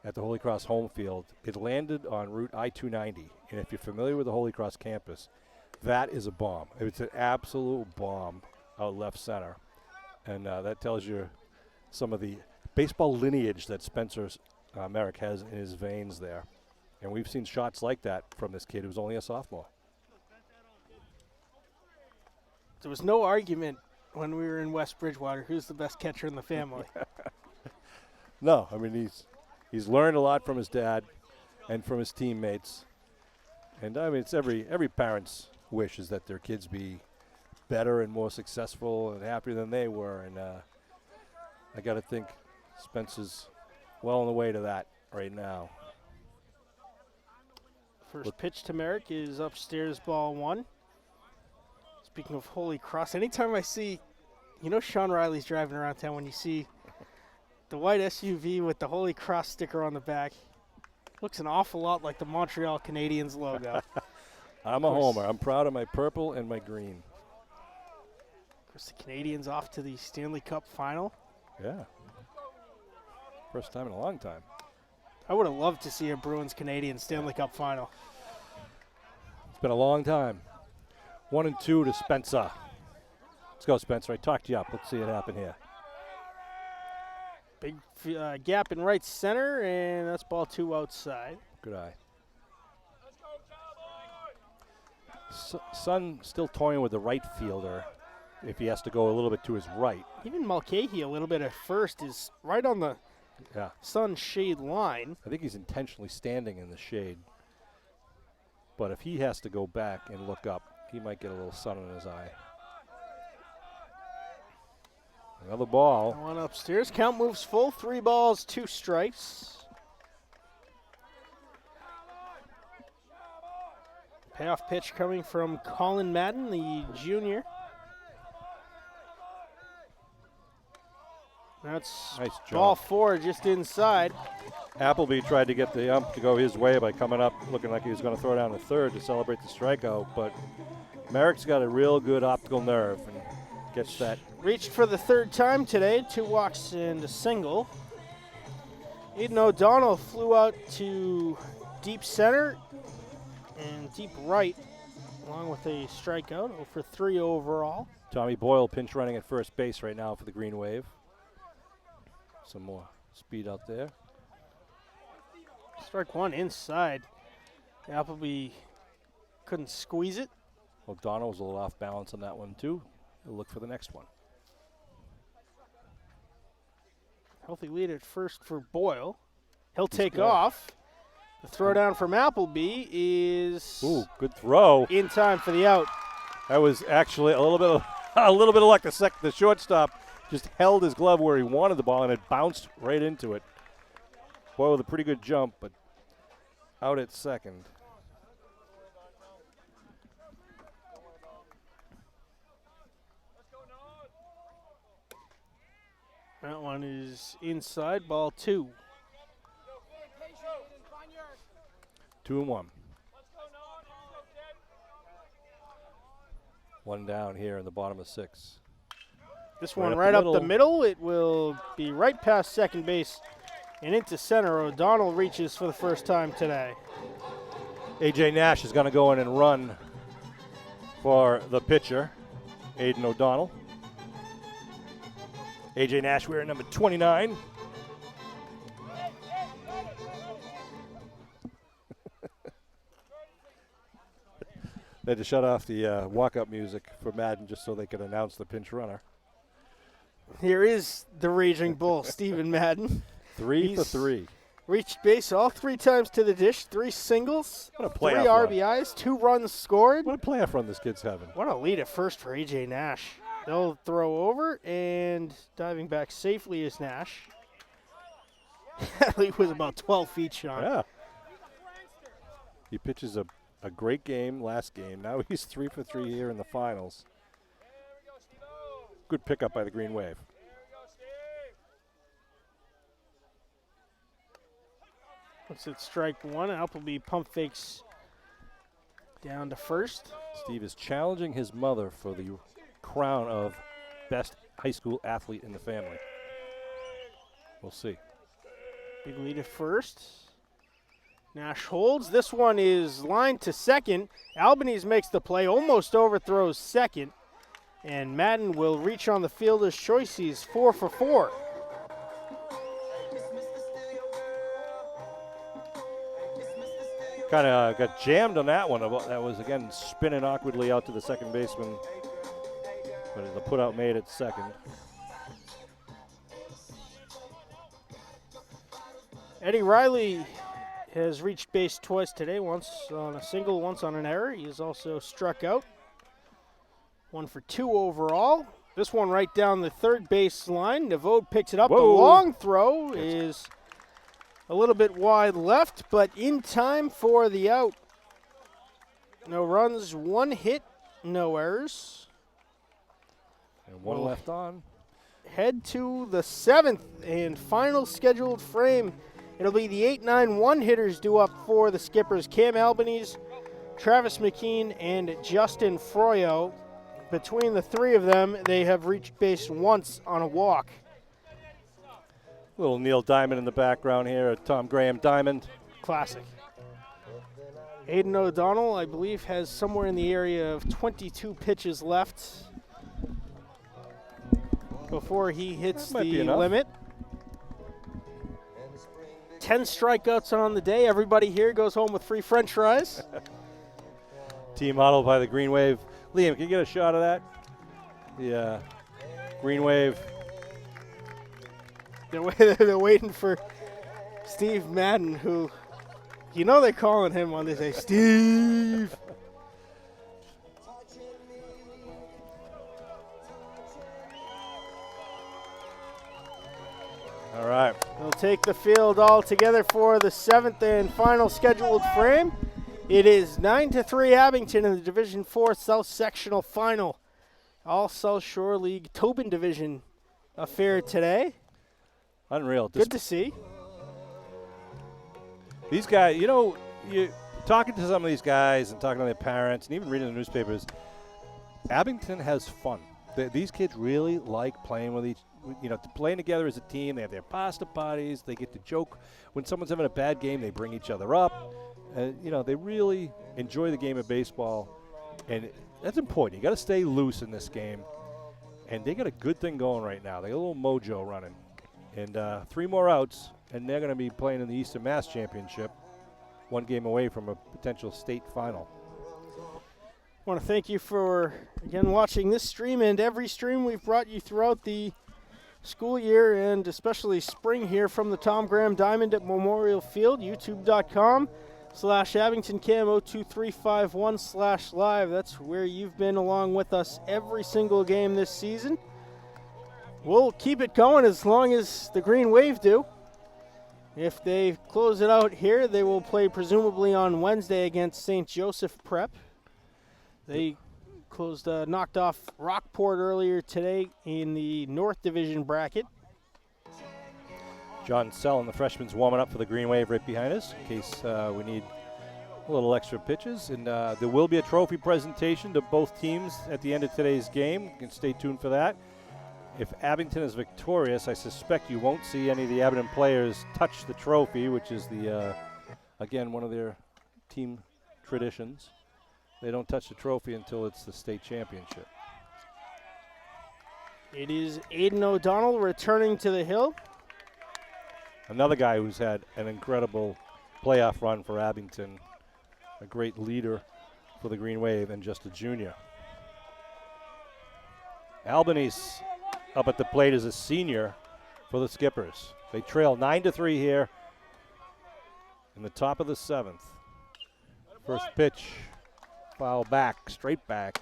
at the Holy Cross home field. It landed on Route I-290, and if you're familiar with the Holy Cross campus, that is a bomb. It's an absolute bomb out left center, and that tells you some of the baseball lineage that Spencer Merrick has in his veins there. And we've seen shots like that from this kid who's only a sophomore. There was no argument when we were in West Bridgewater who's the best catcher in the family. No, I mean, he's learned a lot from his dad and from his teammates. And, I mean, it's every parent's wish is that their kids be better and more successful and happier than they were. And I got to think Spencer's well on the way to that right now. First pitch to Merrick is upstairs, ball 1. Speaking of Holy Cross, anytime I see, Sean Riley's driving around town, when you see the white SUV with the Holy Cross sticker on the back, looks an awful lot like the Montreal Canadiens logo. I'm a homer. I'm proud of my purple and my green. Of course, the Canadiens off to the Stanley Cup final. Yeah. First time in a long time. I would have loved to see a Bruins-Canadiens Stanley Cup final. It's been a long time. 1-2 to Spencer. Let's go, Spencer. I talked you up. Let's see it happen here. Big gap in right center, and that's ball 2 outside. Good eye. Sun still toying with the right fielder if he has to go a little bit to his right. Even Mulcahy a little bit at first is right on the Yeah. Sun shade line. I think he's intentionally standing in the shade. But if he has to go back and look up, he might get a little sun in his eye. Another ball. One upstairs. Count moves full. 3 balls, 2 strikes. Payoff pitch coming from Colin Madden, the junior. That's Nice job. ball 4 just inside. Appleby tried to get the ump to go his way by coming up looking like he was going to throw down the third to celebrate the strikeout, but Merrick's got a real good optical nerve and gets that. Reached for the 3rd time today. 2 walks and a single. Aiden O'Donnell flew out to deep center and deep right, along with a strikeout. 0 for 3 overall. Tommy Boyle pinch running at first base right now for the Green Wave. Some more speed out there. Strike 1 inside. Appleby couldn't squeeze it. O'Donnell was a little off balance on that one too. He'll look for the next one. Healthy lead at first for Boyle. He'll take good. off. The throw down from Appleby is Ooh, good throw. in time for the out. That was actually a little bit of luck. The shortstop just held his glove where he wanted the ball and it bounced right into it. Boyle with a pretty good jump, but out at second. That one is inside, ball 2. 2-1. One down here in the bottom of 6. This Right one up right the up the middle. middle. It will be right past second base and into center. O'Donnell reaches for the first time today. A.J. Nash is going to go in and run for the pitcher, Aiden O'Donnell. A.J. Nash wearing number 29. They had to shut off the walk-up music for Madden just so they could announce the pinch runner. Here is the Raging Bull, Stephen Madden. 3 for He's 3. Reached base all 3 times to the dish, 3 singles, What a 3 playoff run. RBIs, 2 runs scored. What a playoff run this kid's having. What a lead at first for A.J. Nash. They'll throw over, and diving back safely is Nash. That lead was about 12 feet, Sean. Yeah. He pitches a great game last game. Now he's 3 for 3 here in the finals. Good pickup by the Green Wave. Looks at strike 1. Appleby pump fakes down to first. Steve is challenging his mother for the crown of best high school athlete in the family. We'll see. Big lead at first. Nash holds. This one is lined to second. Albanese makes the play, almost overthrows second. And Madden will reach on the fielder's choice. He's 4 for 4. Kind of got jammed on that one. That was, again, spinning awkwardly out to the second baseman. But the put-out made it second. Eddie Riley has reached base twice today, once on a single, once on an error. He is also struck out. 1 for 2 overall. This one right down the third base line. Nevode picks it up. Whoa. The long throw is a little bit wide left, but in time for the out. No runs, 1 hit, no errors. And one left on. Head to the 7th and final scheduled frame. It'll be the 8-9-1 hitters due up for the Skippers. Cam Albanese, Travis McKean, and Justin Froyo. Between the 3 of them, they have reached base once on a walk. Little Neil Diamond in the background here, Tom Graham Diamond. Classic. Aiden O'Donnell, I believe, has somewhere in the area of 22 pitches left before he hits That might be the enough. limit. 10 strikeouts on the day. Everybody here goes home with free French fries. Team huddle by the Green Wave. Liam, can you get a shot of that? The Green Wave. They're waiting for Steve Madden, who, they're calling him when they say, Steve. All right. They'll take the field all together for the 7th and final scheduled frame. It is 9-3 Abington in the Division 4 South Sectional Final. All South Shore League Tobin Division affair today. Unreal. Good to see. These guys, you talking to some of these guys and talking to their parents and even reading the newspapers, Abington has fun. These kids really like playing with playing together as a team. They have their pasta parties. They get to joke. When someone's having a bad game, they bring each other up. They really enjoy the game of baseball, and that's important. You got to stay loose in this game, and they got a good thing going right now. They got a little mojo running, and 3 more outs, and they're going to be playing in the Eastern Mass Championship, 1 game away from a potential state final. I want to thank you for, again, watching this stream and every stream we've brought you throughout the school year and especially spring here from the Tom Graham Diamond at Memorial Field, youtube.com/AbingtonCam02351/live. That's where you've been along with us every single game this season. We'll keep it going as long as the Green Wave do. If they close it out here, they will play presumably on Wednesday against St. Joseph Prep. They knocked off Rockport earlier today in the North Division bracket. John Sell and the freshman's warming up for the Green Wave right behind us in case we need a little extra pitches. And there will be a trophy presentation to both teams at the end of today's game. You can stay tuned for that. If Abington is victorious, I suspect you won't see any of the Abington players touch the trophy, which is again, one of their team traditions. They don't touch the trophy until it's the state championship. It is Aiden O'Donnell returning to the hill. Another guy who's had an incredible playoff run for Abington, a great leader for the Green Wave, and just a junior. Albanese up at the plate as a senior for the Skippers. They trail 9-3 here in the top of the 7th. First pitch. Foul back, straight back.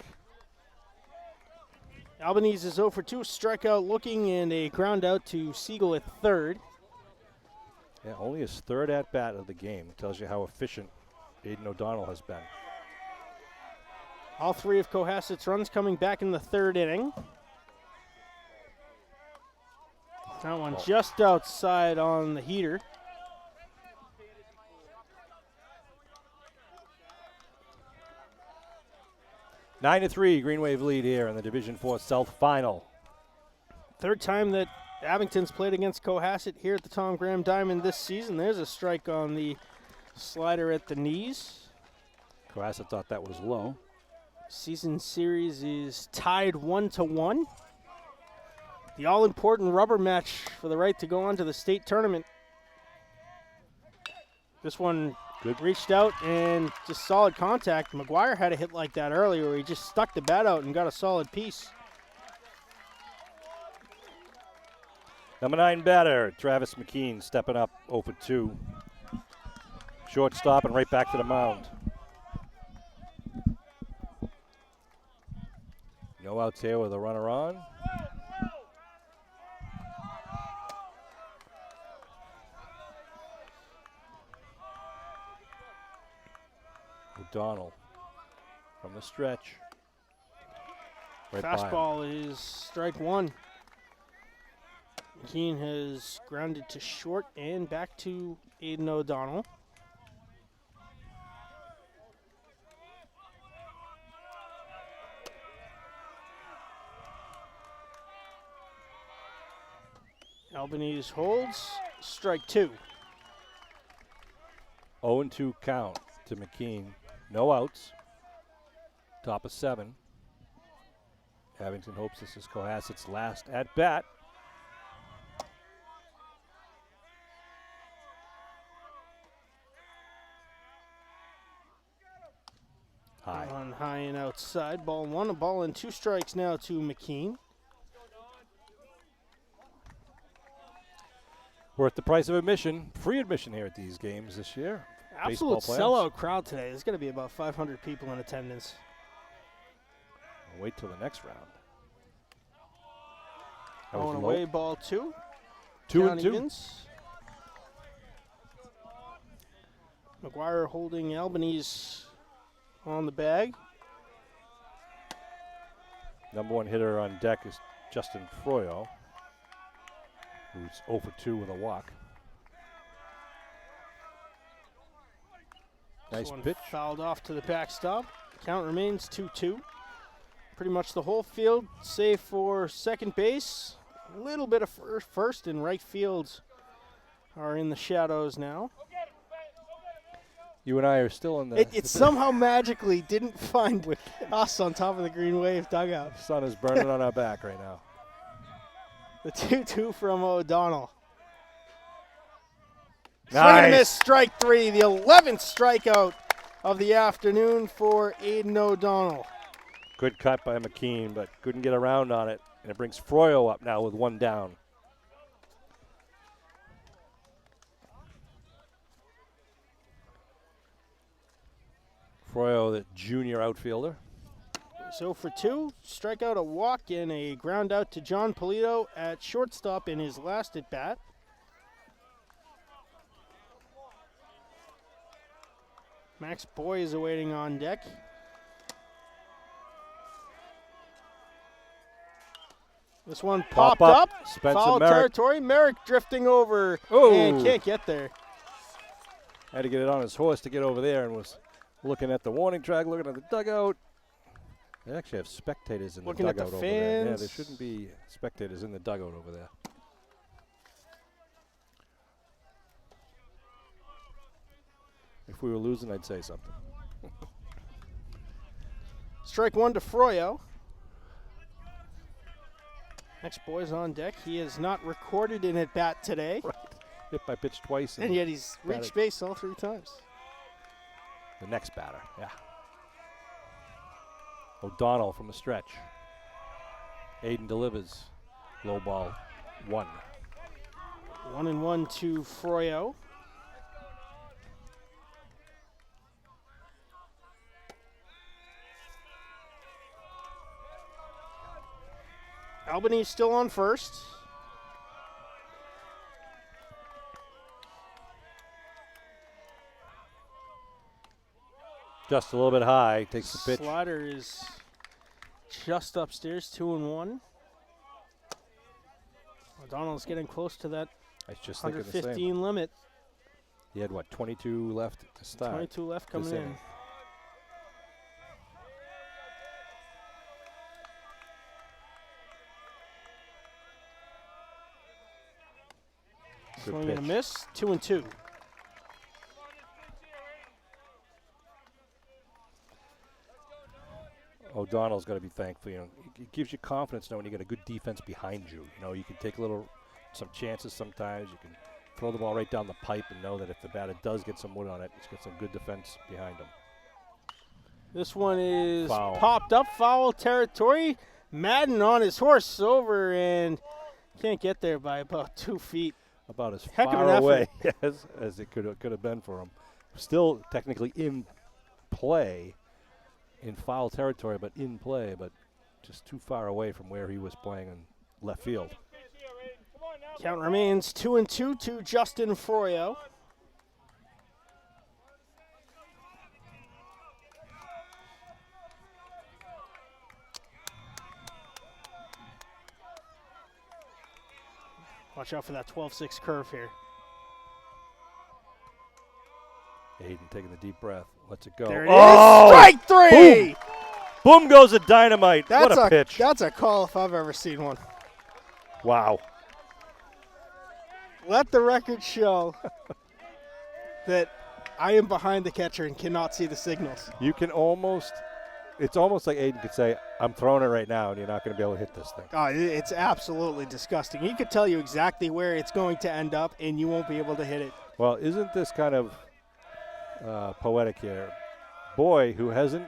Albanese is 0 for 2, strikeout looking, and a ground out to Siegel at third. Yeah, only his 3rd at-bat of the game. Tells you how efficient Aiden O'Donnell has been. All 3 of Cohasset's runs coming back in the 3rd inning. That one just outside on the heater. 9-3 Green Wave lead here in the Division 4 South Final. 3rd time that Abington's played against Cohasset here at the Tom Graham Diamond this season. There's a strike on the slider at the knees. Cohasset thought that was low. Season series is tied 1-1. The all-important rubber match for the right to go on to the state tournament. This one good. Reached out and just solid contact. McGuire had a hit like that earlier where he just stuck the bat out and got a solid piece. Number 9 batter, Travis McKean, stepping up 0 for 2. Shortstop and right back to the mound. No outs here with a runner on. O'Donnell from the stretch. Right fastball is strike 1. McKean has grounded to short and back to Aiden O'Donnell. Albanese holds, strike 2. 0-2 count to McKean. No outs. Top of 7. Abington hopes this is Cohasset's last at bat. High. On high and outside. Ball one. A ball and 2 strikes now to McKean. We're at the price of admission, free admission here at these games this year. Absolute Baseball playoffs. sellout crowd today. There's going to be about 500 people in attendance. We'll wait till the next round. That On was away, low. ball 2. 2 and 2. Downigans. McGuire holding Albanese on the bag. Number 1 hitter on deck is Justin Froyo, who's 0 for 2 with a walk. Nice This one pitch. Fouled off to the backstop. Count remains 2-2. Pretty much the whole field, save for second base. A little bit of first and right fields are in the shadows now. You and I are still in the. It somehow magically didn't find us on top of the Green Wave dugout. The sun is burning on our back right now. The 2-2 from O'Donnell. Nice. Swing and a miss, strike 3, the 11th strikeout of the afternoon for Aiden O'Donnell. Good cut by McKean, but couldn't get around on it. And it brings Froyo up now with 1 down. Froyo, the junior outfielder. So for 2, strikeout, a walk, and a ground out to John Polito at shortstop in his last at bat. Max Boy is awaiting on deck. This one popped up. Spencer Foul Merrick territory. Merrick drifting over Oh. and can't get there. had to get it on his horse to get over there and was looking at the warning track, looking at the dugout. They actually have spectators in Looking the at the dugout over there. Yeah, fans. there shouldn't be spectators in the dugout over there. If we were losing, I'd say something. Strike 1 to Froyo. Next boy's on deck. He has not recorded an at bat today, Hit by pitch twice. and yet he's batted. reached base all 3 times. The next batter, yeah. O'Donnell from the stretch. Aiden delivers. Low ball, 1. 1-1 to Froyo. Albany still on first. Just a little bit high, takes the pitch. Slider is just upstairs, 2-1. O'Donnell's getting close to that I was just thinking the same. 115 limit. He had, what, 22 left to start? 22 left coming this in. inning. Good Swing and a pitch. miss, 2-2. O'Donnell's got to be thankful. You know, it gives you confidence knowing you got a good defense behind you. You know, you can take some chances sometimes. You can throw the ball right down the pipe and know that if the batter does get some wood on it, he's got some good defense behind him. This one is Foul. popped up, foul territory. Madden on his horse over and can't get there by about 2 feet. About as Heck of an far effort. away as it could have been for him. Still technically in play, in foul territory, but in play, but just too far away from where he was playing in left field. Count remains 2-2 to Justin Froyo. Watch out for that 12-6 curve here. Aiden taking the deep breath, lets it go. There it is. Oh! Strike 3! Boom goes a dynamite. What a pitch. That's a call if I've ever seen one. Wow. Let the record show that I am behind the catcher and cannot see the signals. You can it's almost like Aiden could say, I'm throwing it right now, and you're not going to be able to hit this thing. Oh, it's absolutely disgusting. He could tell you exactly where it's going to end up, and you won't be able to hit it. Well, isn't this kind of poetic here? Boy, who hasn't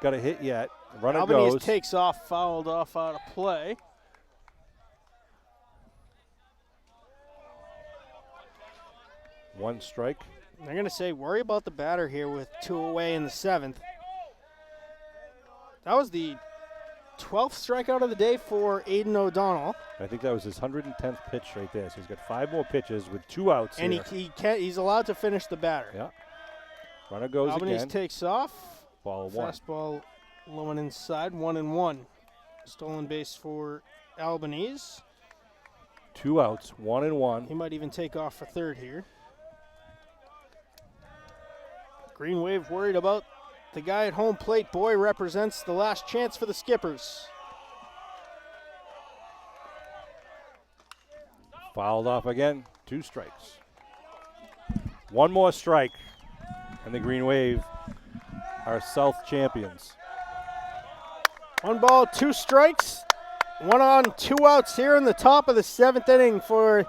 got a hit yet. Runner Albany goes. takes off, fouled off out of play. One strike. They're going to say, worry about the batter here with 2 away in the 7th. That was the 12th strikeout of the day for Aiden O'Donnell. I think that was his 110th pitch right there. So he's got 5 more pitches with 2 outs And here. he's allowed to finish the batter. Yeah. Runner goes Albany again. takes off. Ball 1. Fastball low and inside, 1-1. Stolen base for Albanese. 2 outs, 1-1. He might even take off for third here. Green Wave worried about the guy at home plate. Boy represents the last chance for the Skippers. Fouled off again. 2 strikes. 1 more strike, and the Green Wave are South champions. 1 ball, 2 strikes. 1 on, 2 outs here in the top of the 7th inning for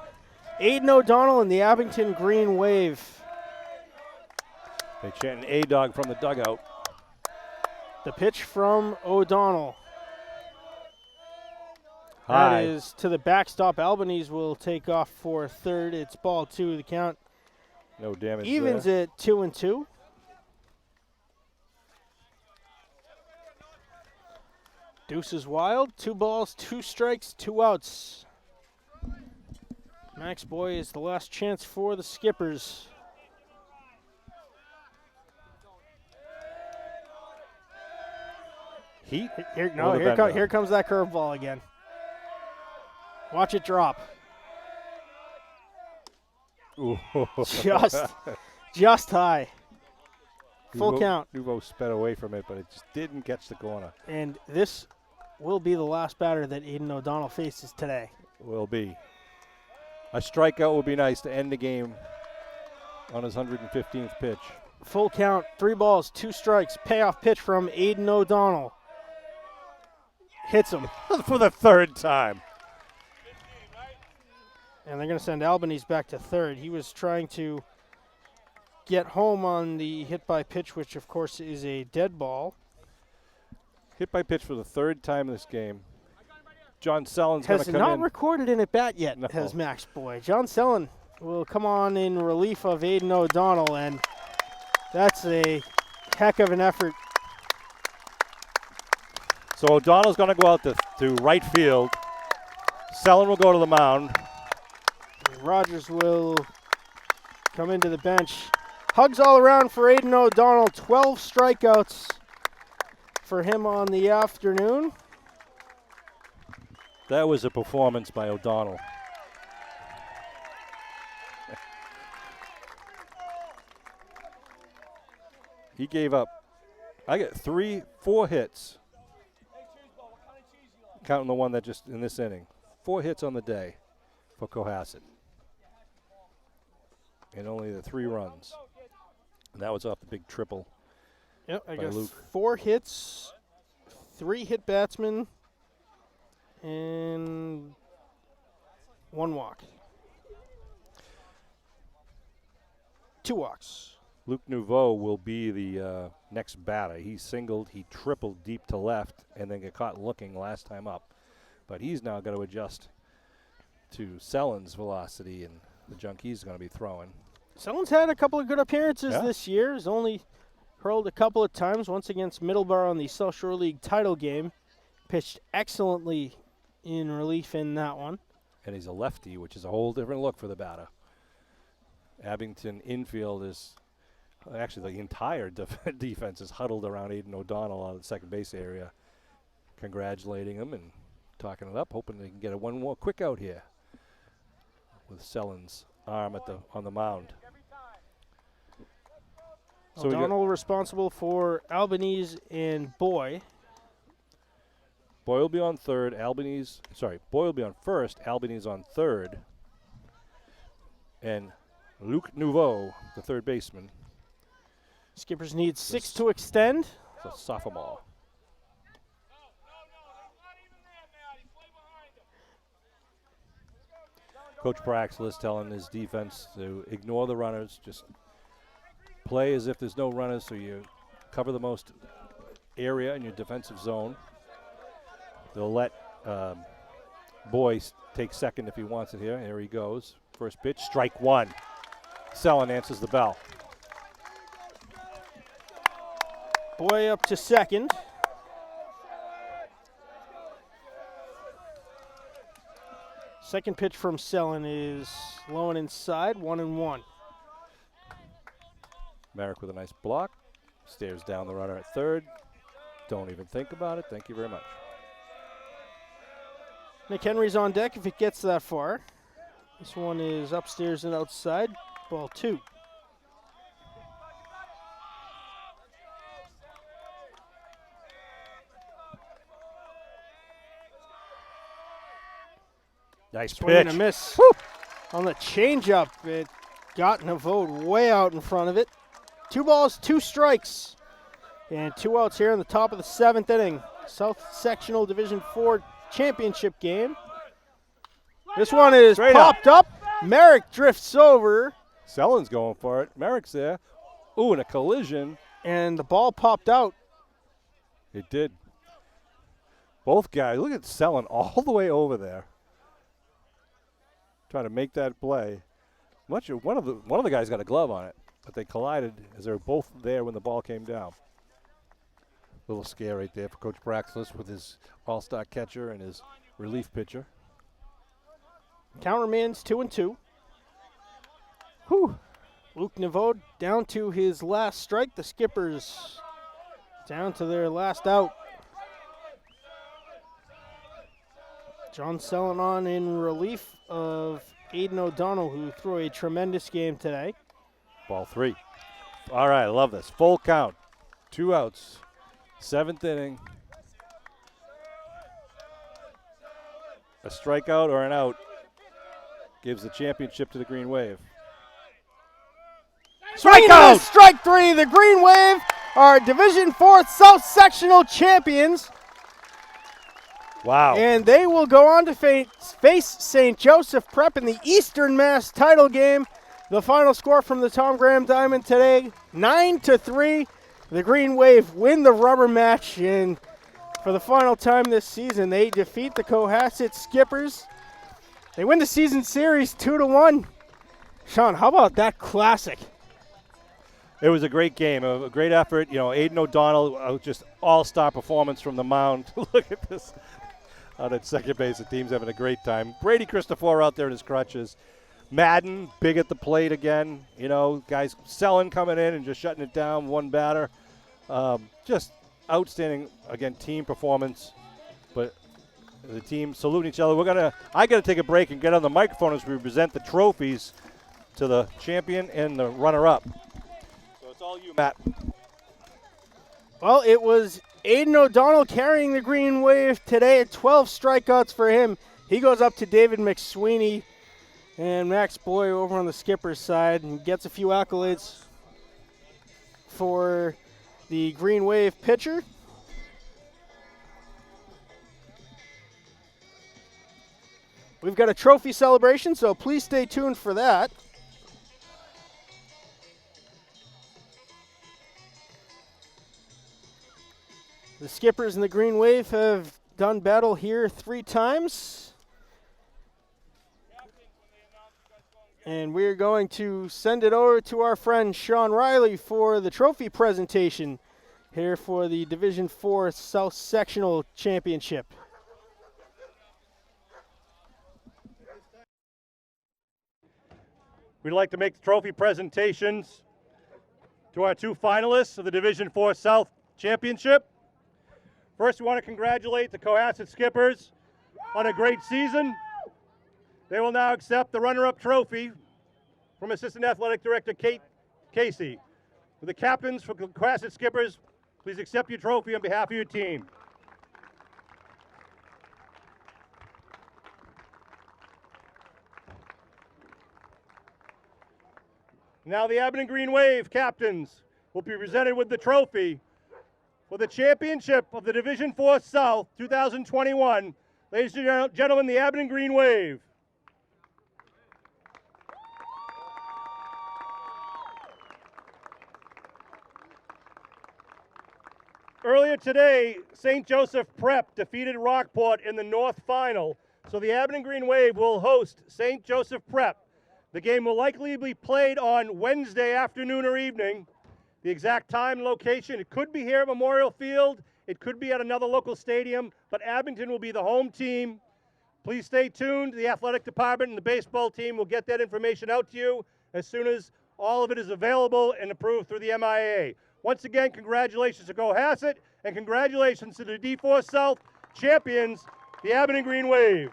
Aiden O'Donnell and the Abington Green Wave. They chant an A-Dog from the dugout. The pitch from O'Donnell. High. That is to the backstop. Albanese will take off for third. It's ball 2. The count No damage evens there. at 2-2. Deuce is wild. 2 balls, 2 strikes, 2 outs. Max Boy is the last chance for the Skippers. Heat. Here Or the here comes that curveball again. Watch it drop. Ooh. Just high. Full count. Nuvo sped away from it, but it just didn't catch the corner. And this will be the last batter that Aiden O'Donnell faces today. Will be. A strikeout would be nice to end the game on his 115th pitch. Full count, 3 balls, 2 strikes. Payoff pitch from Aiden O'Donnell. Hits him. For the 3rd time. And they're going to send Albanese back to third. He was trying to get home on the hit by pitch, which of course is a dead ball. Hit by pitch for the 3rd time in this game. John Sellen's going to Has come not in. recorded an at bat yet, No. has Max Boy. John Sellen will come on in relief of Aiden O'Donnell, and that's a heck of an effort. So O'Donnell's going to go out to right field. Sellen will go to the mound. Rogers will come into the bench. Hugs all around for Aiden O'Donnell. 12 strikeouts for him on the afternoon. That was a performance by O'Donnell. He gave up. I got 4 hits. Counting the one that just in this inning. 4 hits on the day for Cohasset. And only the 3 runs. And that was off the big triple. Yep, I by guess Luke. 4 hits, 3 hit batsmen, and 1 walk. 2 walks. Luke Nouveau will be the next batter. He singled, he tripled deep to left, and then got caught looking last time up. But he's now got to adjust to Sellen's velocity and the junk he's going to be throwing. Someone's had a couple of good appearances Yeah. this year. He's only hurled a couple of times, once against Middleborough in the South Shore League title game. Pitched excellently in relief in that one. And he's a lefty, which is a whole different look for the batter. Abington infield is actually the entire defense is huddled around Aiden O'Donnell on the second base area, congratulating him and talking it up, hoping they can get one more quick out here with Sellen's arm on the mound. So O'Donnell responsible for Albanese and Boy. Boy will be on third. Boy will be on first. Albanese on third. And Luke Nouveau, the third baseman, Skippers need 6 to extend. is a sophomore. Coach Praxel is telling his defense to ignore the runners, just play as if there's no runners, so you cover the most area in your defensive zone. They'll let Boyce take second if he wants it here. Here he goes. First pitch, strike one. Sellen answers the bell. Boy up to second. Second pitch from Sellen is low and inside, 1-1. Merrick with a nice block. Stares down the runner at third. Don't even think about it. Thank you very much. Nick Henry's on deck if it gets that far. This one is upstairs and outside, ball 2. Nice Swing and pitch. a miss. On the changeup, it got Navode way out in front of it. 2 balls, 2 strikes, and 2 outs here in the top of the 7th inning. South Sectional Division 4 championship game. This one is Straight popped up. Merrick drifts over, Sellen's going for it. Merrick's there. Ooh, and a collision. and the ball popped out. It did. Both guys, look at Sellen all the way over there. Trying to make that play. One of the guys got a glove on it, but they collided as they were both there when the ball came down. Little scare right there for Coach Braxlis with his all-star catcher and his relief pitcher. Count remains 2-2. Luke Navode down to his last strike. The Skippers down to their last out. John Sellen on in relief of Aiden O'Donnell, who threw a tremendous game today. Ball 3. All right, I love this. Full count. 2 outs. 7th inning. A strikeout or an out gives the championship to the Green Wave. Strikeout! Strike 3. The Green Wave are Division 4 South Sectional champions. Wow. And they will go on to face St. Joseph Prep in the Eastern Mass title game. The final score from the Tom Graham Diamond today, 9-3. The Green Wave win the rubber match, and for the final time this season, they defeat the Cohasset Skippers. They win the season series 2-1. Sean, how about that classic? It was a great game, a great effort. You know, Aiden O'Donnell, just all-star performance from the mound. Look at this. Out at second base, the team's having a great time. Brady Christopher out there in his crutches. Madden, big at the plate again. You know, guys Sellen coming in and just shutting it down, one batter. Just outstanding, again, team performance. But the team saluting each other. I got to take a break and get on the microphone as we present the trophies to the champion and the runner-up. So it's all you, Matt. Well, it was Aiden O'Donnell carrying the Green Wave today at 12 strikeouts for him. He goes up to David McSweeney and Max Boy over on the Skipper's side and gets a few accolades for the Green Wave pitcher. We've got a trophy celebration, so please stay tuned for that. The Skippers and the Green Wave have done battle here 3 times. And we're going to send it over to our friend Sean Riley for the trophy presentation here for the Division 4 South Sectional Championship. We'd like to make the trophy presentations to our 2 finalists of the Division 4 South Championship. First, we want to congratulate the Cohasset Skippers on a great season. They will now accept the runner-up trophy from Assistant Athletic Director Kate Casey. Will the captains for Cohasset Skippers please accept your trophy on behalf of your team. Now the Abington Green Wave captains will be presented with the trophy for the championship of the Division 4 South 2021. Ladies and gentlemen, the Abington Green Wave. Earlier today, St. Joseph Prep defeated Rockport in the North Final, so the Abington Green Wave will host St. Joseph Prep. The game will likely be played on Wednesday afternoon or evening. The exact time and location, it could be here at Memorial Field, it could be at another local stadium, but Abington will be the home team. Please stay tuned. The athletic department and the baseball team will get that information out to you as soon as all of it is available and approved through the MIAA. Once again, congratulations to Cohasset, and congratulations to the D4 South champions, the Abington Green Wave.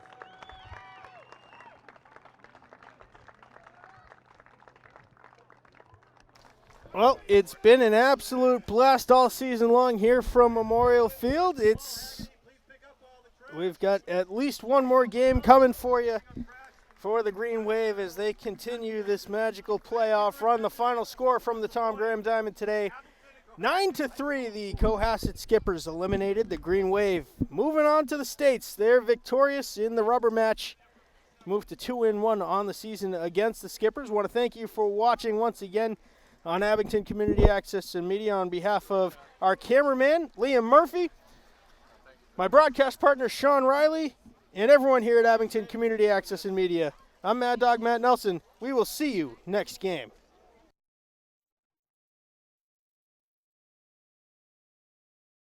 Well, it's been an absolute blast all season long here from Memorial Field. We've got at least one more game coming for you for the Green Wave as they continue this magical playoff run. The final score from the Tom Graham Diamond today, 9-3, the Cohasset Skippers eliminated the Green Wave. Moving on to the States, they're victorious in the rubber match. Moved to 2-1 on the season against the Skippers. Want to thank you for watching once again on Abington Community Access and Media on behalf of our cameraman, Liam Murphy, my broadcast partner, Sean Riley, and everyone here at Abington Community Access and Media. I'm Mad Dog Matt Nelson. We will see you next game.